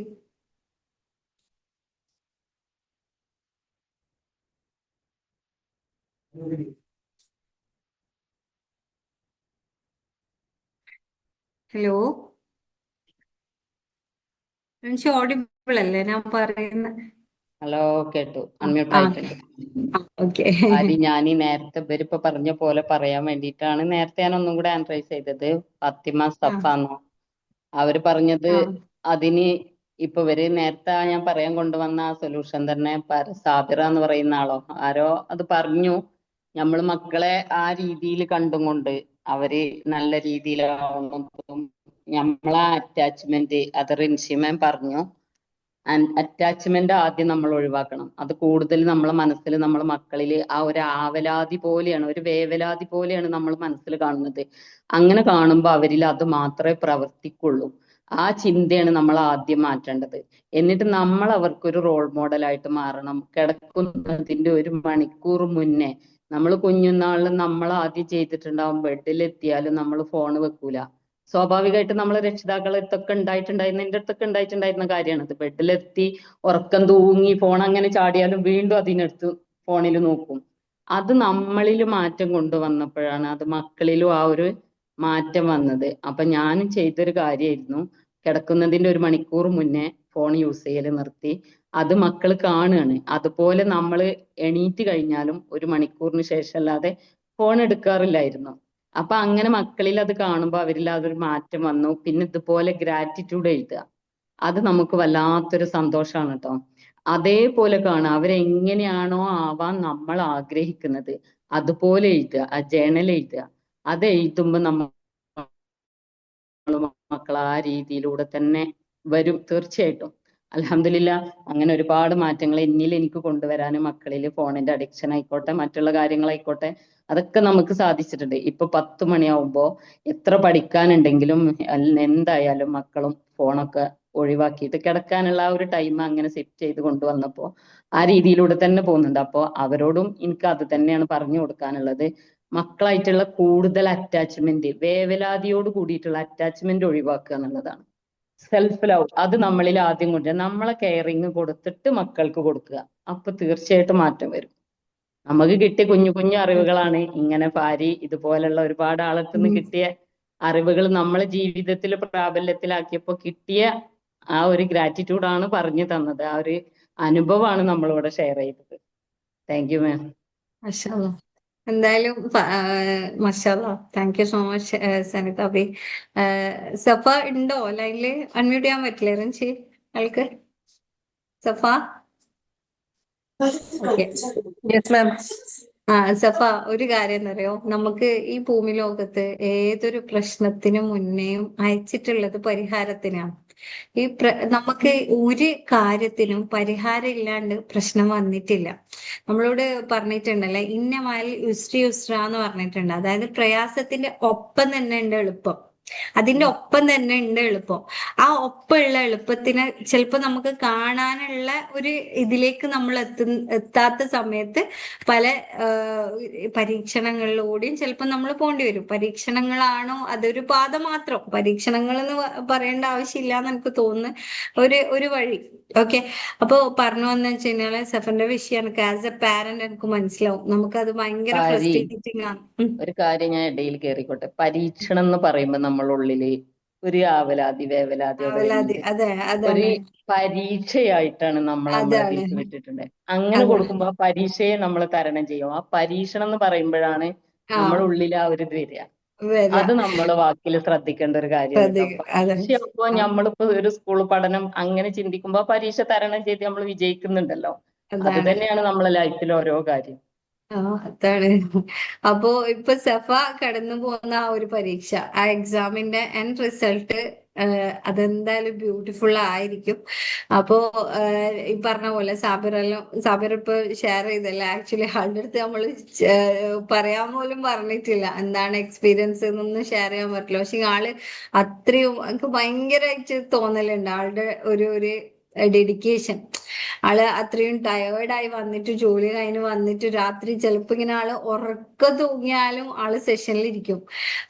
Speaker 2: ഹലോ റിൻഷി, ഓഡിബിൾ അല്ലേ ഞാൻ പറയുന്നത്?
Speaker 4: ഹലോ, കേട്ടു. അൺമ്യൂട്ട്
Speaker 2: ആ
Speaker 4: ആയിട്ടുണ്ട്.
Speaker 2: ഓക്കെ.
Speaker 4: ആരി, ഞാൻ ഈ നേരത്തെ ഇവരിപ്പോ പറഞ്ഞ പോലെ പറയാൻ വേണ്ടിയിട്ടാണ് നേരത്തെ ഞാൻ ഒന്നും കൂടെ ആൻസറൈസ് ചെയ്തത്. ഫാത്തിമ സഫാന്നോ അവര് പറഞ്ഞത്. അതിന് ഇപ്പൊ ഇവര് നേരത്തെ ഞാൻ പറയാൻ കൊണ്ടുവന്ന ആ സൊല്യൂഷൻ തന്നെ സാബിറ എന്ന് പറയുന്ന ആളോ ആരോ അത് പറഞ്ഞു. നമ്മൾ മക്കളെ ആ രീതിയിൽ കണ്ടും കൊണ്ട് അവര് നല്ല രീതിയിലാവുന്നതും നമ്മളെ അറ്റാച്ച്മെന്റ് അത് റിൻഷിമൻ പറഞ്ഞു. അറ്റാച്ച്മെന്റ് ആദ്യം നമ്മൾ ഒഴിവാക്കണം. അത് കൂടുതൽ നമ്മളെ മനസ്സിൽ നമ്മളെ മക്കളിൽ ആ ഒരു ആവലാതി പോലെയാണ്, ഒരു വേവലാതി പോലെയാണ് നമ്മൾ മനസ്സിൽ കാണുന്നത്. അങ്ങനെ കാണുമ്പോൾ അവരിൽ അത് മാത്രമേ പ്രവർത്തിക്കുള്ളൂ. ആ ചിന്തയാണ് നമ്മൾ ആദ്യം മാറ്റേണ്ടത്. എന്നിട്ട് നമ്മൾ അവർക്കൊരു റോൾ മോഡലായിട്ട് മാറണം. കിടക്കുന്നതിന്റെ 1 മണിക്കൂർ മുന്നേ നമ്മൾ കുഞ്ഞുനാളിൽ നമ്മൾ ആദ്യം ചെയ്തിട്ടുണ്ടാവും, ബെഡിലെത്തിയാലും നമ്മൾ ഫോൺ വെക്കൂല. സ്വാഭാവികമായിട്ട് നമ്മളെ രക്ഷിതാക്കളെ അടുത്തൊക്കെ ഉണ്ടായിട്ടുണ്ടായിരുന്ന, എൻ്റെ അടുത്തൊക്കെ ഉണ്ടായിട്ടുണ്ടായിരുന്ന കാര്യമാണ്. അത് ബെഡിലെത്തി ഉറക്കം തൂങ്ങി ഫോൺ അങ്ങനെ ചാടിയാലും വീണ്ടും അതിനടുത്ത് ഫോണിൽ നോക്കും. അത് നമ്മളിൽ മാറ്റം കൊണ്ടുവന്നപ്പോഴാണ് അത് മക്കളിലും ആ ഒരു മാറ്റം വന്നത്. അപ്പൊ ഞാൻ ചെയ്തൊരു കാര്യമായിരുന്നു, കിടക്കുന്നതിന്റെ 1 മണിക്കൂർ മുന്നേ ഫോൺ യൂസ് ചെയ്യൽ നിർത്തി. അത് മക്കൾ കാണുകയാണ്. അതുപോലെ നമ്മൾ എണീറ്റ് കഴിഞ്ഞാലും 1 മണിക്കൂറിന് ശേഷം അല്ലാതെ ഫോൺ എടുക്കാറില്ലായിരുന്നു. അപ്പൊ അങ്ങനെ മക്കളിൽ അത് കാണുമ്പോൾ അവരിൽ അതൊരു മാറ്റം വന്നു. പിന്നെ ഇതുപോലെ ഗ്രാറ്റിറ്റ്യൂഡ് എഴുതുക, അത് നമുക്ക് വല്ലാത്തൊരു സന്തോഷമാണ് കേട്ടോ. അതേപോലെ കാണുക, അവരെങ്ങനെയാണോ ആവാൻ നമ്മൾ ആഗ്രഹിക്കുന്നത് അതുപോലെ എഴുതുക, ആ ജേണൽ എഴുതുക. അത് എഴുതുമ്പോൾ നമ്മൾ മക്കൾ ആ രീതിയിലൂടെ തന്നെ വരും തീർച്ചയായിട്ടും. അൽഹംദുലില്ലാ, അങ്ങനെ ഒരുപാട് മാറ്റങ്ങൾ എന്നിൽ എനിക്ക് കൊണ്ടുവരാനും മക്കളിൽ ഫോണിന്റെ അഡിക്ഷൻ ആയിക്കോട്ടെ മറ്റുള്ള കാര്യങ്ങളായിക്കോട്ടെ അതൊക്കെ നമുക്ക് സാധിച്ചിട്ടുണ്ട്. ഇപ്പൊ 10 മണിയാവുമ്പോ എത്ര പഠിക്കാനുണ്ടെങ്കിലും എന്തായാലും മക്കളും ഫോണൊക്കെ ഒഴിവാക്കിയിട്ട് കിടക്കാനുള്ള ആ ഒരു ടൈം അങ്ങനെ സെറ്റ് ചെയ്ത് കൊണ്ടുവന്നപ്പോ ആ രീതിയിലൂടെ തന്നെ പോകുന്നുണ്ട്. അപ്പോ അവരോടും എനിക്ക് അത് തന്നെയാണ് പറഞ്ഞു കൊടുക്കാനുള്ളത്. മക്കളായിട്ടുള്ള കൂടുതൽ അറ്റാച്ച്മെന്റ്, വേവലാതിയോട് കൂടിയിട്ടുള്ള അറ്റാച്ച്മെന്റ് ഒഴിവാക്കുക എന്നുള്ളതാണ്. സെൽഫ് ലവ് അത് നമ്മളിൽ ആദ്യം കൊണ്ടുവരിക. നമ്മളെ കെയറിങ് കൊടുത്തിട്ട് മക്കൾക്ക് കൊടുക്കുക. അപ്പൊ തീർച്ചയായിട്ടും മാറ്റം വരും. നമുക്ക് കിട്ടിയ കുഞ്ഞു കുഞ്ഞു അറിവുകളാണ് ഇങ്ങനെ ഭാര്യ ഇതുപോലുള്ള ഒരുപാട് ആളത്ത് നിന്ന് കിട്ടിയ അറിവുകൾ നമ്മളെ ജീവിതത്തിൽ പ്രാബല്യത്തിലാക്കിയപ്പോ കിട്ടിയ ആ ഒരു ഗ്രാറ്റിറ്റ്യൂഡാണ് പറഞ്ഞു തന്നത്. ആ ഒരു അനുഭവമാണ് നമ്മളിവിടെ ഷെയർ ചെയ്തത്. Thank you ma'am.
Speaker 2: മാഷാഅല്ലാ. എന്തായാലും മാഷാഅല്ലാ, thank you so much Sanitha Abi. Safa ഉണ്ടോ ലൈനില്? അൺമ്യൂട്ട് ചെയ്യാൻ പറ്റില്ലേ റിൻഷി ആൾക്ക്? സഫ ഓക്കെ.
Speaker 5: Yes ma'am.
Speaker 2: സഫ, ഒരു കാര്യം എന്നറിയോ, നമുക്ക് ഈ ഭൂമി ലോകത്ത് ഏതൊരു പ്രശ്നത്തിനും മുന്നേയും അയച്ചിട്ടുള്ളത് പരിഹാരത്തിനാണ്. നമുക്ക് ഒരു കാര്യത്തിനും പരിഹാരം ഇല്ലാണ്ട് പ്രശ്നം വന്നിട്ടില്ല. നമ്മളോട് പറഞ്ഞിട്ടുണ്ടല്ലേ, ഇന്ന മാൽ യുസ്രി യുസ്ര എന്ന് പറഞ്ഞിട്ടുണ്ട്. അതായത് പ്രയാസത്തിന്റെ ഒപ്പം തന്നെ ഉണ്ട് എളുപ്പം, അതിന്റെ ഒപ്പം തന്നെ ഉണ്ട് എളുപ്പം. ആ ഒപ്പമുള്ള എളുപ്പത്തിന് ചിലപ്പോ നമുക്ക് കാണാനുള്ള ഒരു ഇതിലേക്ക് നമ്മൾ എത്താത്ത സമയത്ത് പല പരീക്ഷണങ്ങളിലൂടെയും ചിലപ്പോൾ നമ്മൾ പോണ്ടി വരും. പരീക്ഷണങ്ങളാണോ അതൊരു പാത മാത്രം, പരീക്ഷണങ്ങൾ എന്ന് പറയേണ്ട ആവശ്യമില്ല എന്ന് എനിക്ക് തോന്നുന്നു, ഒരു വഴി. ഓക്കെ. അപ്പൊ പറഞ്ഞു വന്നു വെച്ച് കഴിഞ്ഞാല് സഫറിന്റെ വിഷയം എനിക്ക് ആസ് എ പാരന്റ് എനിക്ക് മനസ്സിലാവും. നമുക്കത് ഭയങ്കര ഫ്രസ്ട്രേറ്റിംഗ് ആണ്.
Speaker 4: ഒരു കാര്യം ഞാൻ ഇടയിൽ കയറിക്കോട്ടെ. പരീക്ഷണം എന്ന് പറയുമ്പോ നമ്മളുള്ളില് ഒരു ആവലാതി വേവലാതി അവിടെ
Speaker 2: അതെ
Speaker 4: വരുന്നുണ്ട്. ഒരു
Speaker 2: അതാണ്
Speaker 4: പരീക്ഷയായിട്ടാണ് നമ്മൾ നമ്മളെ
Speaker 2: അതാണ്
Speaker 4: തിരിച്ചു വിട്ടിട്ടുണ്ട്. അങ്ങനെ കൊടുക്കുമ്പോ ആ പരീക്ഷയെ നമ്മൾ തരണം ചെയ്യും. ആ പരീക്ഷണം എന്ന് പറയുമ്പോഴാണ് നമ്മുടെ ഉള്ളിൽ ആ ഒരു ഇത് വരിക. അത് നമ്മൾ വാക്കിൽ ശ്രദ്ധിക്കേണ്ട ഒരു കാര്യമാണ് കേട്ടോ. പരീക്ഷയാകുമ്പോ നമ്മളിപ്പോ ഒരു സ്കൂൾ പഠനം അങ്ങനെ ചിന്തിക്കുമ്പോ പരീക്ഷ തരണം ചെയ്ത് നമ്മൾ വിജയിക്കുന്നുണ്ടല്ലോ. അത് തന്നെയാണ് നമ്മളെ ലൈഫിൽ ഓരോ കാര്യം.
Speaker 2: അതാണ്. അപ്പോ ഇപ്പൊ സഫ കടന്നു പോകുന്ന ആ ഒരു പരീക്ഷ, ആ എക്സാമിന്റെ എൻഡ് റിസൾട്ട് അതെന്തായാലും ബ്യൂട്ടിഫുൾ ആയിരിക്കും. അപ്പോ ഈ പറഞ്ഞ പോലെ സാബിർ ഇപ്പൊ ഷെയർ ചെയ്തല്ലേ, ആക്ച്വലി ആളുടെ അടുത്ത് നമ്മൾ പറയാൻ പോലും പറഞ്ഞിട്ടില്ല എന്താണ് എക്സ്പീരിയൻസ് എന്നൊന്നും ഷെയർ ചെയ്യാൻ പറ്റില്ല. പക്ഷെ ആള് അത്രയും എനിക്ക് ഭയങ്കരമായിട്ട് തോന്നലുണ്ട് ആളുടെ ഒരു ഡെഡിക്കേഷൻ. ആള് അത്രയും ടയേർഡായി വന്നിട്ട്, ജോലി കഴിഞ്ഞ് വന്നിട്ട് രാത്രി ചിലപ്പോ ഇങ്ങനെ ആള് ഉറക്കം തൂങ്ങിയാലും ആള് സെഷനിൽ ഇരിക്കും.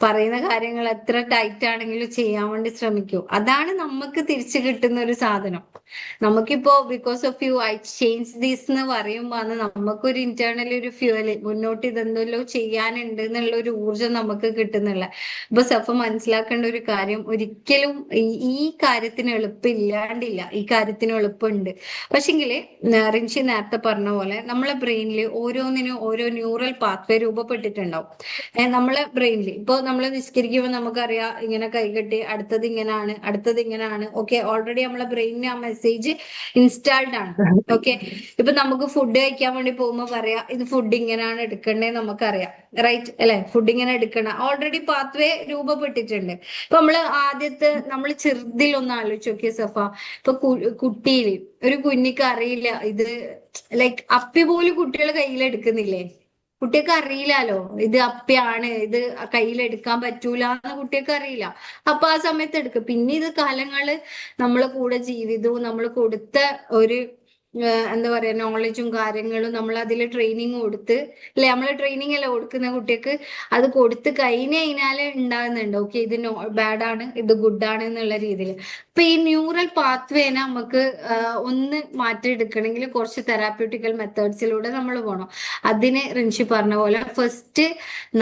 Speaker 2: പറയുന്ന കാര്യങ്ങൾ എത്ര ടൈറ്റ് ആണെങ്കിലും ചെയ്യാൻ വേണ്ടി ശ്രമിക്കും. അതാണ് നമുക്ക് തിരിച്ചു കിട്ടുന്ന ഒരു സാധനം. നമുക്കിപ്പോ because of you I change these എന്ന് പറയുമ്പോ അന്ന് നമുക്കൊരു ഇന്റേണലി ഒരു ഫ്യൂവല്, മുന്നോട്ട് ഇതെന്തല്ലോ ചെയ്യാനുണ്ട് എന്നുള്ള ഒരു ഊർജം നമുക്ക് കിട്ടുന്നില്ല. ഇപ്പൊ സഫ മനസ്സിലാക്കേണ്ട ഒരു കാര്യം, ഒരിക്കലും ഈ കാര്യത്തിന് എളുപ്പം ഇല്ലാണ്ടില്ല, ഈ കാര്യത്തിന് എളുപ്പമുണ്ട്. പക്ഷെ വെച്ചെങ്കിൽ റിൻഷി നേരത്തെ പറഞ്ഞ പോലെ നമ്മളെ ബ്രെയിനിൽ ഓരോന്നിനും ഓരോ ന്യൂറൽ പാത്വേ രൂപപ്പെട്ടിട്ടുണ്ടാവും. നമ്മളെ ബ്രെയിനിൽ ഇപ്പൊ നമ്മൾ നിസ്കരിക്കുമ്പോൾ നമുക്കറിയാം ഇങ്ങനെ കൈകെട്ടി അടുത്തത് ഇങ്ങനെയാണ്, അടുത്തത് ഇങ്ങനെയാണ്. ഓക്കെ, ഓൾറെഡി നമ്മളെ ബ്രെയിനിന് ആ മെസ്സേജ് ഇൻസ്റ്റാൾഡ് ആണ്. ഓക്കെ, ഇപ്പൊ നമുക്ക് ഫുഡ് കഴിക്കാൻ വേണ്ടി പോകുമ്പോൾ പറയാം ഇത് ഫുഡ് ഇങ്ങനെയാണ് എടുക്കേണ്ടത് നമുക്കറിയാം, റൈറ്റ് അല്ലെ? ഫുഡ് ഇങ്ങനെ എടുക്കണം, ഓൾറെഡി പാത്വേ രൂപപ്പെട്ടിട്ടുണ്ട്. ഇപ്പൊ നമ്മൾ ചെറുതിൽ ഒന്ന് ആലോചിച്ച് നോക്കിയ സഫ, ഇപ്പൊ കുട്ടിയില് ഒരു കുഞ്ഞിക്ക് അറിയില്ല ഇത്, ലൈക്ക് അപ്പി പോലും കുട്ടികൾ കയ്യിലെടുക്കുന്നില്ലേ? കുട്ടികൾക്ക് അറിയില്ലല്ലോ ഇത് അപ്പയാണ്, ഇത് കയ്യിലെടുക്കാൻ പറ്റൂല എന്ന് കുട്ടികൾക്ക് അറിയില്ല. അപ്പൊ ആ സമയത്ത് എടുക്കും. പിന്നെ ഇത് കാലങ്ങള് നമ്മളെ കൂടെ ജീവിതവും നമ്മൾ കൊടുത്ത ഒരു എന്താ പറയാ നോളജും കാര്യങ്ങളും നമ്മൾ അതിൽ ട്രെയിനിങ് കൊടുത്ത്, അല്ലെ? നമ്മള് ട്രെയിനിങ് അല്ലേ കൊടുക്കുന്ന കുട്ടികൾക്ക്, അത് കൊടുത്ത് കഴിഞ്ഞാല് ഉണ്ടാകുന്നുണ്ട് ഓക്കെ ഇത് ബാഡ് ആണ്, ഇത് ഗുഡ് ആണ് എന്നുള്ള രീതിയിൽ. അപ്പൊ ഈ ന്യൂറൽ പാത്വേനെ നമുക്ക് ഒന്ന് മാറ്റിയെടുക്കണമെങ്കിൽ കുറച്ച് തെറാപ്യൂട്ടിക്കൽ മെത്തേഡ്സിലൂടെ നമ്മൾ പോകണം. അതിന് റിൻഷി പറഞ്ഞ പോലെ ഫസ്റ്റ്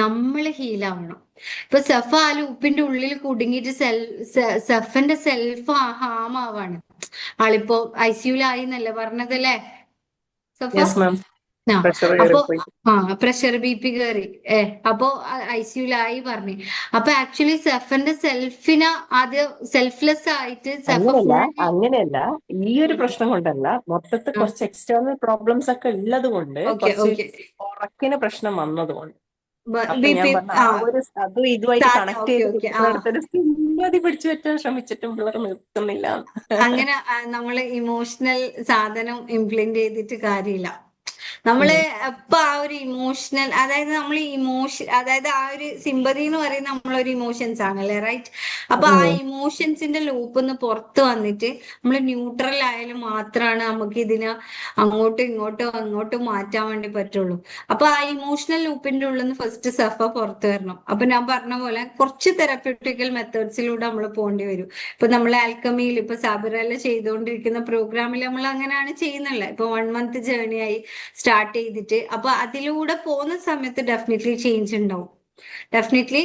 Speaker 2: നമ്മൾ ഹീലാവണം. ഇപ്പൊ സഫ ആ ലൂപ്പിന്റെ ഉള്ളിൽ കുടുങ്ങിയിട്ട് സഫന്റെ സെൽഫ് ഹാം ആവാണ്. ആളിപ്പോ ഐസിയുലായി എന്നല്ലേ പറഞ്ഞതല്ലേ സഫ?
Speaker 5: Yes ma'am.
Speaker 2: ആ
Speaker 5: പ്രഷർ
Speaker 2: അപ്പൊ
Speaker 5: കയറിപ്പോയി.
Speaker 2: പ്രഷർ BP കയറി, അപ്പൊ ഐസിയുലായി പറഞ്ഞു. അപ്പൊ ആക്ച്വലി സെഫന്റെ സെൽഫിനെ ആദ്യം സെൽഫ്ലെസ് ആയിട്ട് സെഫ
Speaker 5: അങ്ങനെയല്ല ഈ ഒരു പ്രശ്നം കൊണ്ടല്ല, മൊത്തത്തിൽ കുറച്ച് എക്സ്റ്റേണൽ പ്രോബ്ലംസ് ഒക്കെ ഉള്ളത് കൊണ്ട്, കുറച്ച് ഉറക്കിന് പ്രശ്നം വന്നതുകൊണ്ട്. അപ്പൊ ഞാൻ പറഞ്ഞ ആ ഒരു അതും ഇതുമായിട്ട് കണക്ട് ചെയ്ത് കുട്ടികളടുത്തൊരു സിമ്പതി പിടിച്ചു പറ്റാൻ ശ്രമിച്ചിട്ടും പിള്ളേർ നിർത്തുന്നില്ല.
Speaker 2: അങ്ങനെ നമ്മള് ഇമോഷണൽ സാധനം ഇംപ്ലിമെന്റ് ചെയ്തിട്ട് കാര്യമില്ല. നമ്മള് ഇപ്പൊ ആ ഒരു ഇമോഷണൽ, അതായത് നമ്മൾ അതായത് ആ ഒരു സിമ്പതി എന്ന് പറയുന്ന നമ്മളൊരു ഇമോഷൻസ് ആണല്ലേ, റൈറ്റ്? അപ്പൊ ആ ഇമോഷൻസിന്റെ ലൂപ്പിന്ന് പുറത്ത് വന്നിട്ട് നമ്മൾ ന്യൂട്രൽ ആയാലും മാത്രമാണ് നമുക്ക് ഇതിനെ അങ്ങോട്ടും മാറ്റാൻ വേണ്ടി പറ്റുള്ളൂ. അപ്പൊ ആ ഇമോഷണൽ ലൂപ്പിന്റെ ഉള്ളിൽ നിന്ന് ഫസ്റ്റ് സഫ പുറത്ത് വരണം. അപ്പൊ ഞാൻ പറഞ്ഞ പോലെ കുറച്ച് തെറാപ്യൂട്ടിക്കൽ മെത്തേഡ്സിലൂടെ നമ്മൾ പോകേണ്ടി വരും. ഇപ്പൊ നമ്മൾ ആൽക്കമിയിൽ ഇപ്പൊ സാബിറല്ല ചെയ്തുകൊണ്ടിരിക്കുന്ന പ്രോഗ്രാമിൽ നമ്മൾ അങ്ങനെയാണ് ചെയ്യുന്നുള്ളത്. ഇപ്പൊ 1 month ജേർണി ആയി സ്റ്റാർട്ട് ചെയ്തിട്ട്, അപ്പൊ അതിലൂടെ പോകുന്ന സമയത്ത് ഡെഫിനറ്റ്ലി ചേഞ്ച് ഉണ്ടാവും. ഡെഫിനറ്റ്ലി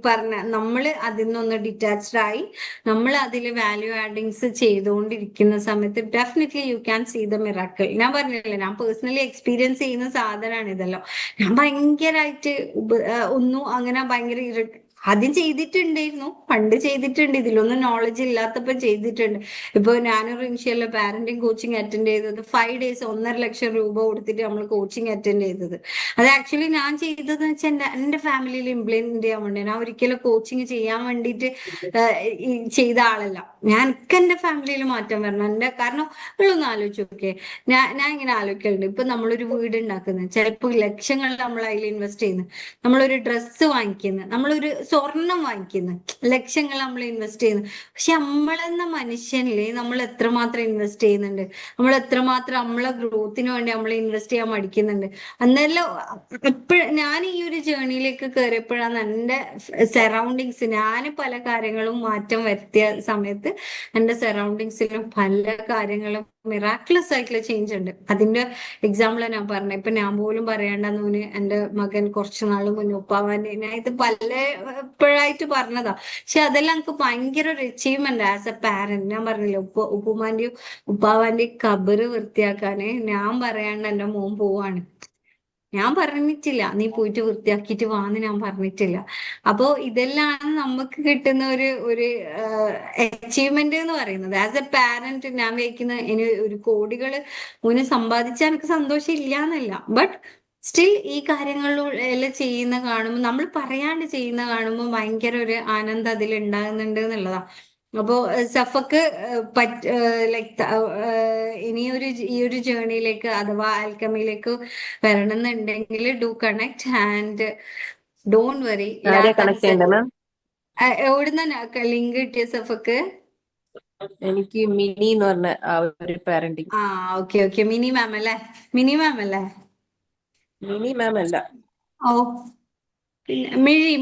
Speaker 2: പറഞ്ഞ നമ്മള് അതിൽ നിന്നൊന്ന് ഡിറ്റാച്ച്ഡ് ആയി നമ്മൾ അതിൽ വാല്യൂ ആഡിങ്സ് ചെയ്തുകൊണ്ടിരിക്കുന്ന സമയത്ത് definitely you can see the miracle. ഞാൻ പറഞ്ഞില്ലേ, ഞാൻ പേഴ്സണലി എക്സ്പീരിയൻസ് ചെയ്യുന്ന സാധനമാണ് ഇതെല്ലാം. ഞാൻ ഭയങ്കരമായിട്ട് ഒന്നും അങ്ങനെ ഭയങ്കര ആദ്യം ചെയ്തിട്ടുണ്ടായിരുന്നു, പണ്ട് ചെയ്തിട്ടുണ്ട്, ഇതിലൊന്നും നോളജ് ഇല്ലാത്തപ്പോ ചെയ്തിട്ടുണ്ട്. ഇപ്പൊ ഞാനും റിൻഷിയല്ല പാരന്റിങ് കോച്ചിങ് അറ്റൻഡ് ചെയ്തത് 5 days 1.5 ലക്ഷം രൂപ കൊടുത്തിട്ട് നമ്മൾ കോച്ചിങ് അറ്റൻഡ് ചെയ്തത്. അത് ആക്ച്വലി ഞാൻ ചെയ്തതെന്ന് വെച്ചാൽ എന്റെ ഫാമിലിയിൽ ഇംപ്ലിമെന്റ് ചെയ്യാൻ വേണ്ടി. ഞാൻ ഒരിക്കലും കോച്ചിങ് ചെയ്യാൻ വേണ്ടിയിട്ട് ചെയ്ത ആളല്ല. എനിക്ക് എന്റെ ഫാമിലിയിൽ മാറ്റം വരണം. കാരണം നിങ്ങളൊന്ന് ആലോചിച്ച് നോക്കേ, ഞാൻ ഇങ്ങനെ ആലോചിക്കലുണ്ട്. ഇപ്പൊ നമ്മളൊരു വീട് ഉണ്ടാക്കുന്നത് ചിലപ്പോൾ ലക്ഷങ്ങൾ നമ്മൾ അതിൽ ഇൻവെസ്റ്റ് ചെയ്യുന്നു, നമ്മളൊരു ഡ്രസ്സ് വാങ്ങിക്കുന്നു, നമ്മളൊരു സ്വർണം വാങ്ങിക്കുന്നു, ലക്ഷങ്ങൾ നമ്മൾ ഇൻവെസ്റ്റ് ചെയ്യുന്നു. പക്ഷെ നമ്മളെന്ന മനുഷ്യനില് നമ്മൾ എത്രമാത്രം ഇൻവെസ്റ്റ് ചെയ്യുന്നുണ്ട്, നമ്മൾ എത്രമാത്രം നമ്മളെ ഗ്രോത്തിന് വേണ്ടി നമ്മൾ ഇൻവെസ്റ്റ് ചെയ്യാൻ മടിക്കുന്നുണ്ട്. അന്നേരം ഞാൻ ഈ ഒരു ജേർണിയിലേക്ക് കയറിയപ്പോഴാണ് എൻ്റെ സറൗണ്ടിങ്സ്, ഞാൻ പല കാര്യങ്ങളും മാറ്റം വരുത്തിയ സമയത്ത് എൻ്റെ സറൗണ്ടിങ്സിലും പല കാര്യങ്ങളും മിറാക്കുലസ് ആയിട്ടുള്ള ചേഞ്ച് ഉണ്ട്. അതിന്റെ എക്സാമ്പിൾ ഞാൻ പറഞ്ഞത്. ഇപ്പൊ ഞാൻ പോലും പറയേണ്ടെന്ന് എന്റെ മകൻ കുറച്ചു നാൾ മുന്നേ ഉപ്പാവാന്റെ, ഞാൻ ഇത് പലപ്പോഴായിട്ട് പറഞ്ഞതാ. പക്ഷെ അതെല്ലാം എനിക്ക് ഭയങ്കര ഒരു അച്ചീവ്മെന്റ് ആസ് എ പാരന്റ്. ഞാൻ പറഞ്ഞില്ലേ, ഉപ്പുമാന്റെയും ഉപ്പാവാന്റെയും കബറ് വൃത്തിയാക്കാന് ഞാൻ പറയാണ്ട് എന്റെ മോൻ പോവാണ്. ഞാൻ പറഞ്ഞിട്ടില്ല നീ പോയിട്ട് വൃത്തിയാക്കിയിട്ട് വാന്ന് ഞാൻ പറഞ്ഞിട്ടില്ല. അപ്പോ ഇതെല്ലാം നമുക്ക് കിട്ടുന്ന ഒരു അച്ചീവ്മെന്റ് എന്ന് പറയുന്നത്. ആസ് എ പാരന്റ് ഞാൻ വിചാരിക്കുന്ന ഇനി ഒരു കോടികള് മുന്നേ സമ്പാദിച്ചാൽ എനിക്ക് സന്തോഷം ഇല്ല എന്നല്ല, ബട്ട് സ്റ്റിൽ ഈ കാര്യങ്ങളിലെല്ലാം ചെയ്യുന്ന കാണുമ്പോൾ, നമ്മൾ പറയാണ്ട് ചെയ്യുന്ന കാണുമ്പോൾ ഭയങ്കര ഒരു ആനന്ദം അതിൽ ഉണ്ടാകുന്നുണ്ട് എന്നുള്ളതാ. അപ്പോ സഫക്ക് ലൈക്ക് ഈ ഒരു ജേർണിയിലേക്ക് അഥവാ ആൽക്കമിയിലേക്ക് വരണം എന്നുണ്ടെങ്കിൽ do connect and don't worry.
Speaker 5: Connect ചെയ്യണ്ട മാം?
Speaker 2: എവിടുന്ന ലിങ്ക് കിട്ടിയ സഫക്ക്?
Speaker 5: എനിക്ക് മിനി എന്ന് പറഞ്ഞ ആ ഒരു പാരന്റിങ്.
Speaker 2: ഓക്കെ മിനി മാം അല്ലേ? മിനി മാം അല്ല, ഓ പിന്നെ മിഴി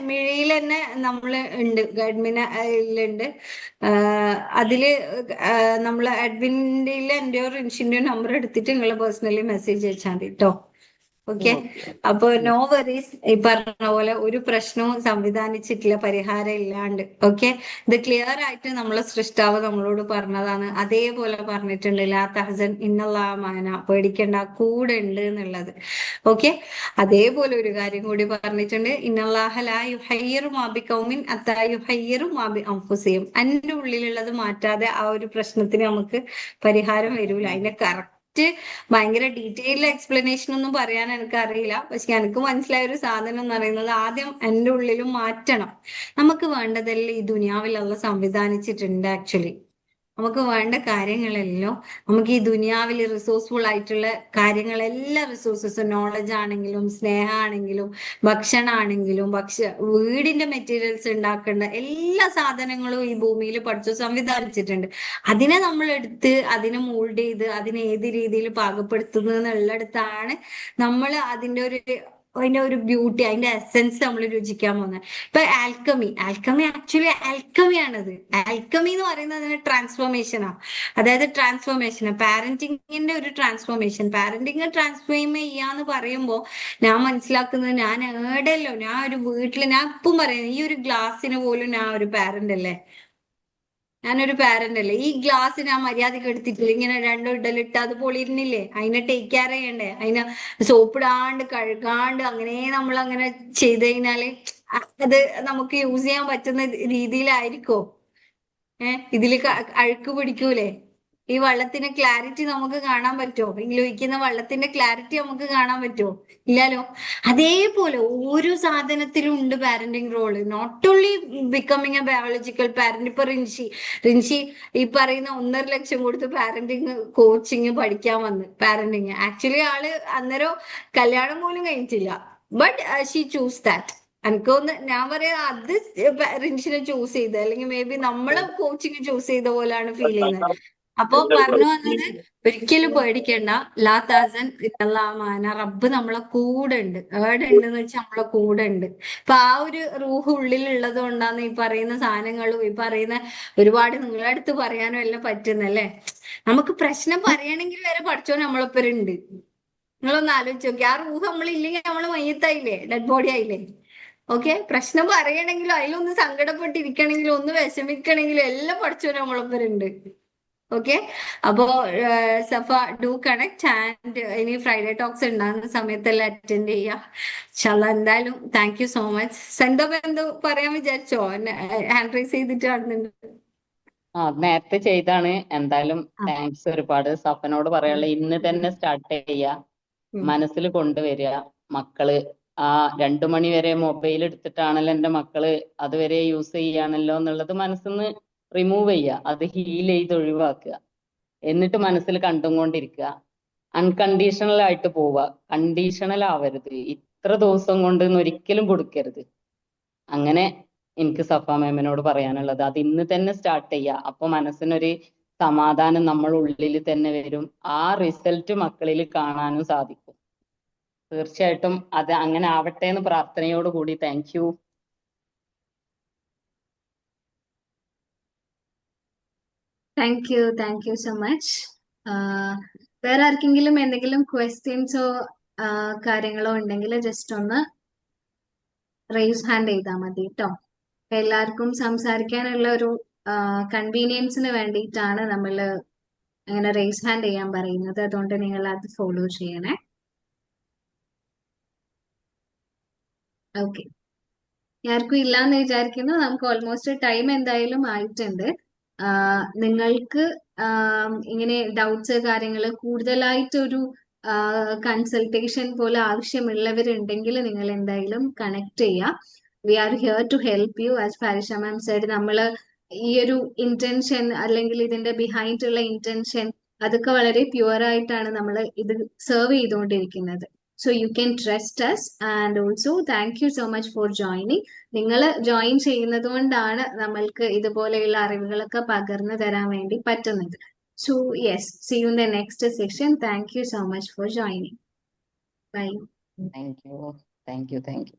Speaker 2: മിഴിയിൽ തന്നെ നമ്മള് ഉണ്ട്, അഡ്മിനുണ്ട്. അതില് നമ്മള് അഡ്മിൻ്റെ എന്റെയോ റിൻഷിന്റെയോ നമ്പർ എടുത്തിട്ട് നിങ്ങള് പേഴ്സണലി മെസ്സേജ് അയച്ചാൽ മതി കേട്ടോ. ഓക്കെ.
Speaker 4: ഓക്കെ.
Speaker 2: അപ്പൊ നോ വറീസ്. ഈ പറഞ്ഞ പോലെ ഒരു പ്രശ്നവും സംവിധാനിച്ചിട്ടില്ല, പരിഹാരം ഇല്ലാണ്ട്. ഓക്കെ. ഇത് ക്ലിയർ ആയിട്ട് നമ്മളെ സൃഷ്ടാവ് നമ്മളോട് പറഞ്ഞതാണ്. അതേപോലെ പറഞ്ഞിട്ടുണ്ട്, ലാ തഹസൻ ഇന്നല്ലാഹ മഅനാ, പേടിക്കണ്ട, കൂടെ ഉണ്ട് എന്നുള്ളത്. ഓക്കെ. അതേപോലെ ഒരു കാര്യം കൂടി പറഞ്ഞിട്ടുണ്ട്, ഇന്നല്ലാഹ ലാ യുഹയ്യിറു മാ ബിഖൗമിൻ ഹത്താ യുഹയ്യിറു മാ ബി അൻഫുസിഹിം. അതിന്റെ ഉള്ളിലുള്ളത് മാറ്റാതെ ആ ഒരു പ്രശ്നത്തിന് നമുക്ക് പരിഹാരം വരൂല. അതിന്റെ കറക്റ്റ് ഭയങ്കര ഡീറ്റെയിൽഡ് എക്സ്പ്ലനേഷൻ ഒന്നും പറയാൻ എനിക്ക് അറിയില്ല. പക്ഷെ എനിക്ക് മനസ്സിലായ ഒരു സാധനം എന്ന് പറയുന്നത്, ആദ്യം എൻ്റെ ഉള്ളിലും മാറ്റണം. നമുക്ക് വേണ്ടതെല്ലാം ഈ ദുനിയാവിൽ അള്ളാഹ് സംവിധാനിച്ചിട്ടുണ്ട്. ആക്ച്വലി നമുക്ക് വേണ്ട കാര്യങ്ങളെല്ലാം നമുക്ക് ഈ ദുനിയാവിൽ റിസോഴ്സ്ഫുൾ ആയിട്ടുള്ള കാര്യങ്ങളെല്ലാം, റിസോഴ്സസ്, നോളജ് ആണെങ്കിലും സ്നേഹമാണെങ്കിലും ഭക്ഷണമാണെങ്കിലും വീടിന്റെ മെറ്റീരിയൽസ് ഉണ്ടാക്കേണ്ട എല്ലാ സാധനങ്ങളും ഈ ഭൂമിയിൽ പഠിച്ചു സംവിധാനിച്ചിട്ടുണ്ട്. അതിനെ നമ്മൾ എടുത്ത് അതിനെ മോൾഡ് ചെയ്ത് അതിനെ ഏത് രീതിയിൽ പാകപ്പെടുത്തുന്നത് എന്നുള്ളിടത്താണ് നമ്മൾ അതിന്റെ ഒരു ബ്യൂട്ടി, അതിന്റെ എസെൻസ് നമ്മൾ രുചിക്കാൻ പോകുന്നത്. ഇപ്പൊ ആൽക്കമി ആക്ച്വലി ആൽക്കമിയാണത്. ആൽക്കമി എന്ന് പറയുന്നത് അതിന്റെ ട്രാൻസ്ഫോർമേഷനാ. അതായത് പാരന്റിങ്ങിന്റെ ഒരു ട്രാൻസ്ഫോർമേഷൻ. പാരന്റിങ് ട്രാൻസ്ഫോർം ചെയ്യാന്ന് പറയുമ്പോൾ ഞാൻ മനസ്സിലാക്കുന്നത്, ഞാൻ ഏടല്ലോ, ഞാൻ ഒരു വീട്ടില്, ഞാൻ ഇപ്പം പറയുന്നത്, ഈ ഒരു ഗ്ലാസ്സിന് പോലും ഞാൻ ഒരു പാരന്റ് അല്ലേ, ഞാനൊരു പാരന്റ് അല്ലേ. ഈ ഗ്ലാസ് ഞാൻ മര്യാദക്ക് എടുത്തിട്ടില്ല, ഇങ്ങനെ രണ്ടും ഇടലിട്ട് അത് പൊളിയിരുന്നില്ലേ, അതിനെ ടേക്ക് കെയർ ചെയ്യണ്ടേ, അതിനെ സോപ്പിടാണ്ട് കഴുകാണ്ട് അങ്ങനെ നമ്മൾ അങ്ങനെ ചെയ്ത് കഴിഞ്ഞാല് അത് നമുക്ക് യൂസ് ചെയ്യാൻ പറ്റുന്ന രീതിയിലായിരിക്കോ? ഇതില് അഴുക്ക് പിടിക്കൂലേ? ഈ വെള്ളത്തിന്റെ ക്ലാരിറ്റി നമുക്ക് കാണാൻ പറ്റുമോ? ഇതിൽ ഒഴിക്കുന്ന വെള്ളത്തിന്റെ ക്ലാരിറ്റി നമുക്ക് കാണാൻ പറ്റുമോ? ഇല്ലല്ലോ. അതേപോലെ ഓരോ സാധനത്തിലും ഉണ്ട് parenting role. Not only becoming a biological parent. ഇപ്പൊ റിൻഷി ഈ പറയുന്ന 1.5 ലക്ഷം കൊടുത്ത് പാരന്റിങ് കോച്ചിങ് പഠിക്കാൻ വന്ന്. പാരന്റിങ് ആക്ച്വലി ആള് അന്നേരം കല്യാണം പോലും കഴിഞ്ഞിട്ടില്ല. But she choose that. എനിക്കൊന്ന് ഞാൻ പറയാ, അത് റിൻഷിനെ ചൂസ് ചെയ്ത്, അല്ലെങ്കിൽ മേ ബി നമ്മളെ കോച്ചിങ് ചൂസ് ചെയ്ത പോലെയാണ് ഫീൽ ചെയ്യുന്നത്. അപ്പൊ പറഞ്ഞു വന്നത്, ഒരിക്കലും പേടിക്കണ്ട, ലാ താസൻ മാന, റബ്ബ് നമ്മളെ കൂടെ ഉണ്ട്. ഏടെ ഉണ്ടെന്ന് വെച്ചാൽ നമ്മളെ കൂടെ ഉണ്ട്. അപ്പൊ ആ ഒരു റൂഹ് ഉള്ളിലുള്ളത് കൊണ്ടാണ് ഈ പറയുന്ന സാധനങ്ങളും ഈ പറയുന്ന ഒരുപാട് നിങ്ങളുടെ അടുത്ത് പറയാനും എല്ലാം പറ്റുന്നല്ലേ. നമുക്ക് പ്രശ്നം പറയണമെങ്കിൽ വരെ പഠിച്ചോ നമ്മളൊപ്പം ഉണ്ട്. നിങ്ങളൊന്ന് ആലോചിച്ച് നോക്കി, ആ റൂഹ് നമ്മളില്ലെങ്കിൽ നമ്മള് മയ്യത്തായില്ലേ, ഡെഡ് ബോഡി ആയില്ലേ. ഓക്കെ. പ്രശ്നം പറയണെങ്കിലും അതിലൊന്ന് സങ്കടപ്പെട്ടിരിക്കണെങ്കിലും ഒന്ന് വിഷമിക്കണെങ്കിലും എല്ലാം പഠിച്ചോ നമ്മളൊപ്പം ഉണ്ട്. ഓക്കെ. അപ്പോ സഫ, ഡു കണക്ട് ആൻഡ് ഇനി ഫ്രൈഡേ ടോക്സ് ഉണ്ടാകുന്ന സമയത്തെല്ലാം അറ്റൻഡ് ചെയ്യാം. ഇൻഷാല്ലാ. എന്തായാലും താങ്ക് യു സോ മച്ച്. സെന്തോബ് എന്തോ പറയാൻ വിചാരിച്ചോ? ഹാൻഡ് റൈസ് ചെയ്തിട്ട് കാണുന്നുണ്ട്.
Speaker 4: നേരത്തെ ചെയ്താണ്. എന്തായാലും താങ്ക്സ് ഒരുപാട്. സഫനോട് പറയാനുള്ള, ഇന്ന് തന്നെ സ്റ്റാർട്ട് ചെയ്യുക, മനസ്സിൽ കൊണ്ടുവരിക. മക്കള് 2 മണി വരെ മൊബൈൽ എടുത്തിട്ടാണല്ലോ എൻ്റെ മക്കള് അതുവരെ യൂസ് ചെയ്യാണല്ലോ എന്നുള്ളത് മനസ്സിന്ന് റിമൂവ് ചെയ്യുക, അത് ഹീൽ ചെയ്ത് ഒഴിവാക്കുക. എന്നിട്ട് മനസ്സിൽ കണ്ടും കൊണ്ടിരിക്കുക. അൺകണ്ടീഷണൽ ആയിട്ട് പോവുക, കണ്ടീഷണൽ ആവരുത്. ഇത്ര ദിവസം കൊണ്ട് ഒരിക്കലും കൊടുക്കരുത്. അങ്ങനെ എനിക്ക് സഫ മേമിനോട് പറയാനുള്ളത്, അത് ഇന്ന് തന്നെ സ്റ്റാർട്ട് ചെയ്യുക. അപ്പൊ മനസ്സിനൊരു സമാധാനം നമ്മൾ ഉള്ളിൽ തന്നെ വരും. ആ റിസൾട്ട് മക്കളിൽ കാണാനും സാധിക്കും. തീർച്ചയായിട്ടും അത് അങ്ങനെ ആവട്ടെ എന്ന് പ്രാർത്ഥനയോട് കൂടി. Thank you.
Speaker 1: Thank you so much. വേറെ ആർക്കെങ്കിലും എന്തെങ്കിലും ക്വസ്റ്റ്യൻസോ കാര്യങ്ങളോ ഉണ്ടെങ്കിൽ ജസ്റ്റ് ഒന്ന് റേസ് ഹാൻഡ് ചെയ്താൽ മതി കേട്ടോ. എല്ലാവർക്കും സംസാരിക്കാനുള്ള ഒരു കൺവീനിയൻസിന് വേണ്ടിയിട്ടാണ് നമ്മൾ അങ്ങനെ റേസ് ഹാൻഡ് ചെയ്യാൻ പറയുന്നത്. അതുകൊണ്ട് നിങ്ങൾ അത് ഫോളോ ചെയ്യണേ. ഓക്കെ. ആർക്കും ഇല്ലാന്ന് വിചാരിക്കുന്നു. നമുക്ക് ഓൾമോസ്റ്റ് ടൈം എന്തായാലും ആയിട്ടുണ്ട്. നിങ്ങൾക്ക് ഇങ്ങനെ ഡൗട്ട്സ് കാര്യങ്ങൾ കൂടുതലായിട്ടൊരു കൺസൾട്ടേഷൻ പോലെ ആവശ്യമുള്ളവരുണ്ടെങ്കിൽ നിങ്ങൾ എന്തായാലും കണക്ട് ചെയ്യാം. We are here to help you. As Farisha ma'am side, നമ്മൾ ഈ ഒരു ഇന്റൻഷൻ അല്ലെങ്കിൽ ഇതിന്റെ ബിഹൈൻഡ് ഉള്ള ഇന്റൻഷൻ അതൊക്കെ വളരെ പ്യുവർ ആയിട്ടാണ് നമ്മൾ ഇത് സെർവ് ചെയ്തുകൊണ്ടിരിക്കുന്നത്. So you can trust us, and also thank you so much for joining. നിങ്ങൾ ജോയിൻ ചെയ്യുന്നത് കൊണ്ടാണ് നമ്മൾക്ക് ഇതുപോലെയുള്ള അറിവുകളൊക്കെ പകർന്നു തരാൻ വേണ്ടി പറ്റുന്നത്. So yes, see you in the next session. Thank you so much for joining. Bye.
Speaker 4: Thank you.